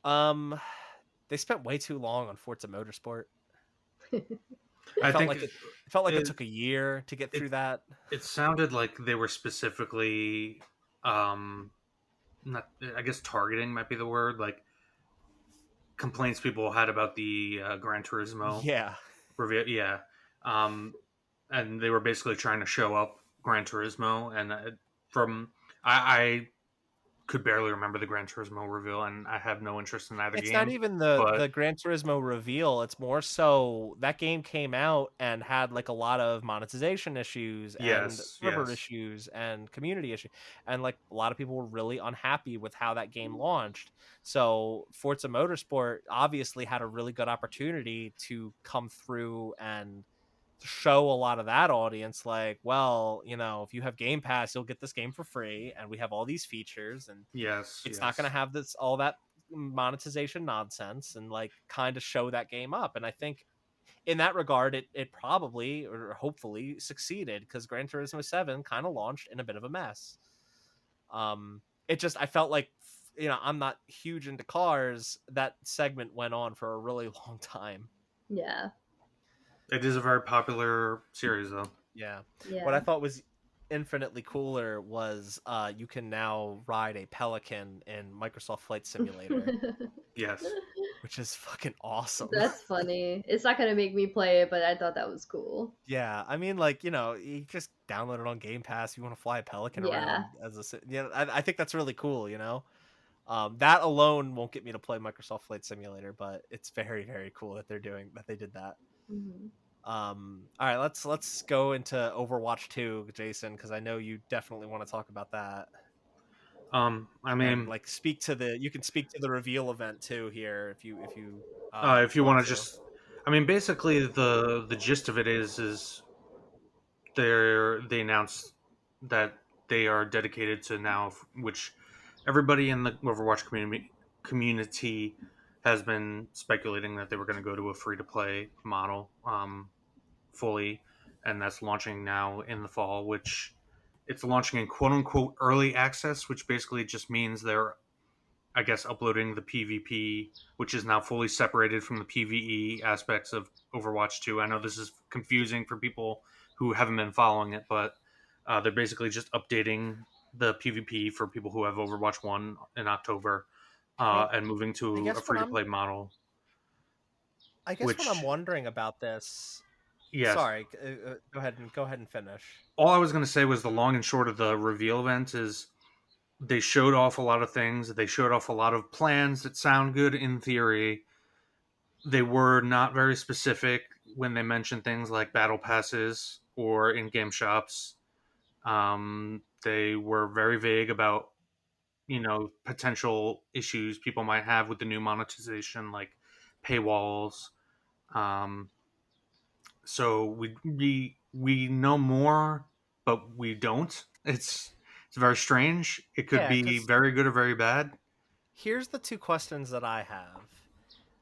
They spent way too long on Forza Motorsport. I think it felt like it took a year to get through that. It sounded like they were specifically, not, I guess targeting might be the word, like complaints people had about the Gran Turismo. Review. Yeah. And they were basically trying to show up Gran Turismo, and I could barely remember the Gran Turismo reveal, and I have no interest in either game. It's not even the Gran Turismo reveal. It's more so that game came out and had like a lot of monetization issues and server issues and community issues. And like a lot of people were really unhappy with how that game launched. So Forza Motorsport obviously had a really good opportunity to come through and show a lot of that audience like, well, you know, if you have Game Pass, you'll get this game for free, and we have all these features, and it's not going to have this all that monetization nonsense, and like kind of show that game up. And I think in that regard it probably or hopefully succeeded, because Gran Turismo 7 kind of launched in a bit of a mess. It just, I felt like, you know, I'm not huge into cars. That segment went on for a really long time. Yeah. It is a very popular series, though. Yeah. What I thought was infinitely cooler was you can now ride a Pelican in Microsoft Flight Simulator. Yes. Which is fucking awesome. That's funny. It's not going to make me play it, but I thought that was cool. Yeah. I mean, like, you know, you just download it on Game Pass if you want to fly a Pelican around as a... You know, I think that's really cool, you know? That alone won't get me to play Microsoft Flight Simulator, but it's very, very cool that they did that. Mm-hmm. All right, let's go into Overwatch 2, Jason, because I know you definitely want to talk about that. I mean, and, like, you can speak to the reveal event too here if you want to just, I mean, basically the gist of it is they announced that they are dedicated to now, which everybody in the Overwatch community has been speculating that they were going to go to a free-to-play model fully, and that's launching now in the fall, which it's launching in quote-unquote early access, which basically just means they're, I guess, uploading the PvP, which is now fully separated from the PvE aspects of Overwatch 2. I know this is confusing for people who haven't been following it, but they're basically just updating the PvP for people who have Overwatch 1 in October, and moving to a free-to-play model. I guess what I'm wondering about this Yes. Sorry, go ahead and finish. All I was going to say was the long and short of the reveal event is they showed off a lot of things. They showed off a lot of plans that sound good in theory. They were not very specific when they mentioned things like battle passes or in-game shops. They were very vague about, potential issues people might have with the new monetization, like paywalls. Um, so we know more, but we don't. It's very strange. It could Yeah, be because very good or very bad. here's the two questions that I have.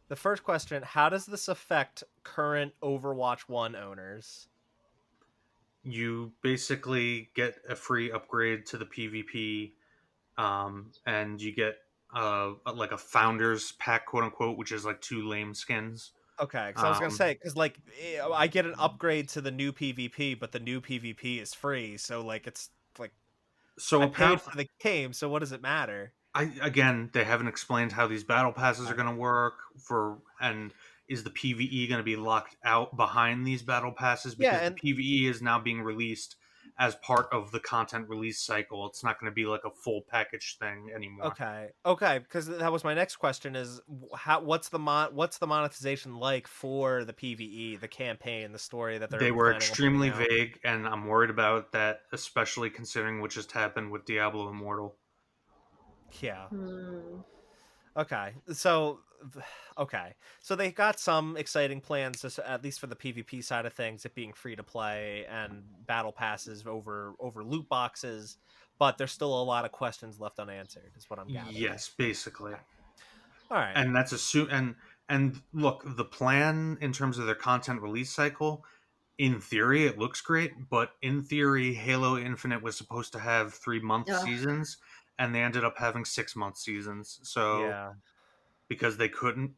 The first question: how does this affect current Overwatch 1 owners? You basically get a free upgrade to the PvP, and you get like a founders pack, quote unquote, which is like 2 lame skins. Okay, because I was gonna say, because like I get an upgrade to the new PvP, but the new PvP is free, so like it's like So I paid apparently, for the game, so what does it matter? they haven't explained how these battle passes are going to work and is the PvE going to be locked out behind these battle passes, Yeah, because the and PvE is now being released as part of the content release cycle. It's not going to be like a full package thing anymore. okay, because that was my next question: is what's the monetization like for the PvE, the campaign, the story that they're They were planning on putting extremely out? vague, and I'm worried about that, especially considering what just happened with Diablo Immortal. Yeah. Hmm. Okay. So they got some exciting plans, at least for the PvP side of things, it being free to play and battle passes over loot boxes, but there's still a lot of questions left unanswered, is what I'm gathering. Yes, basically. All right. And that's and look, the plan in terms of their content release cycle, in theory it looks great, but in theory Halo Infinite was supposed to have 3-month Ugh. seasons, and they ended up having 6-month seasons. So Yeah. because they couldn't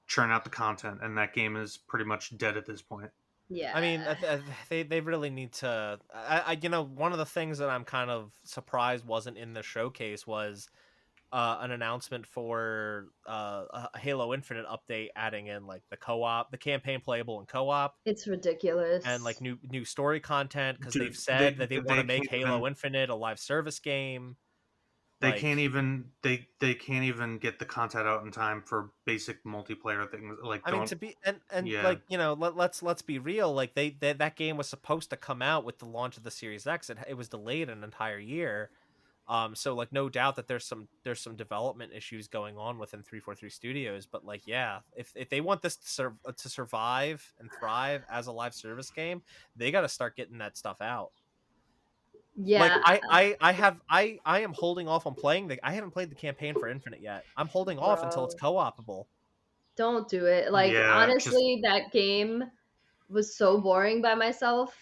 churn out the content, and that game is pretty much dead at this point. Yeah. I mean, they really need to. One of the things that I'm kind of surprised wasn't in the showcase was an announcement for a Halo Infinite update, adding in like the co-op, the campaign playable and co-op, It's and like ridiculous. new story content, because they've Dude, said that they want they to make can't Halo even Infinite a live service game. they Like, can't even they can't even get the content out in time for basic multiplayer things. Like, I mean, don't. to be and Yeah, like let's be real. Like that game was supposed to come out with the launch of the Series X. It was delayed an entire year. So like no doubt that there's some development issues going on within 343 Studios, but like yeah, if they want this to survive and thrive as a live service game, they got to start getting that stuff out. Like Yeah, I am holding off on playing I haven't played the campaign for Infinite yet. I'm holding off until it's bro. co-opable. Don't do it. Like, yeah, just honestly, that game was so boring by myself.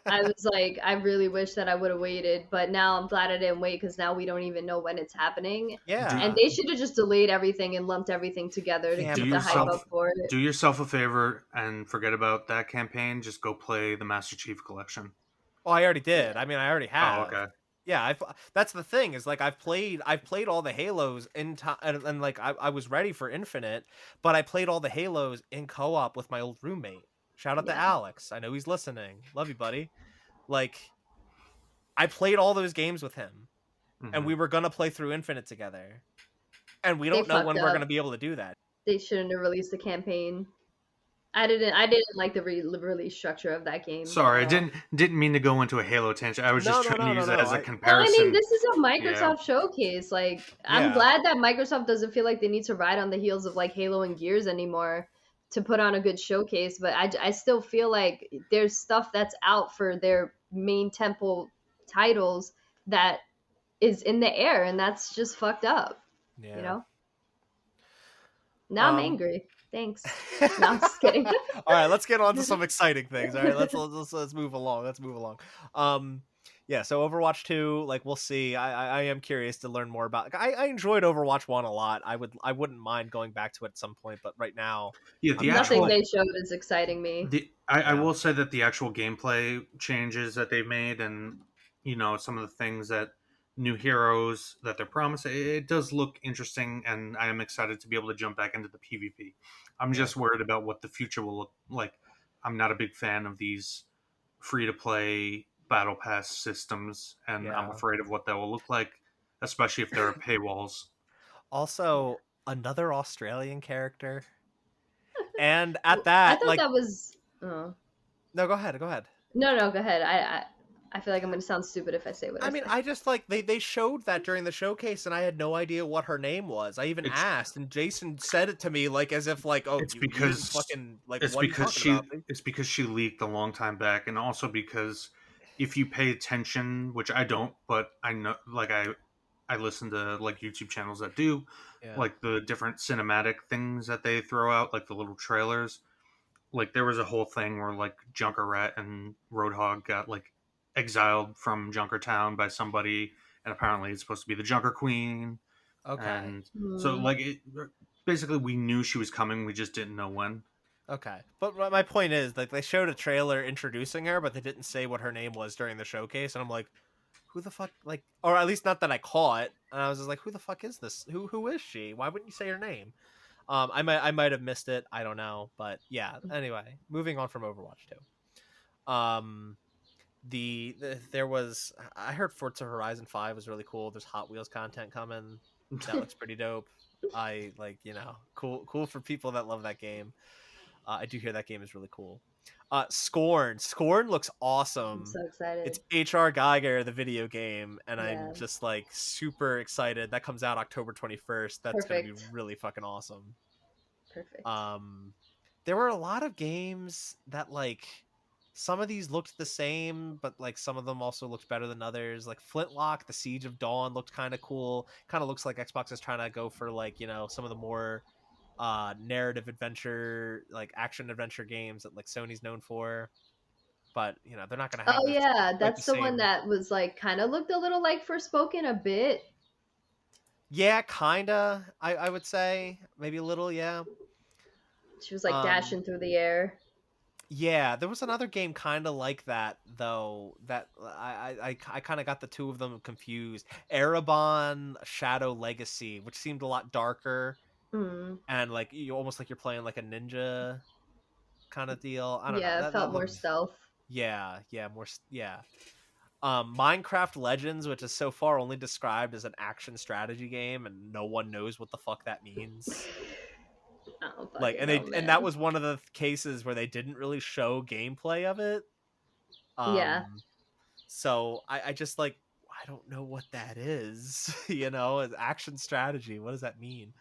I was like, I really wish that I would have waited, but now I'm glad I didn't wait because now we don't even know when it's happening. do And Yeah. they should have just delayed everything and lumped everything together to Yeah, do keep but the hype yourself up for it. do yourself a favor and forget about that campaign. Just go play the Master Chief Collection. oh, I already did. Yeah. I mean, I already Oh, have. okay. Yeah, that's the thing is like I've played all the Halos in time, and like I was ready for Infinite, but I played all the Halos in co-op with my old roommate. Shout out to Yeah. Alex. I know he's listening. Love you, buddy. Like I played all those games with him, and Hmm. we were gonna play through Infinite together, and we They don't know fucked when we're up. gonna be able to do that. They shouldn't have released the campaign. I didn't like the release structure of that game Sorry, at I all. didn't mean to go into a Halo tangent. I was No, just no, trying to no, no, use it no. as a Well, I mean, comparison. this is a Yeah. Microsoft showcase. Like, I'm Yeah, glad that Microsoft doesn't feel like they need to ride on the heels of like Halo and Gears anymore to put on a good showcase. But I still feel like there's stuff that's out for their main temple titles that is in the air, and that's just fucked up. You yeah. know? Now I'm Um. angry. Thanks. No, I'm just kidding. All right, let's get on to some exciting things. All right, let's move along. Let's move along. Um, yeah. So Overwatch 2, like we'll see. I am curious to learn more about. I enjoyed Overwatch 1 a lot. I wouldn't mind going back to it at some point, but right now, Yeah, I'm the kind of Nothing actual they like showed is exciting me. I yeah, will say that the actual gameplay changes that they've made, and some of the things that new heroes that they're promising, it does look interesting, and I am excited to be able to jump back into the PvP. I'm yeah. just worried about what the future will look like I'm not a big fan of these free to play battle pass systems, and I'm afraid of what that will look like, especially if there are paywalls. Also, another Australian character, and at I that, thought like, that was. Oh. no, go ahead, go ahead. No, go ahead. I feel like I'm gonna sound stupid if I say what I mean, say. I just like they showed that during the showcase, and I had no idea what her name was. I even asked, and Jason said it to me like as if like, oh, It's you because fucking like, it's what are you because talking about? it's because she leaked a long time back, and also because if you pay attention, which I don't, but I know, like I listen to like YouTube channels that do, Yeah. like the different cinematic things that they throw out, like the little trailers. Like there was a whole thing where like Junkerrat and Roadhog got like exiled from Junkertown by somebody, and apparently it's supposed to be the Junker Queen. Okay. And so like basically we knew she was coming, we just didn't know when. Okay, but my point is, like, they showed a trailer introducing her, but they didn't say what her name was during the showcase, and I'm like, who the fuck, like, or at least not that I caught, and I was just like, who the fuck is this? Who is she? Why wouldn't you say her name? I might have missed it. I don't know, but yeah. Anyway, moving on from Overwatch 2. There was, I heard Forza Horizon 5 was really cool. There's Hot Wheels content coming. That looks pretty dope. I like, cool for people that love that game. I do hear that game is really cool. Scorn looks awesome. I'm so excited. It's H.R. Geiger, the video game, and I'm just like super excited. That comes out October 21st. That's gonna be really fucking awesome. Perfect. There were a lot of games that like some of these looked the same, but like some of them also looked better than others. Like Flintlock, The Siege of Dawn looked kind of cool. Kind of looks like Xbox is trying to go for like, some of the more narrative adventure, like action adventure games that like Sony's known for. But they're not gonna have. Oh yeah, like, that's the one that was like kind of looked a little like Forspoken a bit. Yeah, kinda. I would say maybe a little. Yeah. She was like dashing through the air. Yeah, there was another game kind of like that though. That I kind of got the two of them confused. Erebon Shadow Legacy, which seemed a lot darker, and like you almost like you're playing like a ninja kind of deal. I don't know. Yeah, it felt more stealth. Yeah, more. Yeah. Minecraft Legends, which is so far only described as an action strategy game, and no one knows what the fuck that means. Like, and that was one of the cases where they didn't really show gameplay of it. Yeah. So I just like, I don't know what that is. Action strategy. What does that mean?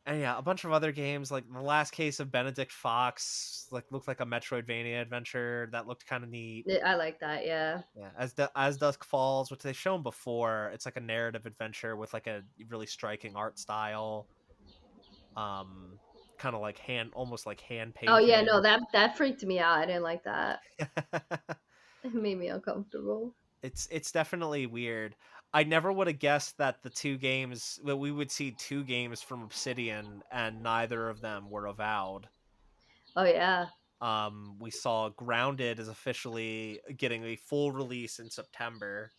And yeah, a bunch of other games, like the last case of Benedict Fox, like looked like a Metroidvania adventure that looked kind of neat. I like that, yeah. Yeah, as Dusk Falls, which they've shown before, it's like a narrative adventure with like a really striking art style. Kind of like almost like hand painted. Oh yeah, no, that freaked me out. I didn't like that. It made me uncomfortable. It's definitely weird. I never would have guessed that we would see two games from Obsidian, and neither of them were Avowed. Oh yeah. We saw Grounded is officially getting a full release in September,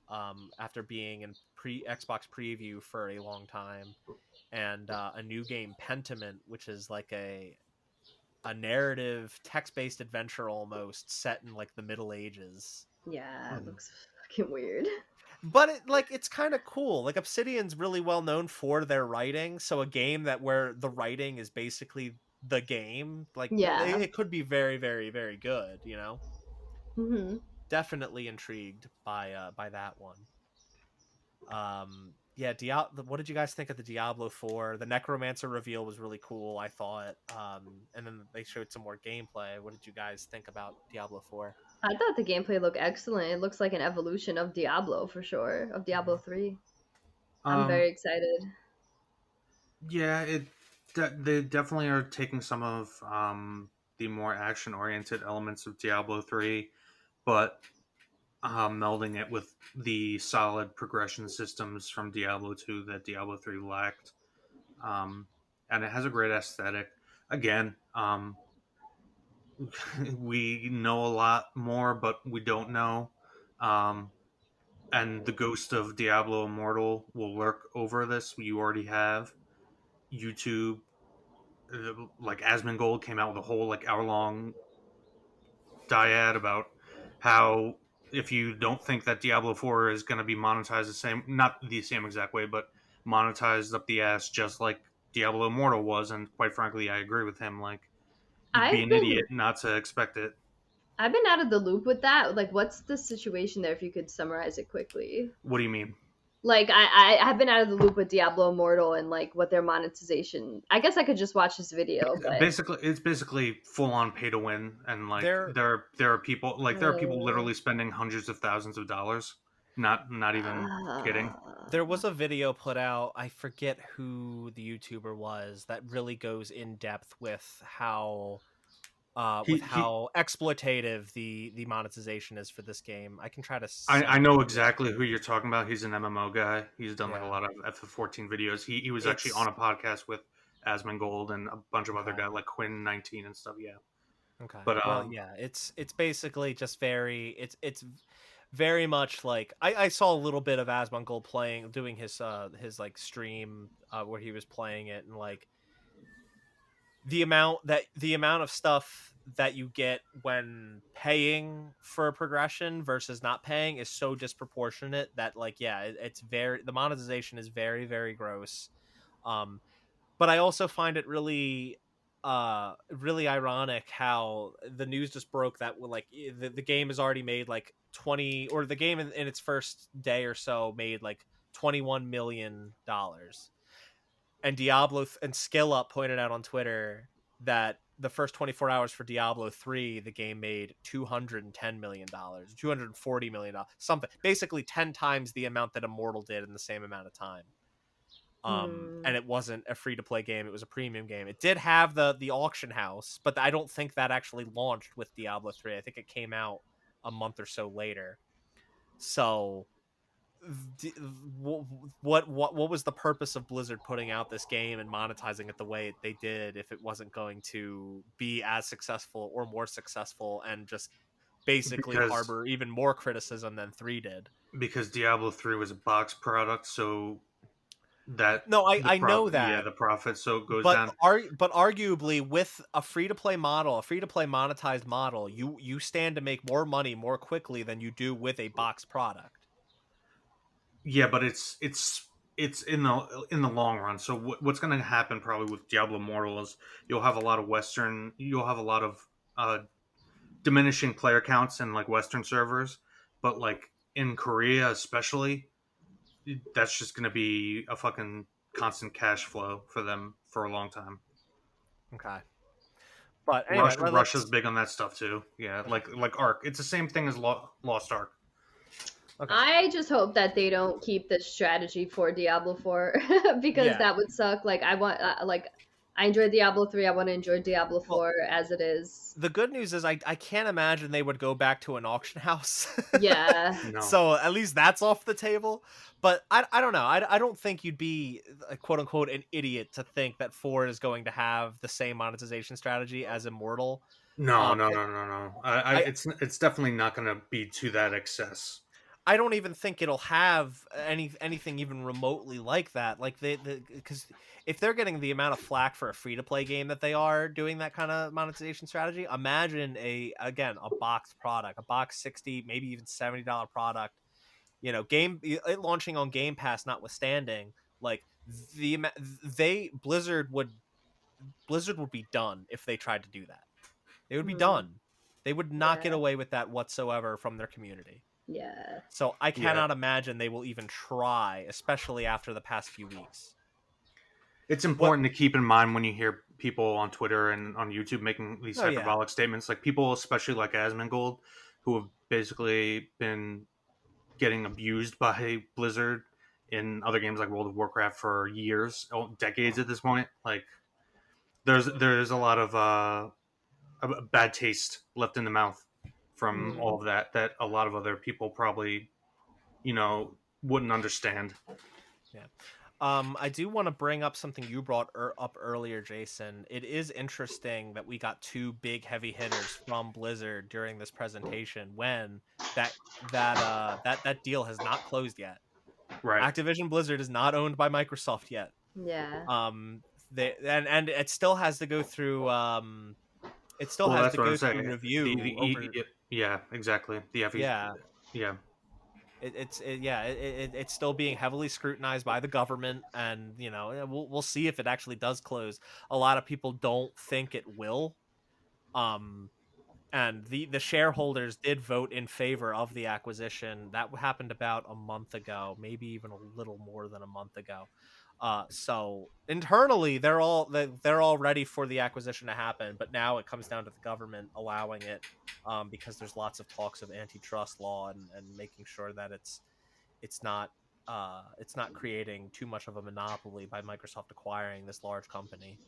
after being in Xbox preview for a long time, and a new game, Pentiment, which is like a narrative text-based adventure almost set in like the Middle Ages. Yeah, it looks fucking weird. But it's kind of cool. Like Obsidian's really well known for their writing, so a game where the writing is basically the game, like it could be very, very, very good. Definitely intrigued by that one. Yeah, what did you guys think of the Diablo 4? The Necromancer reveal was really cool, I thought. And then they showed some more gameplay. What did you guys think about Diablo 4? I thought the gameplay looked excellent. It looks like an evolution of Diablo for sure, of Diablo 3. I'm very excited. Yeah, they definitely are taking some of the more action-oriented elements of Diablo 3, but melding it with the solid progression systems from Diablo 2 that Diablo 3 lacked. And it has a great aesthetic. Again, we know a lot more, but we don't know. And the ghost of Diablo Immortal will lurk over this. You already have YouTube like Asmongold came out with a whole like hour-long dyad about how if you don't think that Diablo 4 is going to be monetized the same, not the same exact way, but monetized up the ass just like Diablo Immortal was, and quite frankly, I agree with him. Like, you'd be an idiot not to expect it. I've been out of the loop with that. Like, what's the situation there? If you could summarize it quickly. What do you mean? Like, I have been out of the loop with Diablo Immortal and like what their monetization. I guess I could just watch this video. But it's basically full on pay to win, and like there are people literally spending hundreds of thousands of dollars. Not even kidding. There was a video put out, I forget who the YouTuber was, that really goes in depth with how how exploitative the monetization is for this game. I can try to. I know exactly who you're talking about. He's an MMO guy. He's done like a lot of FF14 videos. He was actually on a podcast with Asmongold and a bunch of other guys like Quinn19 and stuff. Yeah. Okay. But it's basically just it's very much like I saw a little bit of Asmongold doing his like stream where he was playing it, and like the amount of stuff that you get when paying for a progression versus not paying is so disproportionate that like it's the monetization is very, very gross. But I also find it really ironic how the news just broke that like the game has already made like 20, or the game in its first day or so made like $21 million. And Diablo and Skill Up pointed out on Twitter that the first 24 hours for Diablo 3, the game made $210 million, $240 million, something, basically 10 times the amount that Immortal did in the same amount of time. And it wasn't a free-to-play game, it was a premium game. It did have the auction house, but I don't think that actually launched with Diablo 3. I think it came out a month or so later. So what was the purpose of Blizzard putting out this game and monetizing it the way they did if it wasn't going to be as successful or more successful, and just basically harbor even more criticism than 3 did? Because Diablo 3 was a box product, so that I know that the profit so it goes down. But arguably with a free-to-play monetized model, you stand to make more money more quickly than you do with a box product. Yeah, but it's in the long run. So what's going to happen probably with Diablo Immortal is you'll have a lot of diminishing player counts in like Western servers, but like in Korea especially, that's just going to be a fucking constant cash flow for them for a long time. Okay. But anyway, Russia's big on that stuff too. Yeah, like Ark. It's the same thing as Lost Ark. Okay. I just hope that they don't keep this strategy for Diablo 4 because that would suck. Like I want, I enjoyed Diablo 3. I want to enjoy Diablo 4 as it is. The good news is I can't imagine they would go back to an auction house. Yeah. No. So at least that's off the table. But I don't know. I don't think you'd be quote unquote an idiot to think that 4 is going to have the same monetization strategy as Immortal. No. It's definitely not going to be to that excess. I don't even think it'll have anything even remotely like that. Like because if they're getting the amount of flack for a free-to-play game that they are doing that kind of monetization strategy, imagine a box product, a box $60, maybe even $70 product. You know, it launching on Game Pass notwithstanding, like Blizzard would be done if they tried to do that. They would be done. They would not get away with that whatsoever from their community. Yeah. So I cannot imagine they will even try, especially after the past few weeks. It's important to keep in mind when you hear people on Twitter and on YouTube making these hyperbolic statements, like people, especially like Asmongold, who have basically been getting abused by Blizzard in other games like World of Warcraft for years, decades at this point. Like there's a lot of bad taste left in the mouth from all of that a lot of other people probably, wouldn't understand. Yeah. I do want to bring up something you brought up earlier, Jason. It is interesting that we got 2 big heavy hitters from Blizzard during this presentation when that deal has not closed yet. Right. Activision Blizzard is not owned by Microsoft yet. Yeah. and it still has to go through it still has that's to what go I'm through saying. review over. Yeah, exactly. The FE. Yeah, Yeah. it's still being heavily scrutinized by the government, and we'll see if it actually does close. A lot of people don't think it will. And the shareholders did vote in favor of the acquisition. That happened about a month ago, maybe even a little more than a month ago. So internally, they're all ready for the acquisition to happen, but now it comes down to the government allowing it, because there's lots of talks of antitrust law and making sure that it's not it's not creating too much of a monopoly by Microsoft acquiring this large company.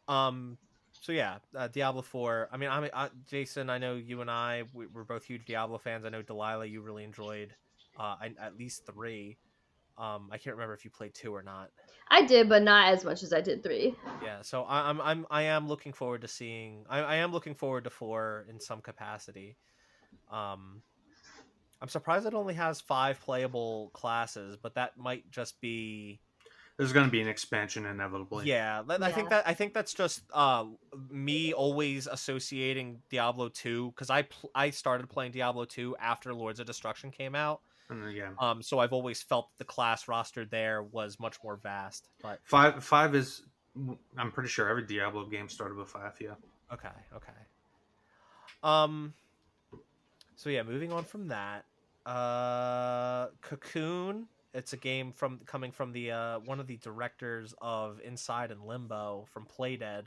So yeah, Diablo 4. I mean, Jason, I know you and we're both huge Diablo fans. I know Delaila, you really enjoyed at least 3. I can't remember if you played 2 or not. I did, but not as much as I did 3. Yeah, so I am looking forward to seeing. I am looking forward to 4 in some capacity. I'm surprised it only has 5 playable classes, but that might just be. There's going to be an expansion inevitably. Yeah, I think that's just me always associating Diablo 2, because I started playing Diablo 2 after Lords of Destruction came out. Yeah. So I've always felt the class roster there was much more vast. But five is, I'm pretty sure every Diablo game started with 5. Yeah. Okay. So yeah, moving on from that, Cocoon. It's a game coming from the one of the directors of Inside and Limbo from Playdead,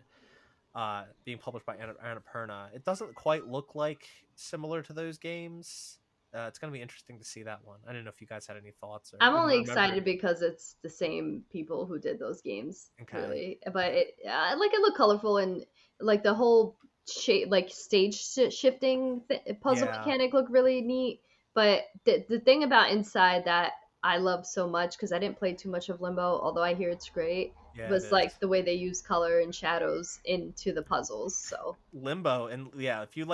being published by Annapurna. It doesn't quite look like similar to those games. It's going to be interesting to see that one. I don't know if you guys had any thoughts. I'm only excited because it's the same people who did those games, really. But it looked colorful, and like the whole stage shifting puzzle mechanic looked really neat. But the thing about Inside that I love so much, because I didn't play too much of Limbo, although I hear it's great, was like the way they use color and shadows into the puzzles. So Limbo, and yeah, if you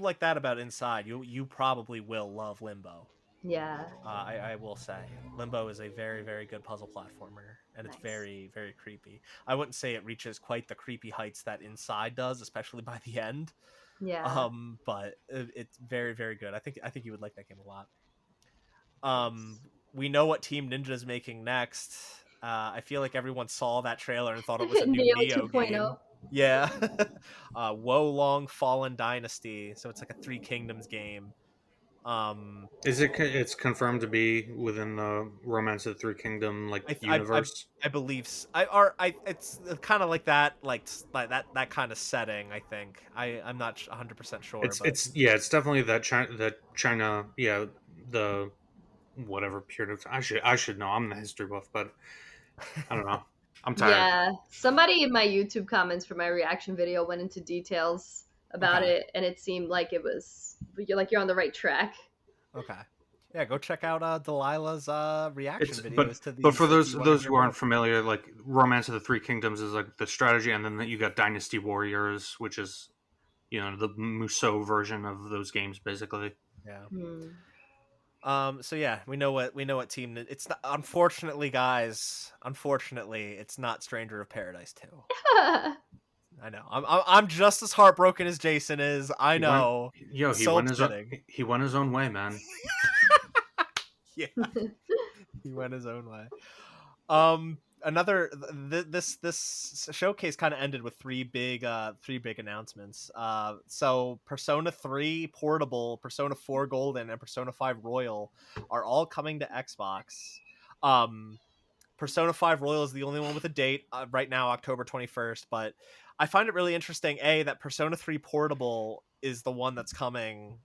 like that about Inside, you probably will love Limbo. Yeah. I will say Limbo is a very, very good puzzle platformer, and it's very, very creepy. I wouldn't say it reaches quite the creepy heights that Inside does, especially by the end. Yeah. But it's very, very good. I think you would like that game a lot. We know what Team Ninja is making next. I feel like everyone saw that trailer and thought it was a new Neo game. Yeah. Wo Long Fallen Dynasty. So it's like a 3 Kingdoms game. It's confirmed to be within the Romance of the 3 Kingdom universe? I believe it's kind of like that, that kind of setting. I think I'm not 100% sure. It's definitely that China, yeah, the whatever period of time. I should know. I'm the history buff, but I don't know. I'm tired. Yeah, somebody in my YouTube comments for my reaction video went into details about it, and it seemed like it was you're on the right track. Okay. Yeah, go check out Delilah's reaction videos to these. But for those who aren't familiar, like Romance of the 3 Kingdoms is like the strategy, and then you got Dynasty Warriors, which is the Musou version of those games, basically. Yeah. So yeah, we know what team it's not, unfortunately, guys. Unfortunately, it's not Stranger of Paradise 2. I know. I'm just as heartbroken as Jason is. I know. He went his own way, man. Yeah. He went his own way. This showcase kind of ended with three big announcements. So Persona 3 Portable, Persona 4 Golden, and Persona 5 Royal are all coming to Xbox. Persona 5 Royal is the only one with a date right now, October 21st, but I find it really interesting, that Persona 3 Portable is the one that's coming,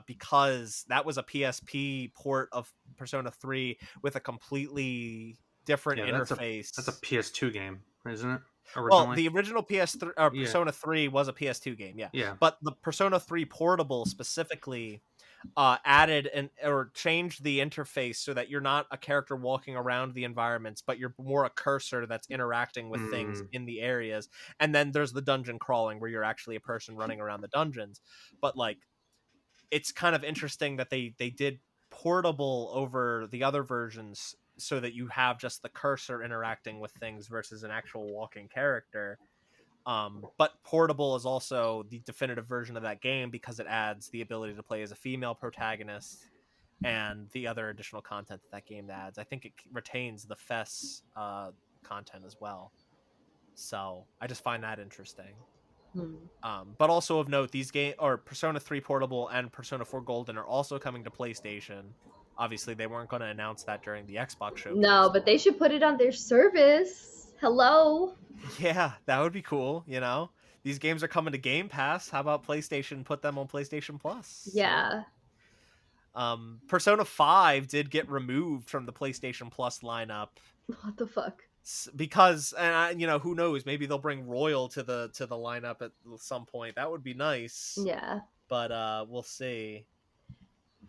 because that was a PSP port of Persona 3 with a completely different interface. That's a PS2 game, isn't it? Originally? Well, the original Persona 3 was a PS2 game, yeah. But the Persona 3 Portable specifically added or changed the interface so that you're not a character walking around the environments, but you're more a cursor that's interacting with things in the areas. And then there's the dungeon crawling where you're actually a person running around the dungeons. But like, it's kind of interesting that they did Portable over the other versions so that you have just the cursor interacting with things versus an actual walking character. But portable is also the definitive version of that game because it adds the ability to play as a female protagonist and the other additional content that game adds. I think it retains the FES content as well. So I just find that interesting. But also of note, these Persona 3 Portable and Persona 4 Golden are also coming to PlayStation. Obviously, they weren't going to announce that during the Xbox showcase. No, but they should put it on their service. Hello. Yeah, that would be cool, you know? These games are coming to Game Pass. How about PlayStation put them on PlayStation Plus? Yeah. Persona 5 did get removed from the PlayStation Plus lineup. What the fuck? Because, and who knows? Maybe they'll bring Royal to the lineup at some point. That would be nice. Yeah. But we'll see.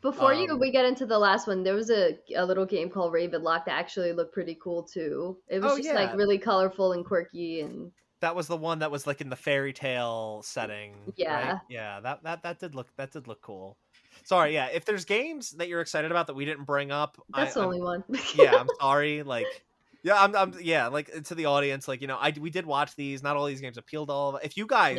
Before we get into the last one, there was a little game called Ravenlock that actually looked pretty cool too. It was like really colorful and quirky, and that was the one that was like in the fairy tale setting. Yeah. Right? Yeah, that did look cool. Sorry, yeah. If there's games that you're excited about that we didn't bring up, that's the only one. Yeah, I'm sorry. Like, yeah, I'm like to the audience, like, we did watch these. Not all these games appeal to all of it. If you guys,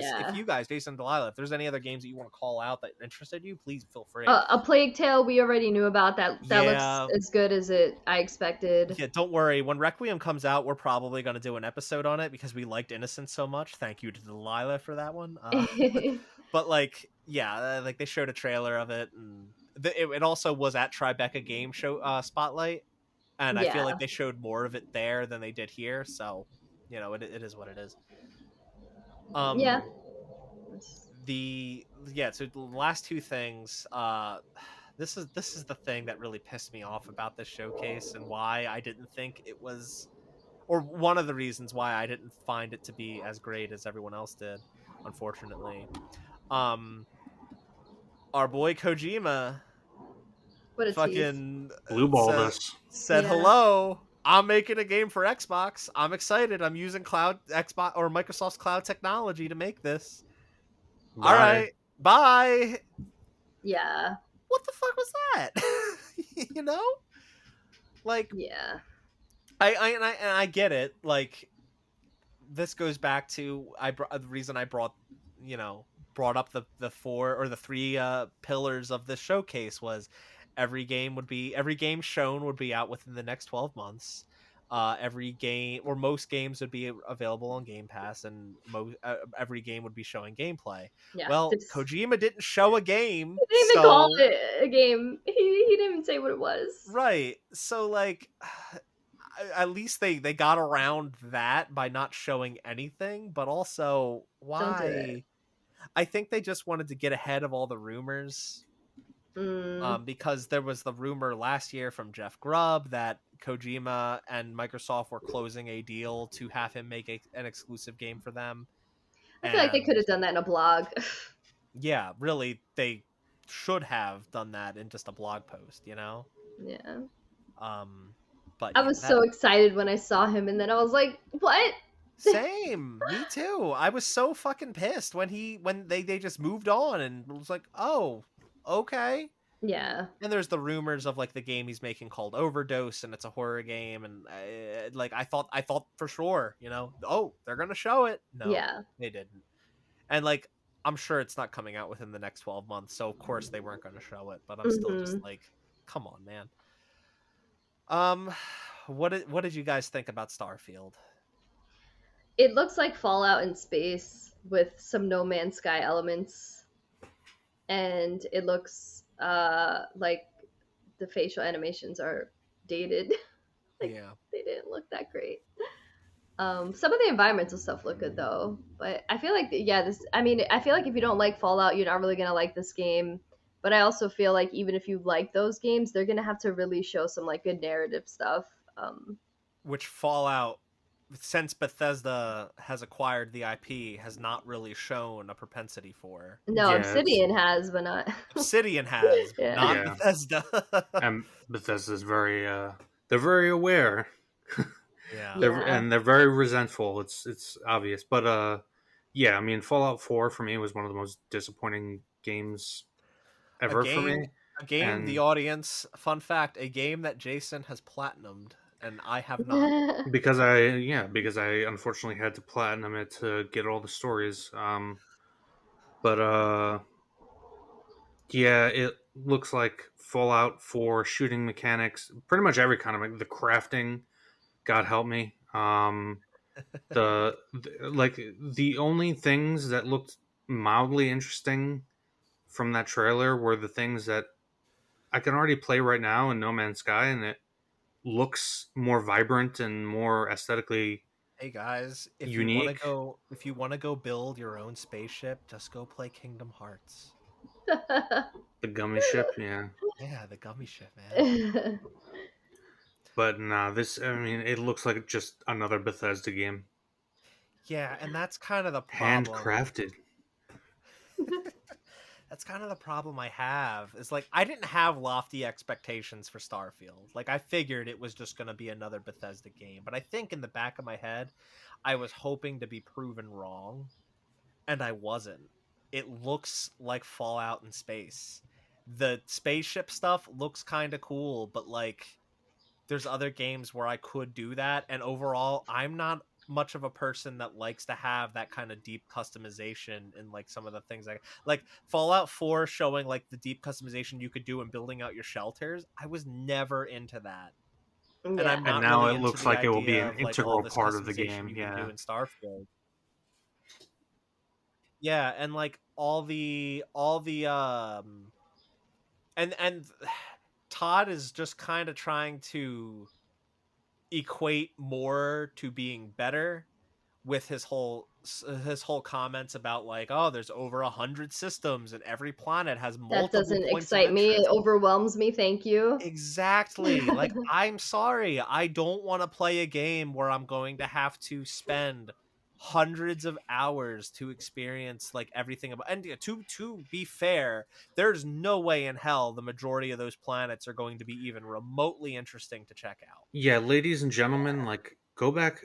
Jason and Delaila, if there's any other games that you want to call out that interested you, please feel free. A Plague Tale we already knew about. That looks as good as I expected. Yeah, don't worry. When Requiem comes out, we're probably going to do an episode on it because we liked Innocence so much. Thank you to Delaila for that one. But like, yeah, like they showed a trailer of it, and it also was at Tribeca Game Show Spotlight. And I feel like they showed more of it there than they did here, so it is what it is. So the last two things. This is the thing that really pissed me off about this showcase and why I didn't think it was, or one of the reasons why I didn't find it to be as great as everyone else did. Unfortunately, our boy Kojima. Fucking blue ball us. Said hello. I'm making a game for Xbox. I'm excited. I'm using Xbox or Microsoft's cloud technology to make this. Bye. All right, bye. Yeah. What the fuck was that? Like, yeah. I get it. Like, this goes back to the reason I brought up the four or the three pillars of this showcase was. Every game shown would be out within the next 12 months. Every game or most games would be available on Game Pass, and every game would be showing gameplay. Yeah, Kojima didn't show a game. He didn't even call it a game. He didn't even say what it was. Right. So like, at least they got around that by not showing anything. But also, why? Don't do it. I think they just wanted to get ahead of all the rumors. Because there was the rumor last year from Jeff Grubb that Kojima and Microsoft were closing a deal to have him make an exclusive game for them. I feel like they could have done that in a blog. Yeah, really, they should have done that in just a blog post, Yeah. But I was so excited when I saw him, and then I was like, "What?" Same, me too. I was so fucking pissed when they just moved on and was like, "Oh, okay." Yeah. And there's the rumors of like the game he's making called Overdose, and it's a horror game, and I thought for sure, oh, they're gonna show it. No, they didn't. And like, I'm sure it's not coming out within the next 12 months, so of course they weren't gonna show it. But I'm still just like, come on, man. What did you guys think about Starfield? It looks like Fallout in space with some No Man's Sky elements. And it looks like the facial animations are dated. They didn't look that great. Some of the environmental stuff look good though, but I feel like I feel like if you don't like Fallout, you're not really gonna like this game. But I also feel like even if you like those games, they're gonna have to really show some like good narrative stuff. Which Fallout, since Bethesda has acquired the IP, has not really shown a propensity for. No, Obsidian has, but not. Obsidian has, but not Bethesda. And Bethesda's they're very aware. Yeah. And they're very resentful. It's obvious. But I mean, Fallout 4 for me was one of the most disappointing games ever for me. The audience, fun fact, a game that Jason has platinumed. and I have not. because I unfortunately had to platinum it to get all the stories. But yeah, it looks like Fallout 4 shooting mechanics, pretty much every kind of the crafting. God help me. The only things that looked mildly interesting from that trailer were the things that I can already play right now in No Man's Sky, and it looks more vibrant and more aesthetically Hey guys, unique. if you want to go build your own spaceship, just go play Kingdom Hearts. The gummy ship, yeah. Yeah, the gummy ship, man. But nah, it looks like just another Bethesda game. Yeah, and that's kind of the problem. Handcrafted. That's kind of the problem I have. Is like I didn't have lofty expectations for Starfield. Like I figured it was just going to be another Bethesda game, but I think in the back of my head, I was hoping to be proven wrong, and I wasn't. It looks like Fallout in space. The spaceship stuff looks kind of cool, but like there's other games where I could do that, and overall I'm not much of a person that likes to have that kind of deep customization in like some of the things like Fallout 4 showing like the deep customization you could do in building out your shelters. I was never into that. And Yeah. I'm And not now really it into looks the like it will be idea an of like all integral this part of the customization game. you can do Yeah. in Starfield. Yeah, and like all the and Todd is just kind of trying to equate more to being better with his whole comments about like, oh, there's over 100 systems and every planet has That multiple doesn't points of excite me. It interest. overwhelms me. Thank you. Exactly. Like, I'm sorry, I don't want to play a game where I'm going to have to spend hundreds of hours to experience like everything about. And to be fair, there's no way in hell the majority of those planets are going to be even remotely interesting to check out. Yeah, ladies and gentlemen, like go back.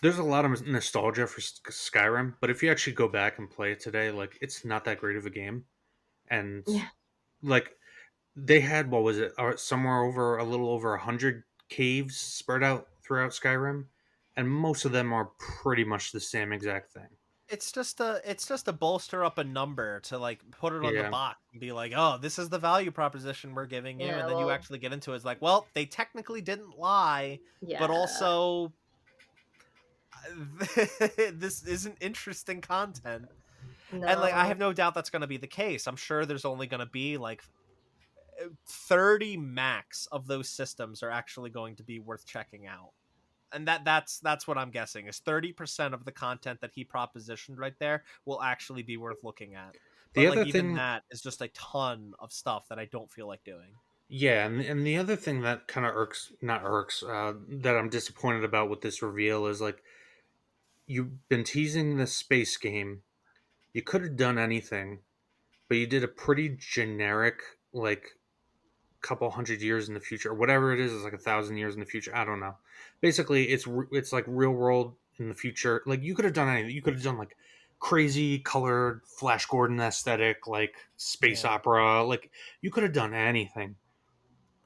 There's a lot of nostalgia for Skyrim, but if you actually go back and play it today, like it's not that great of a game. And Yeah. like they had what was it? Somewhere over a little over 100 caves spread out throughout Skyrim, and most of them are pretty much the same exact thing. It's just a bolster up a number to like put it on the Yeah. box and be like, oh, this is the value proposition we're giving you, Yeah. and then you Well. actually get into it. It's like, well, they technically didn't lie, but Yeah. also this isn't interesting content. And like I No. have no doubt that's going to be the case. I'm sure there's only going to be like 30 max of those systems are actually going to be worth checking out. And that's what I'm guessing is 30% of the content that he propositioned right there will actually be worth looking at. The But like other even thing, that is just a ton of stuff that I don't feel like doing. yeah, and the other thing that kind of not irks, that I'm disappointed about with this reveal is like you've been teasing this space game. You could have done anything, but you did a pretty generic, like couple hundred years in the future, or whatever it is like 1,000 years in the future. I don't know. Basically, it's like real world in the future. Like you could have done anything. You could have done like crazy colored Flash Gordon aesthetic, like space Yeah. opera. Like you could have done anything,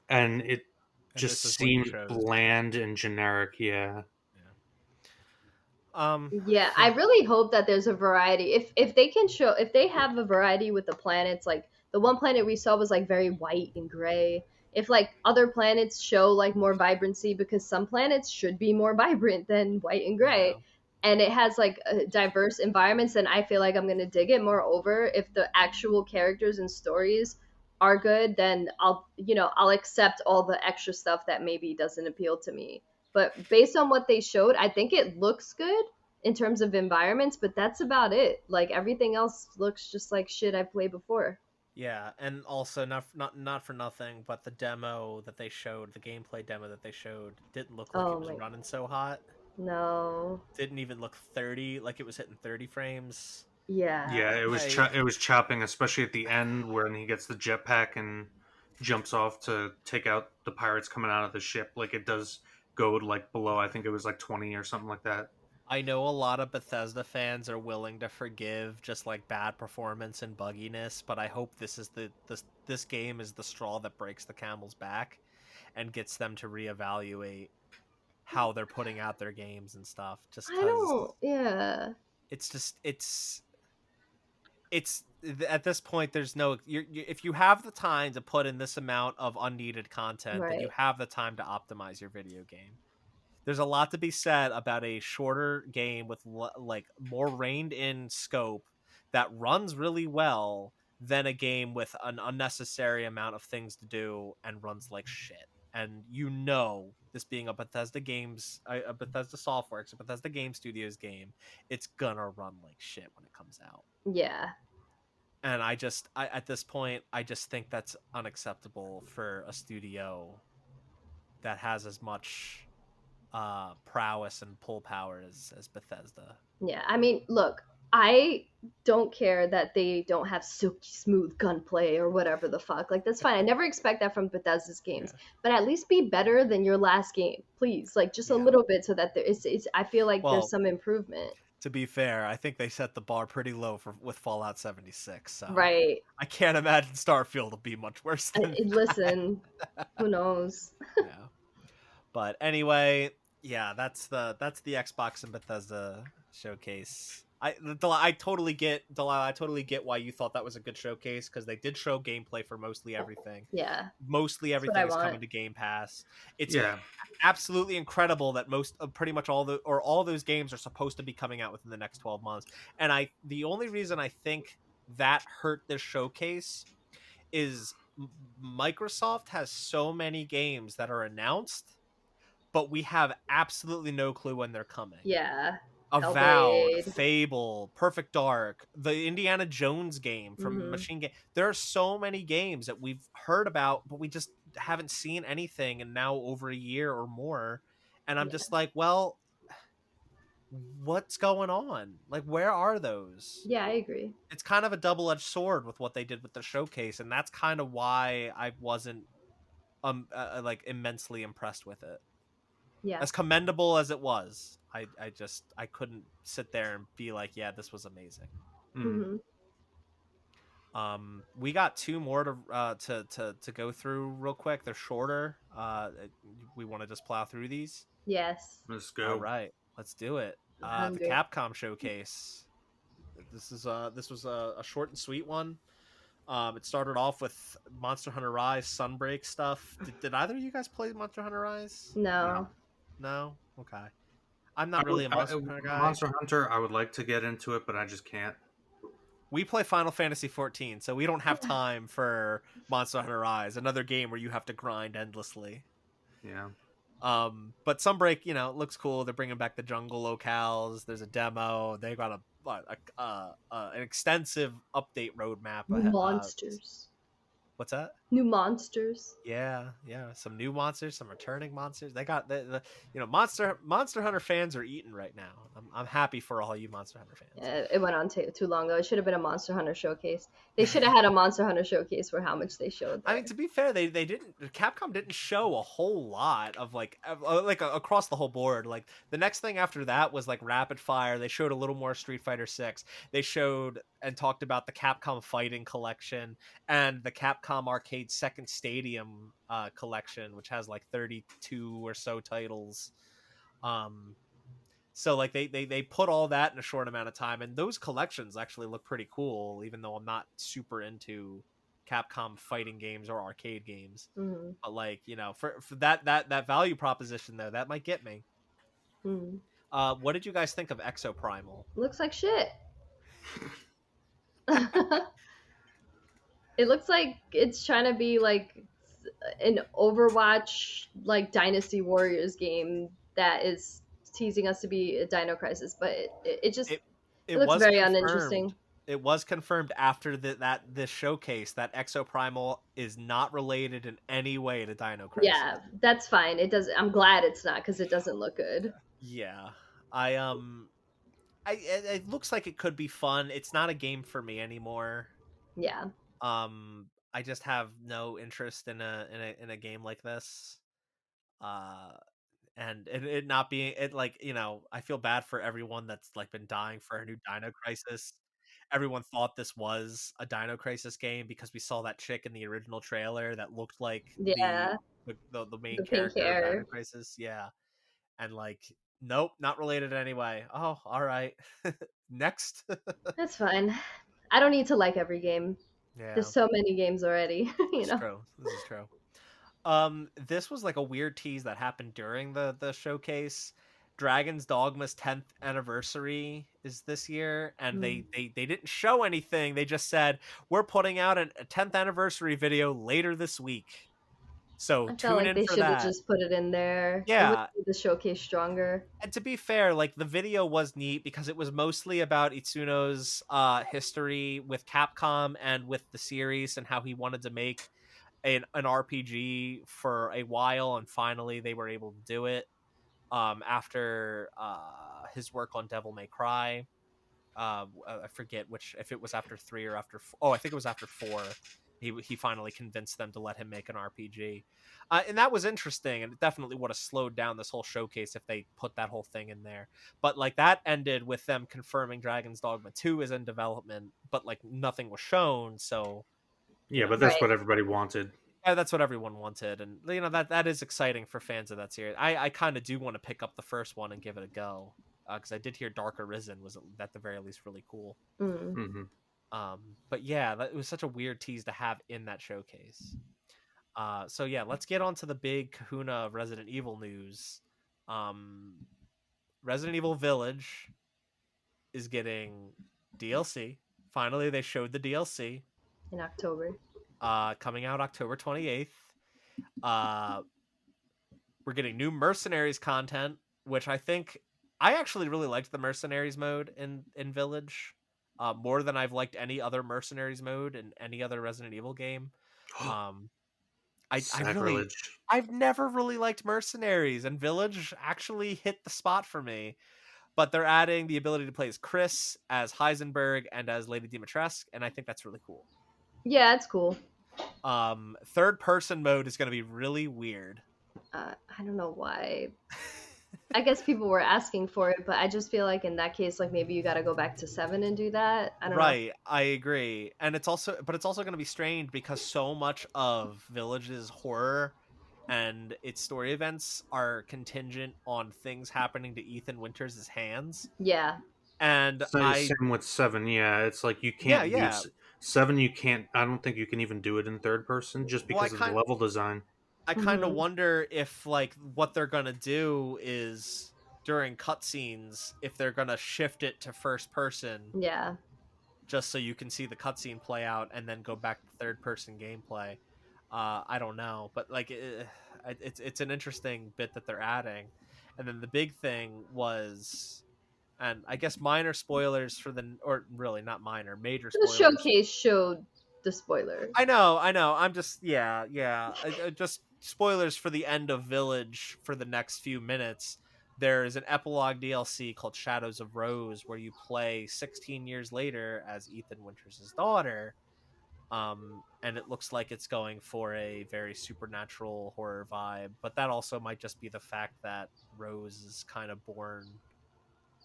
and it And just this is what you seemed chose. bland and generic. Yeah. Yeah. Yeah, I really hope that there's a variety. If they can show, if they have a variety with the planets, like the one planet we saw was like very white and gray. If like other planets show like more vibrancy, because some planets should be more vibrant than white and Yeah. gray, and it has like diverse environments, then I feel like I'm gonna dig it. Moreover, if the actual characters and stories are good, then I'll accept all the extra stuff that maybe doesn't appeal to me. But based on what they showed, I think it looks good in terms of environments, but that's about it. Like everything else looks just like shit I've played before. Yeah, and also not for nothing, but the demo that they showed, the gameplay demo that they showed, didn't look like Oh it was my, running so hot. no. Didn't even look 30, like it was hitting 30 frames. Yeah, Yeah. it was chopping, especially at the end when he gets the jetpack and jumps off to take out the pirates coming out of the ship. Like it does go like below. I think it was like 20 or something like that. I know a lot of Bethesda fans are willing to forgive just like bad performance and bugginess, but I hope this game is the straw that breaks the camel's back. and gets them to reevaluate how they're putting out their games and stuff. Just I don't. Yeah. it's just at this point there's no if you have the time to put in this amount of unneeded content, then you Right. have the time to optimize your video game. There's a lot to be said about a shorter game with like more reined in scope that runs really well than a game with an unnecessary amount of things to do and runs like shit. And this being a Bethesda Softworks, a Bethesda Game Studios game, it's gonna run like shit when it comes out. Yeah. And at this point, I just think that's unacceptable for a studio that has as much prowess and pull power as Bethesda. Yeah. I mean, look, I don't care that they don't have silky smooth gunplay or whatever the fuck. Like, that's fine. I never expect that from Bethesda's games, but at least be better than your last game, please. Like, just a little bit, so that it's I feel like there's some improvement. To be fair, I think they set the bar pretty low with Fallout 76. So right. I can't imagine Starfield will be much worse than listen, who knows? Yeah. But anyway, yeah, that's the Xbox and Bethesda showcase. I totally get, Delilah, I totally get why you thought that was a good showcase, because they did show gameplay for mostly everything. Yeah. Mostly everything is coming to Game Pass. It's absolutely incredible that pretty much all those games are supposed to be coming out within the next 12 months. And the only reason I think that hurt this showcase is Microsoft has so many games that are announced, but we have absolutely no clue when they're coming. Yeah. Avowed, Fable, Perfect Dark, the Indiana Jones game from Machine Game. There are so many games that we've heard about, but we just haven't seen anything in now over a year or more. And I'm just like, well, what's going on? Like, where are those? Yeah, I agree. It's kind of a double-edged sword with what they did with the showcase, and that's kind of why I wasn't like immensely impressed with it. Yeah. As commendable as it was, I couldn't sit there and be like, yeah, this was amazing. We got two more to go through real quick. They're shorter. We want to just plow through these. Yes. Let's go. All right, let's do it. The Capcom showcase. This was a short and sweet one. It started off with Monster Hunter Rise Sunbreak stuff. Did either of you guys play Monster Hunter Rise? No. No? Okay. I'm not really a Monster Hunter guy. Monster Hunter, I would like to get into it, but I just can't. We play Final Fantasy 14, so we don't have time for Monster Hunter Rise, another game where you have to grind endlessly. Yeah. But Sunbreak, looks cool. They're bringing back the jungle locales. There's a demo. They got an extensive update roadmap. Monsters. What's that? New monsters. Yeah. Some new monsters, some returning monsters. They got the Monster Hunter fans are eating right now. I'm happy for all you Monster Hunter fans. Yeah, it went on too long though. It should have been a Monster Hunter showcase. They should have had a Monster Hunter showcase for how much they showed there. I mean, to be fair, they didn't. Capcom didn't show a whole lot of like across the whole board. Like the next thing after that was like Rapid Fire. They showed a little more Street Fighter 6. They showed and talked about the Capcom Fighting Collection and the Capcom Arcade Second Stadium collection, which has like 32 or so titles. So like they put all that in a short amount of time, and those collections actually look pretty cool, even though I'm not super into Capcom fighting games or arcade games. But like, for that value proposition though, that might get me. What did you guys think of Exoprimal? Looks like shit. It looks like it's trying to be like an Overwatch, like Dynasty Warriors game that is teasing us to be a Dino Crisis, but it looks very uninteresting. It was confirmed after this showcase that Exoprimal is not related in any way to Dino Crisis. Yeah, that's fine. I'm glad it's not, because it doesn't look good. Yeah, it looks like it could be fun. It's not a game for me anymore. Yeah. I just have no interest in a game like this. And it not being it, like, I feel bad for everyone that's like been dying for a new Dino Crisis. Everyone thought this was a Dino Crisis game because we saw that chick in the original trailer that looked like the main The pink character of hair. Dino Crisis. Yeah, and like, nope, not related anyway. Oh, all right, next. That's fine. I don't need to like every game. Yeah, There's so many games already, you it's know. true. This is true. This was like a weird tease that happened during the showcase. Dragon's Dogma's 10th anniversary is this year, and they didn't show anything. They just said we're putting out a 10th anniversary video later this week. So I felt tune like in they for should have that. just put it in there. It would Yeah, make the showcase stronger. and to be fair, like the video was neat because it was mostly about Itsuno's history with Capcom and with the series and how he wanted to make an RPG for a while, and finally they were able to do it. After his work on Devil May Cry, I forget which, if it was after 3 or after 4. Oh, I think it was after 4. He finally convinced them to let him make an RPG, and that was interesting. And it definitely would have slowed down this whole showcase if they put that whole thing in there. But like that ended with them confirming Dragon's Dogma 2 is in development, but like nothing was shown. So yeah, but that's what everybody wanted. Yeah, that's what everyone wanted, and that is exciting for fans of that series. I kind of do want to pick up the first one and give it a go, because I did hear Dark Arisen was at the very least really cool. Mm-hmm. But yeah, it was such a weird tease to have in that showcase. So yeah, let's get on to the big kahuna of Resident Evil news. Resident Evil Village is getting DLC. Finally, they showed the DLC In October. coming out October 28th. We're getting new Mercenaries content, which I actually really liked the Mercenaries mode in Village, more than I've liked any other Mercenaries mode in any other Resident Evil game. I've never really liked Mercenaries, and Village actually hit the spot for me. But they're adding the ability to play as Chris, as Heisenberg, and as Lady Dimitrescu, and I think that's really cool. Yeah, it's cool. Third person mode is going to be really weird. I don't know why. I guess people were asking for it, but I just feel like in that case, like maybe you got to go back to 7 and do that. I don't know. Right, I agree, and it's also going to be strange because so much of Village's horror and its story events are contingent on things happening to Ethan Winters' hands. Yeah. And same with 7. Yeah, it's like you can't use 7. You can't. I don't think you can even do it in third person just because of the level design. I kind of wonder if like what they're gonna do is during cutscenes if they're gonna shift it to first person. Yeah. Just so you can see the cutscene play out and then go back to third person gameplay. I don't know, but like it's an interesting bit that they're adding. And then the big thing was, and I guess minor spoilers for or really not minor, major spoilers. The showcase showed the spoiler. I know. I'm just just spoilers for the end of Village for the next few minutes. There is an epilogue DLC called Shadows of Rose where you play 16 years later as Ethan Winters' daughter. And it looks like it's going for a very supernatural horror vibe, but that also might just be the fact that Rose is kind of born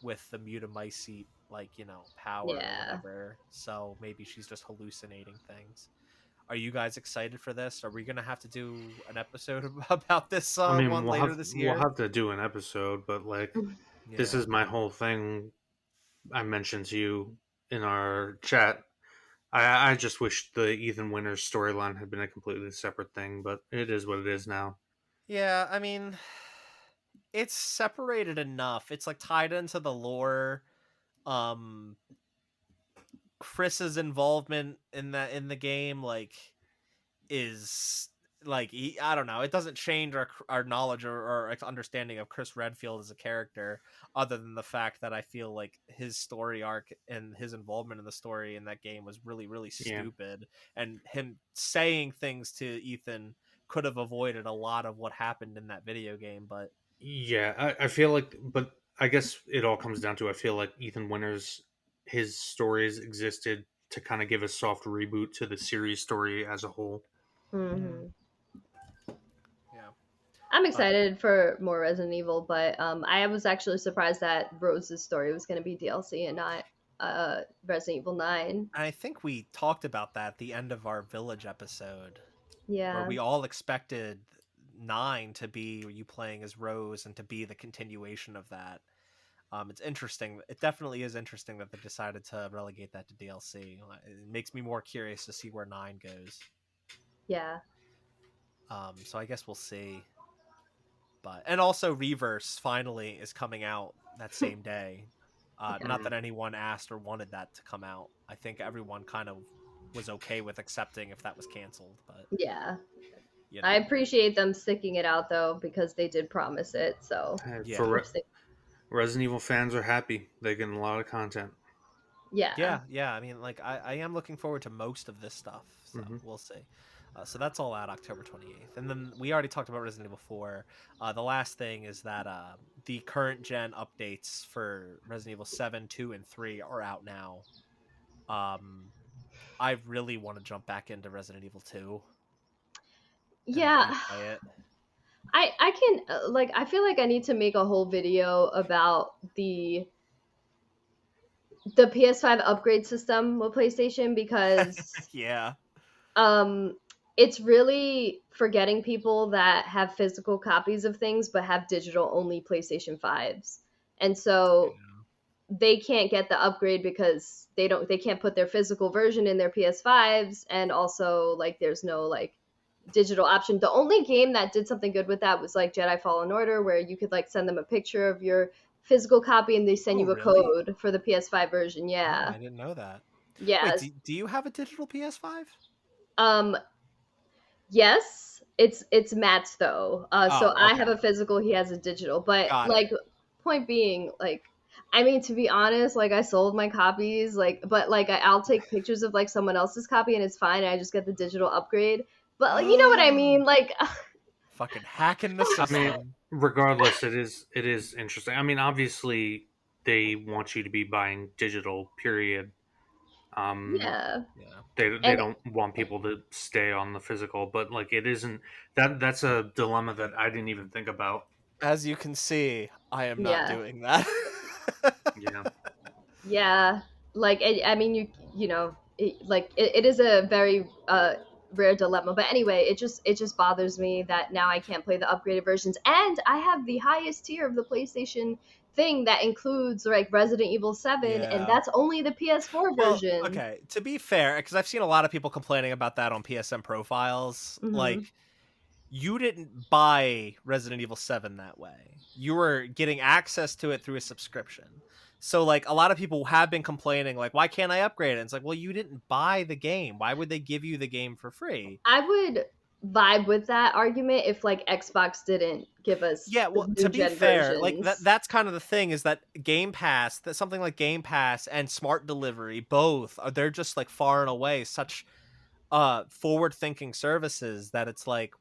with the mutamycete, power or whatever. So maybe she's just hallucinating things. Are you guys excited for this? Are we gonna have to do an episode about this later this year? We'll have to do an episode, but this is my whole thing. I mentioned to you in our chat. I just wish the Ethan Winters storyline had been a completely separate thing, but it is what it is now. Yeah, I mean, it's separated enough. It's like tied into the lore. Chris's involvement in the game is I don't know. It doesn't change our knowledge or understanding of Chris Redfield as a character, other than the fact that I feel like his story arc and his involvement in the story in that game was really, really stupid. And him saying things to Ethan could have avoided a lot of what happened in that video game. But yeah, I feel like, but I guess it all comes down to, I feel like Ethan Winters, his stories existed to kind of give a soft reboot to the series story as a whole. Mm-hmm. I'm excited for more Resident Evil, but I was actually surprised that Rose's story was going to be DLC and not Resident Evil 9. I think we talked about that at the end of our Village episode. Yeah. Where we all expected 9 to be you playing as Rose and to be the continuation of that. It's interesting. It definitely is interesting that they decided to relegate that to DLC. It makes me more curious to see where 9 goes. Yeah. So I guess we'll see. And also Reverse finally is coming out that same day. Not that anyone asked or wanted that to come out. I think everyone kind of was okay with accepting if that was canceled. But yeah, you know. I appreciate them sticking it out though, because they did promise it. So For Resident Evil fans are happy. They get a lot of content. Yeah. I mean, like I am looking forward to most of this stuff. So we'll see. So that's all out October 28th. And then we already talked about Resident Evil 4. The last thing is that the current gen updates for Resident Evil 7, 2, and 3 are out now. I really want to jump back into Resident Evil 2. Yeah. Play it. I can like I feel like I need to make a whole video about the PS5 upgrade system with PlayStation, because yeah. It's really forgetting people that have physical copies of things but have digital only PlayStation 5s. And so they can't get the upgrade because they can't put their physical version in their PS5s, and also like there's no like digital option. The only game that did something good with that was like Jedi Fallen Order, where you could like send them a picture of your physical copy and they send you a code for the PS5 version. Yeah. Oh, I didn't know that. Yeah. Wait, do you have a digital PS5? Yes, it's Matt's though. So I have a physical, he has a digital. But like, point being, like, I mean, to be honest, like I sold my copies, like, but like I'll take pictures of like someone else's copy and it's fine. I just get the digital upgrade. But like, you know what I mean? Like, fucking hacking the system. I mean, regardless, it is interesting. I mean, obviously they want you to be buying digital. Period. Yeah. They don't want people to stay on the physical, but like it isn't that's a dilemma that I didn't even think about. As you can see, I am not doing that. Yeah. Like I mean, you know, it is a very rare dilemma. But anyway, it just bothers me that now I can't play the upgraded versions, and I have the highest tier of the PlayStation thing that includes like Resident Evil 7, and that's only the PS4 version. Okay, to be fair, because I've seen a lot of people complaining about that on PSN profiles, like you didn't buy Resident Evil 7 that way. You were getting access to it through a subscription. So like a lot of people have been complaining like, why can't I upgrade it? And it's like, well, you didn't buy the game. Why would they give you the game for free? I would vibe with that argument if like Xbox didn't give us to be fair, like that's kind of the thing, is that Game Pass, that something like Game Pass and Smart Delivery, both they're just like far and away such forward thinking services that it's like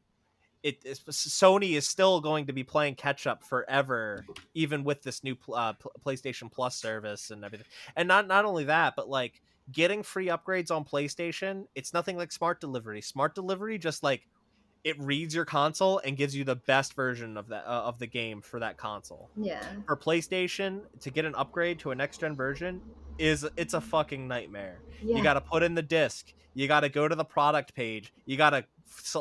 Sony is still going to be playing catch up forever, even with this new PlayStation Plus service and everything. And not only that, but like getting free upgrades on PlayStation, it's nothing like Smart Delivery. Smart Delivery just like it reads your console and gives you the best version of that of the game for that console. Yeah. For PlayStation, to get an upgrade to a next gen version it's a fucking nightmare. You got to put in the disc. You got to go to the product page. You got to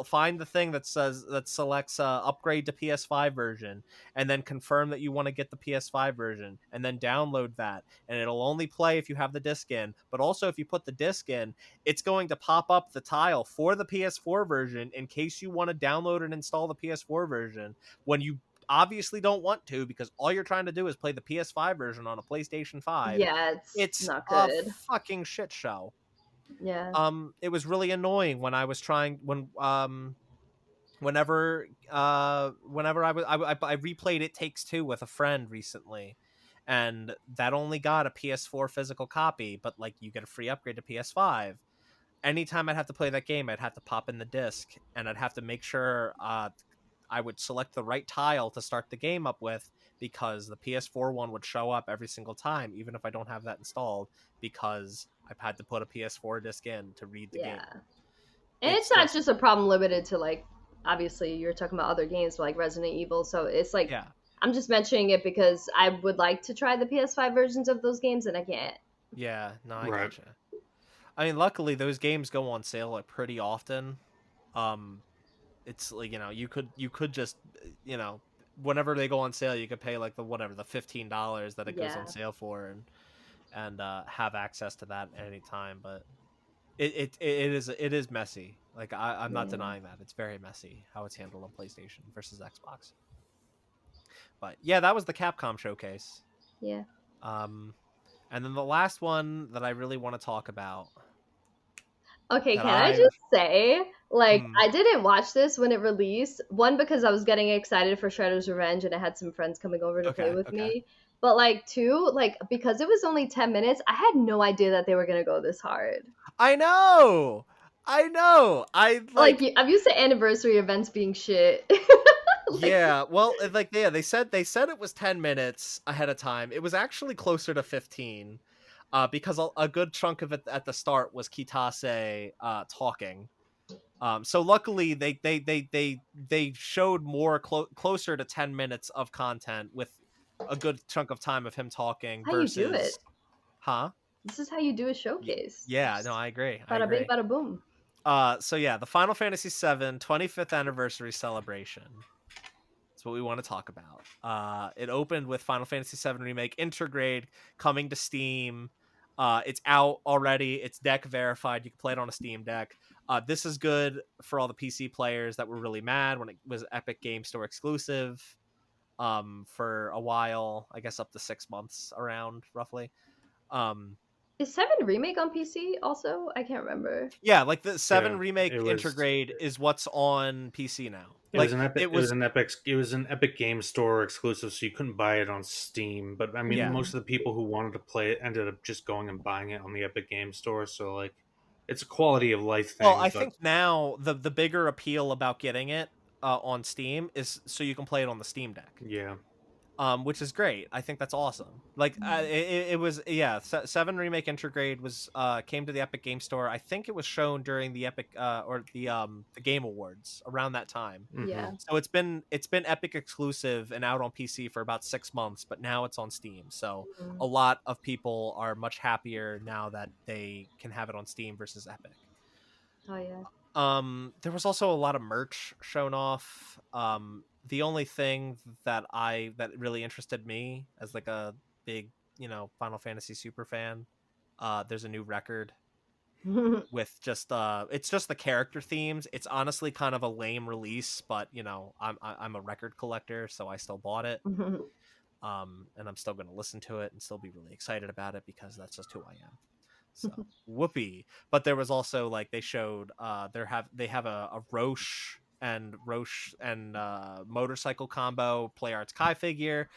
find the thing that selects upgrade to PS5 version, and then confirm that you want to get the PS5 version, and then download that. And it'll only play if you have the disc in. But also, if you put the disc in, it's going to pop up the tile for the PS4 version in case you want to download and install the PS4 version when you obviously don't want to, because all you're trying to do is play the PS5 version on a PlayStation 5. Yeah, it's not good. A fucking shit show. Yeah. It was really annoying when I was trying whenever I replayed It Takes Two with a friend recently, and that only got a PS4 physical copy, but like you get a free upgrade to PS5. Anytime I'd have to play that game, I'd have to pop in the disc, and I'd have to make sure I would select the right tile to start the game up with, because the PS4 one would show up every single time, even if I don't have that installed, because I've had to put a PS4 disc in to read the game. And it's not just a problem limited to like, obviously you're talking about other games like Resident Evil, so it's like, I'm just mentioning it because I would like to try the PS5 versions of those games and I can't. Yeah, no, I gotcha. I mean, luckily those games go on sale like pretty often. it's like, you could just, whenever they go on sale, you could pay like the $15 that it goes on sale for, and have access to that at any time. But it is messy. Like I'm not denying that it's very messy how it's handled on PlayStation versus Xbox. But yeah, that was the Capcom showcase. Yeah. And then the last one that I really want to talk about. Okay, can I just say, like, I didn't watch this when it released. One, because I was getting excited for Shredder's Revenge and I had some friends coming over to play with me. But, like, two, like, because it was only 10 minutes, I had no idea that they were going to go this hard. I know! Like, I'm used to anniversary events being shit. Yeah, well, like, yeah, they said it was 10 minutes ahead of time. It was actually closer to 15. Because a good chunk of it at the start was Kitase talking. So luckily they showed more closer to 10 minutes of content with a good chunk of time of him talking versus. How you do it? Huh? This is how you do a showcase. Yeah, no, I agree. Bada bing, bada boom. So yeah, the Final Fantasy VII 25th anniversary celebration. What we want to talk about. It opened with Final Fantasy VII Remake Intergrade coming to Steam. It's out already. It's deck verified. You can play it on a Steam Deck. This is good for all the PC players that were really mad when it was Epic Game Store exclusive for a while. I guess up to 6 months around, roughly. Is 7 Remake on PC also? I can't remember. Yeah, like the 7 Remake Intergrade is what's on PC now. It was an Epic Game Store exclusive, so you couldn't buy it on Steam. But I mean, most of the people who wanted to play it ended up just going and buying it on the Epic Game Store. So like, it's a quality of life thing. Well, I think now the bigger appeal about getting it on Steam is so you can play it on the Steam Deck. Yeah. Which is great. I think that's awesome. Like it was 7 Remake Intergrade was came to the Epic Game Store. I think it was shown during the Epic or the Game Awards around that time. Yeah. So it's been Epic exclusive and out on PC for about 6 months, but now it's on Steam. So a lot of people are much happier now that they can have it on Steam versus Epic. Oh yeah. There was also a lot of merch shown off. The only thing that really interested me as like a big, Final Fantasy super fan, there's a new record with just it's just the character themes. It's honestly kind of a lame release, but I'm a record collector, so I still bought it. And I'm still going to listen to it and still be really excited about it because that's just who I am. So whoopee. But there was also like they showed they have a Roche and motorcycle combo Play Arts Kai figure.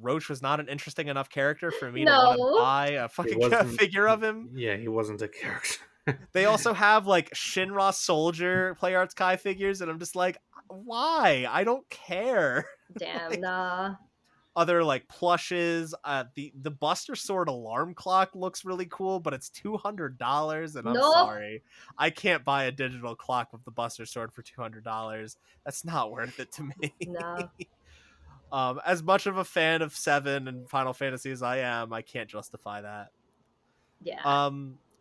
Roche was not an interesting enough character for me to want to buy a fucking figure of him. Yeah, he wasn't a character. They also have like Shinra Soldier Play Arts Kai figures, and I'm just like, why? I don't care. Damn, like, nah. Other like plushes, the Buster Sword alarm clock looks really cool, but it's $200, and I'm sorry, I can't buy a digital clock with the Buster Sword for $200. That's not worth it to me. No. As much of a fan of 7 and Final Fantasy as I am, I can't justify that. Yeah.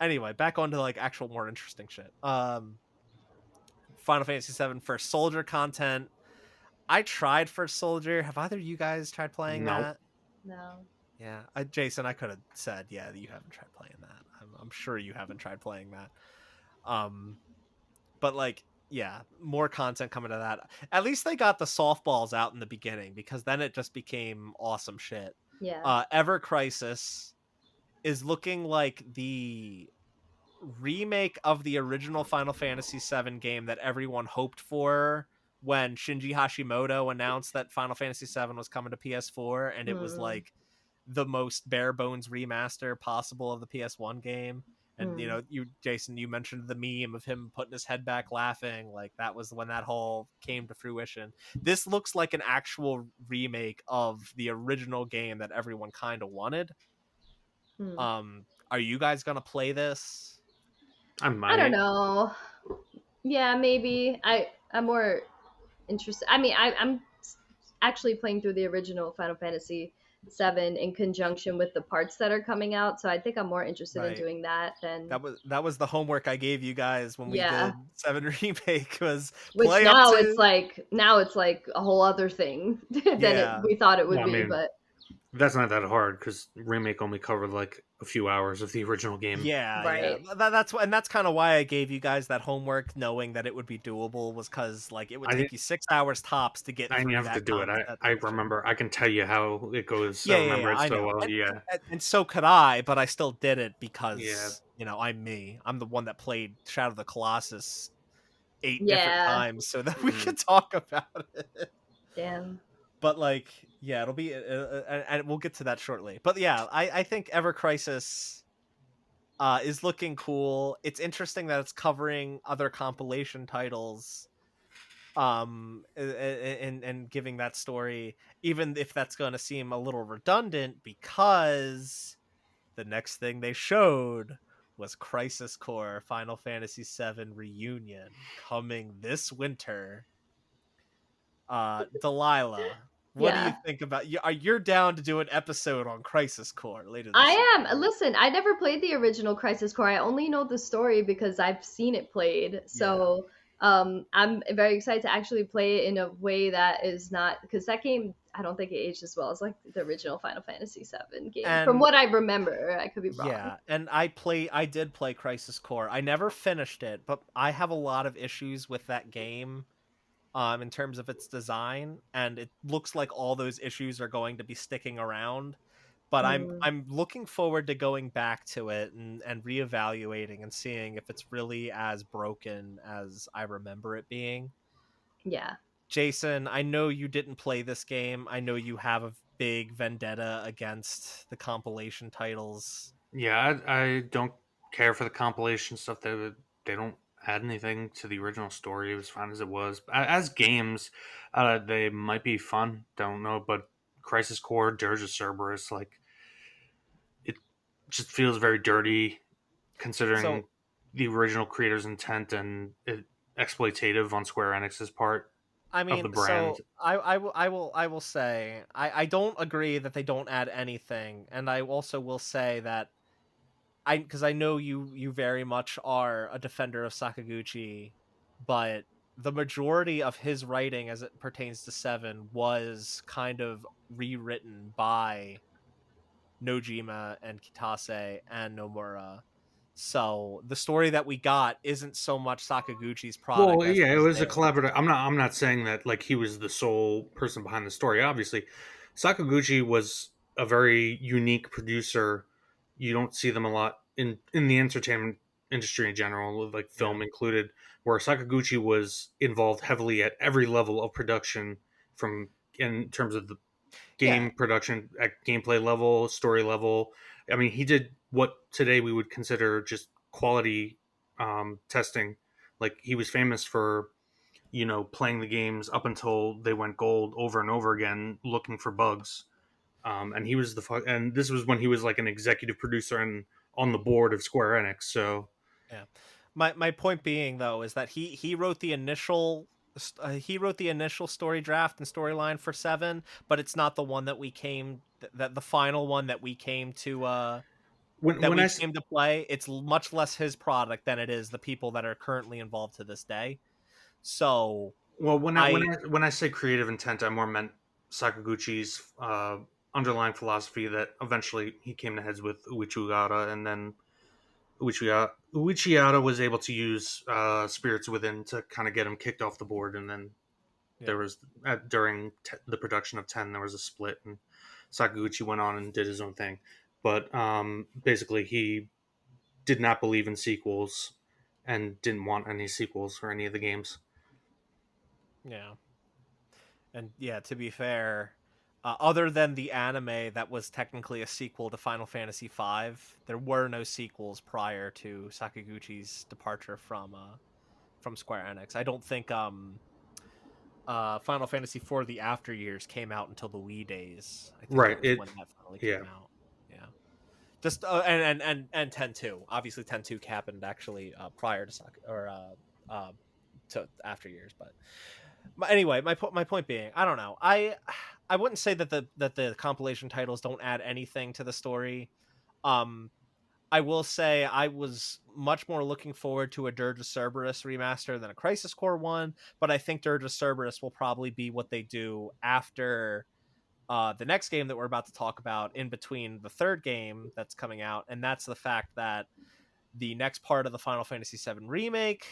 Anyway, back onto like actual more interesting shit. Final Fantasy 7 First Soldier content. I tried First Soldier. Have either of you guys tried playing that? No. Yeah, Jason, I could have said, yeah, you haven't tried playing that. I'm sure you haven't tried playing that. But like, yeah, more content coming to that. At least they got the softballs out in the beginning, because then it just became awesome shit. Yeah. Ever Crisis is looking like the remake of the original Final Fantasy VII game that everyone hoped for when Shinji Hashimoto announced that Final Fantasy VII was coming to PS4, and it was like the most bare bones remaster possible of the PS1 game. And Jason, you mentioned the meme of him putting his head back laughing. Like, that was when that whole came to fruition. This looks like an actual remake of the original game that everyone kind of wanted. Are you guys gonna play this? I might. I don't know. Yeah, maybe. I'm more interested. I mean, I'm actually playing through the original Final Fantasy 7 in conjunction with the parts that are coming out. So I think I'm more interested in Right. doing that than That was the homework I gave you guys when we did 7 remake was which play up now to it's like a whole other thing than we thought it would Well, I be. mean, But that's not that hard because remake only covered like a few hours of the original game. Yeah. That's kind of why I gave you guys that homework, knowing that it would be doable, was because like it would take you 6 hours tops to get I didn't through have to that do it. that I section. remember. I can tell you how it goes. I remember it I so know. well. Yeah. And so could I, but I still did it Yeah. because I'm me. I'm the one that played Shadow of the Colossus 8 different yeah, times so that we could talk about it. damn. But like, yeah, it'll be, and we'll get to that shortly. But yeah, I think Ever Crisis is looking cool. It's interesting that it's covering other compilation titles, and giving that story, even if that's going to seem a little redundant, because the next thing they showed was Crisis Core Final Fantasy VII Reunion coming this winter. Delaila, what do you Yeah. think about you're down to do an episode on Crisis Core later this year, I am. right? Listen, I never played the original Crisis Core. I only know the story because I've seen it played. So I'm very excited to actually play it in a way that is not, because that game I don't think it aged as well as like the original Final Fantasy VII game. From And what I remember, I could be wrong. yeah, and I did play Crisis Core. I never finished it, but I have a lot of issues with that game, in terms of its design, and it looks like all those issues are going to be sticking around. But Mm, I'm looking forward to going back to it and reevaluating and seeing if it's really as broken as I remember it being. yeah. Jason, I know you didn't play this game. I know you have a big vendetta against the compilation titles. Yeah. I don't care for the compilation stuff. They don't add anything to the original story. It was fine as it was. As games, they might be fun. Don't know, but Crisis Core, Dirge of Cerberus, like it just feels very dirty considering So, the original creator's intent and exploitative on Square Enix's part I of the mean, brand. I will say I don't agree that they don't add anything, and I also will say that because I know you very much are a defender of Sakaguchi, but the majority of his writing as it pertains to Seven was kind of rewritten by Nojima and Kitase and Nomura. So the story that we got isn't so much Sakaguchi's product Well, as yeah, it it is was a theirs. collaborative. I'm not saying that like he was the sole person behind the story. Obviously, Sakaguchi was a very unique producer. You don't see them a lot in the entertainment industry in general, like Yeah. film included, where Sakaguchi was involved heavily at every level of production, from in terms of the Yeah. game production at gameplay level, story level. I mean, he did what today we would consider just quality testing. Like he was famous for playing the games up until they went gold over and over again, looking for bugs. And he was and this was when he was like an executive producer and on the board of Square Enix. So Yeah. My point being though is that he wrote the initial story draft and storyline for 7, but it's not the one that we came that the final one that we came to when that when I we came to play. It's much less his product than it is the people that are currently involved to this day. So well I when I say creative intent, I more meant Sakaguchi's underlying philosophy that eventually he came to heads with Uechi, and then Uechi was able to use Spirits Within to kind of get him kicked off the board, and then yeah. there was during the production of 10 there was a split, and Sakaguchi went on and did his own thing. But basically, he did not believe in sequels and didn't want any sequels for any of the games. Yeah. And yeah, to be fair, other than the anime that was technically a sequel to Final Fantasy V, there were no sequels prior to Sakaguchi's departure from Square Enix. I don't think Final Fantasy IV: The After Years came out until the Wii days. I think Right. that was It. when that finally Yeah. came out. Yeah. Just and 10-2. Obviously 10-2 happened actually prior to to After Years, but anyway, my point being, I don't know. I wouldn't say that the compilation titles don't add anything to the story. I will say I was much more looking forward to a Dirge of Cerberus remaster than a Crisis Core one, but I think Dirge of Cerberus will probably be what they do after the next game that we're about to talk about, in between the third game that's coming out, and that's the fact that the next part of the Final Fantasy VII Remake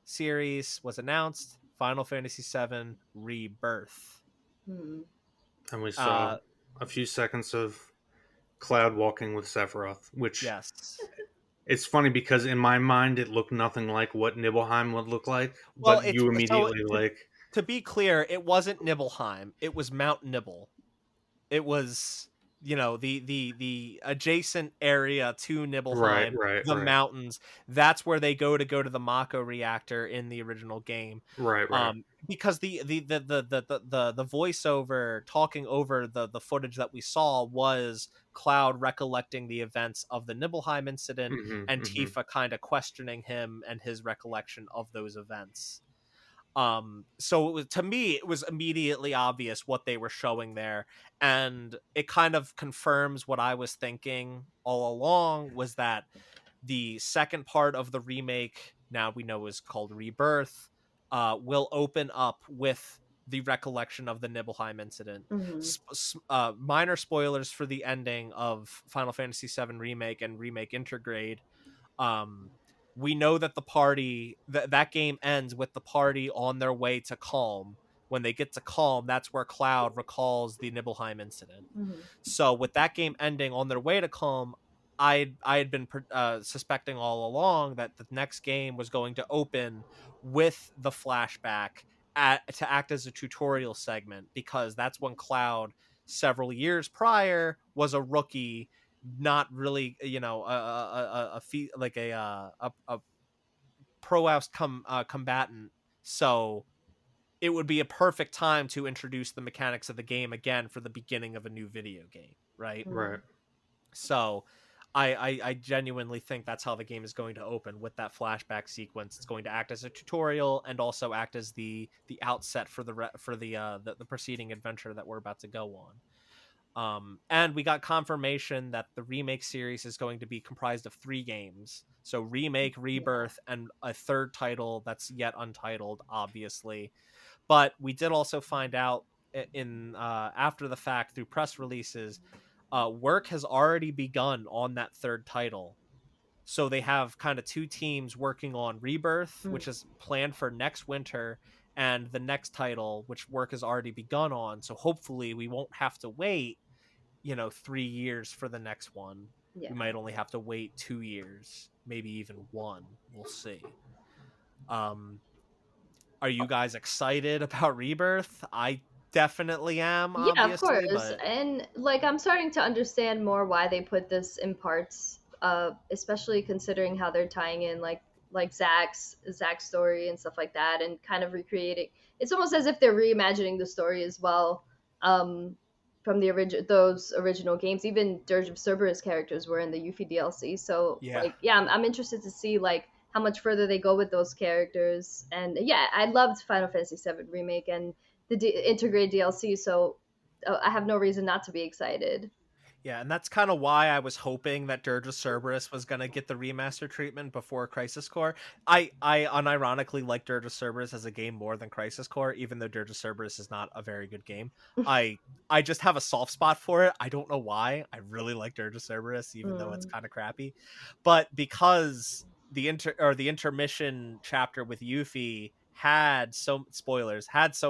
series was announced, Final Fantasy VII Rebirth. And we saw a few seconds of Cloud walking with Sephiroth, which yes, it's funny because in my mind it looked nothing like what Nibelheim would look like, well, but you immediately to be clear, it wasn't Nibelheim, it was Mount Nibel. It was, the adjacent area to Nibelheim, right, mountains. That's where they go to the Mako reactor in the original game. Right. Because the voiceover talking over the footage that we saw was Cloud recollecting the events of the Nibelheim incident, and Tifa kind of questioning him and his recollection of those events. So it was, to me, it was immediately obvious what they were showing there, and it kind of confirms what I was thinking all along, was that the second part of the remake, now we know is called Rebirth, will open up with the recollection of the Nibelheim incident. Minor spoilers for the ending of Final Fantasy VII Remake and Remake Intergrade. We know that the party, that game ends with the party on their way to Calm. When they get to Calm, that's where Cloud recalls the Nibelheim incident. So with that game ending on their way to Calm, I had been suspecting all along that the next game was going to open with the flashback to act as a tutorial segment, because that's when Cloud, several years prior, was a rookie, not really, a pro-oust combatant. So it would be a perfect time to introduce the mechanics of the game again for the beginning of a new video game, right? So I genuinely think that's how the game is going to open, with that flashback sequence. It's going to act as a tutorial and also act as the outset for the preceding adventure that we're about to go on. And we got confirmation that the remake series is going to be comprised of 3 games. So Remake, Rebirth, and a third title that's yet untitled, obviously. But we did also find out in after the fact, through press releases, work has already begun on that third title. So they have kind of 2 teams working on Rebirth, which is planned for next winter, and the next title, which work has already begun on. So hopefully we won't have to wait 3 years for the next one. We might only have to wait 2 years, maybe even 1. We'll see. Are you guys excited about Rebirth? I definitely am, obviously. Yeah, of course. But... And I'm starting to understand more why they put this in parts, especially considering how they're tying in like Zack's story and stuff like that, and kind of recreating. It's almost as if they're reimagining the story as well. From those original games. Even Dirge of Cerberus characters were in the Yuffie DLC. So I'm interested to see how much further they go with those characters. And I loved Final Fantasy VII Remake and the integrated DLC. So I have no reason not to be excited. Yeah, and that's kind of why I was hoping that Dirge of Cerberus was going to get the remaster treatment before Crisis Core. I unironically like Dirge of Cerberus as a game more than Crisis Core, even though Dirge of Cerberus is not a very good game. I just have a soft spot for it. I don't know why. I really like Dirge of Cerberus, even though it's kind of crappy. But because the intermission chapter with Yuffie had so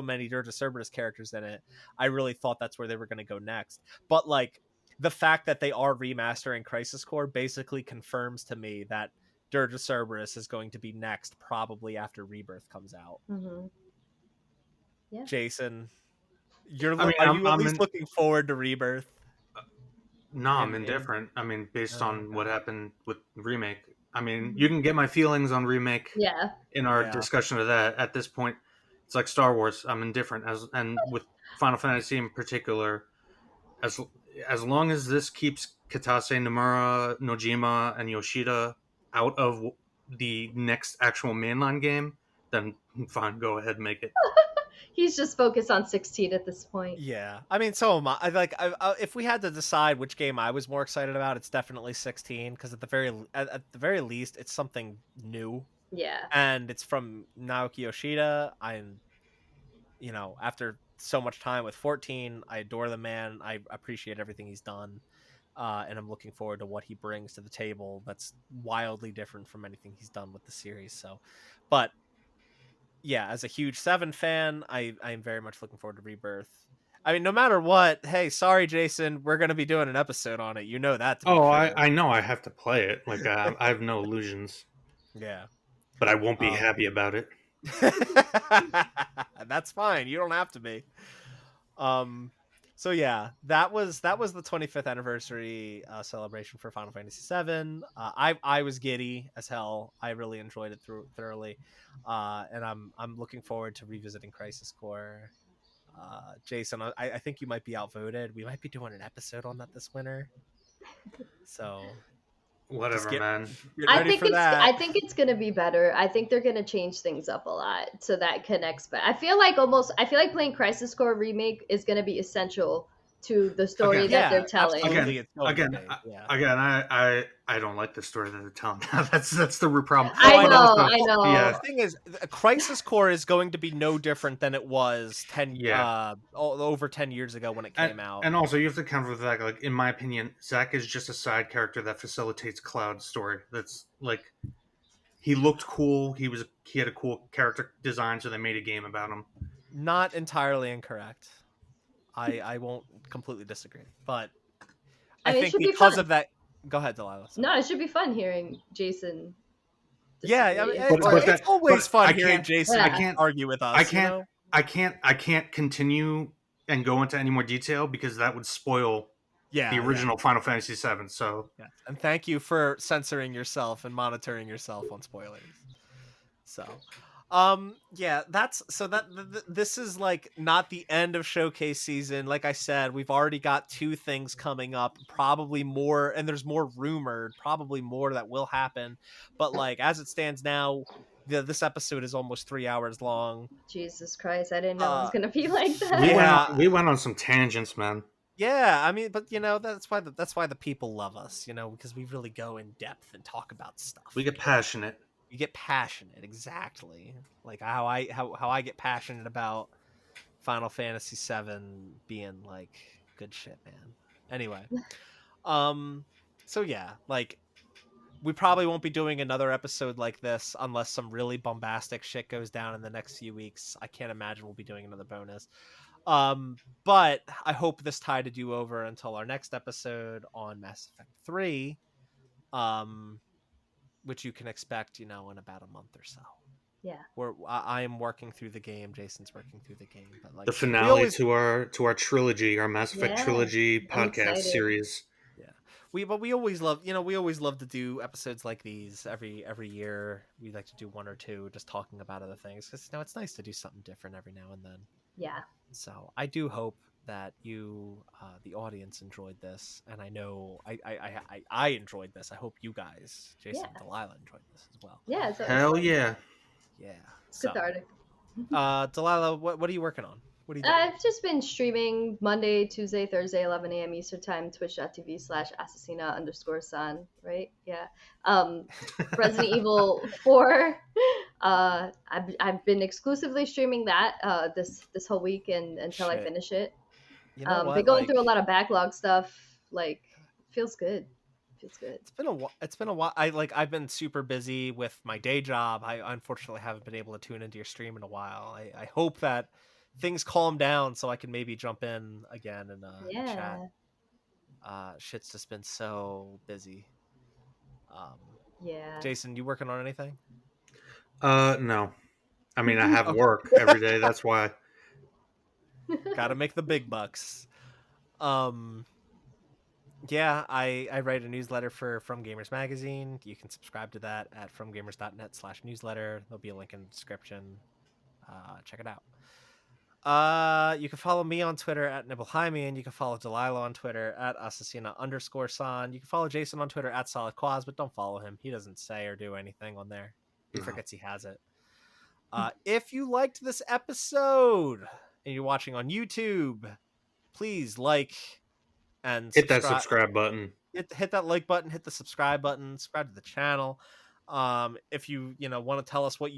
many Dirge of Cerberus characters in it, I really thought that's where they were going to go next. But the fact that they are remastering Crisis Core basically confirms to me that Dirge of Cerberus is going to be next, probably after Rebirth comes out. Yeah. Jason, are you at least looking forward to Rebirth? No, I'm indifferent. Based on what happened with Remake. You can get my feelings on Remake in our discussion of that. At this point, it's like Star Wars. I'm indifferent, and with Final Fantasy in particular, as long as this keeps Kitase, Nomura, Nojima, and Yoshida out of the next actual mainline game, then fine, go ahead and make it. He's just focused on 16 at this point. Yeah, I mean, so am I. If we had to decide which game I was more excited about, it's definitely 16 because at the very least, it's something new. Yeah, and it's from Naoki Yoshida. After so much time with 14, I adore the man. I appreciate everything he's done. And I'm looking forward to what he brings to the table that's wildly different from anything he's done with the series. So, but yeah, as a huge 7 fan, I'm very much looking forward to Rebirth. I mean, no matter what, hey, sorry, Jason, we're going to be doing an episode on it. You know that to be true. I know I have to play it. Like, I have no illusions. Yeah. But I won't be happy about it. That's fine. You don't have to be. So yeah, that was the 25th anniversary celebration for Final Fantasy VII. I was giddy as hell. I really enjoyed it thoroughly, and I'm looking forward to revisiting Crisis Core. Jason, I think you might be outvoted. We might be doing an episode on that this winter. So whatever, man. I think it's gonna be better. I think they're gonna change things up a lot so that connects. But I feel like playing Crisis Core Remake is gonna be essential to the story that they're telling. I don't like the story that they're telling. That's the root problem. I know. Yeah. The thing is, Crisis Core is going to be no different than it was over 10 years ago when it came out. And also, you have to counter with that. Like, in my opinion, Zack is just a side character that facilitates Cloud's story. That's like, he looked cool. He had a cool character design, so they made a game about him. Not entirely incorrect. I won't completely disagree, but I think because of that. Go ahead, Delaila. Sorry. No, it should be fun hearing Jason. Yeah, I mean, it's always fun hearing Jason. I can't argue with us. I can't continue and go into any more detail because that would spoil the original Final Fantasy VII. So, and thank you for censoring yourself and monitoring yourself on spoilers. So. This is like not the end of showcase season. Like I said, we've already got 2 things coming up, probably more, and there's more rumored, probably more that will happen. But like as it stands now, this episode is almost 3 hours long. Jesus Christ, I didn't know it was gonna be like that. We went on some tangents, man. Yeah, I mean, but that's why the people love us, because we really go in depth and talk about stuff. We get passionate. You get passionate, exactly, like how I get passionate about Final Fantasy VII being like good shit, man. Anyway, so yeah, like we probably won't be doing another episode like this unless some really bombastic shit goes down in the next few weeks. I can't imagine we'll be doing another bonus. But I hope this tided you over until our next episode on Mass Effect 3. Which you can expect, in about a month or so. Yeah. I am working through the game. Jason's working through the game. But like the finale to our trilogy, our Mass Effect trilogy podcast series. Yeah. We always love, we always love to do episodes like these every year. We like to do 1 or 2 just talking about other things because it's nice to do something different every now and then. Yeah. So I do hope that you, the audience, enjoyed this, and I know I enjoyed this. I hope you guys, Jason and Delaila, enjoyed this as well. Yeah, hell yeah, it's cathartic. Delaila, what are you working on? What are you doing? I've just been streaming Monday, Tuesday, Thursday, 11 a.m. Eastern Time, twitch.tv/assassina_san, right? Yeah. Resident Evil 4. I've been exclusively streaming that this whole week until I finish it. You know what? Been going through a lot of backlog stuff. Like, feels good. It's been a while. I've been super busy with my day job. I unfortunately haven't been able to tune into your stream in a while. I hope that things calm down so I can maybe jump in again and chat. Shit's just been so busy. Jason, you working on anything? No. I mean, I have work every day. That's why. Gotta make the big bucks. Yeah, I write a newsletter for From Gamers Magazine. You can subscribe to that at fromgamers.net/newsletter. There'll be a link in the description. Check it out. You can follow me on Twitter at Nibelheimi, and you can follow Delaila on Twitter at Assassina_San. You can follow Jason on Twitter at SolidQuas, but don't follow him. He doesn't say or do anything on there. He forgets he has it. If you liked this episode and you're watching on YouTube, please like and hit that subscribe button. Hit that like button, hit the subscribe button, subscribe to the channel. If you want to tell us what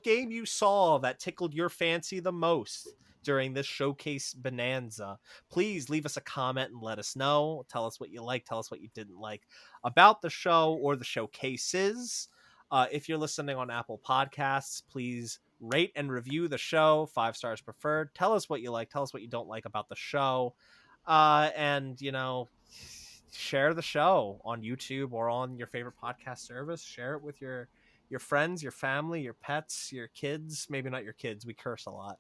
game you saw that tickled your fancy the most during this showcase bonanza, please leave us a comment and let us know. Tell us what you like, tell us what you didn't like about the show or the showcases. If you're listening on Apple Podcasts, please rate and review the show, 5 stars preferred. Tell us what you like, tell us what you don't like about the show. And share the show on YouTube or on your favorite podcast service. Share it with your friends, your family, your pets, your kids. Maybe not your kids, we curse a lot.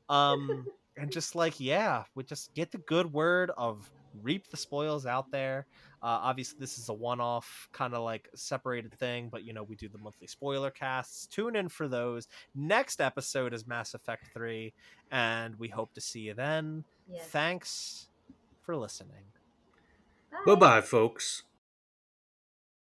And just we just get the good word of Reap the Spoils out there. Obviously this is a one-off kind of like separated thing, but we do the monthly spoiler casts. Tune in for those. Next episode is Mass Effect 3, and we hope to see you then. Yes. Thanks for listening. Bye-bye, folks.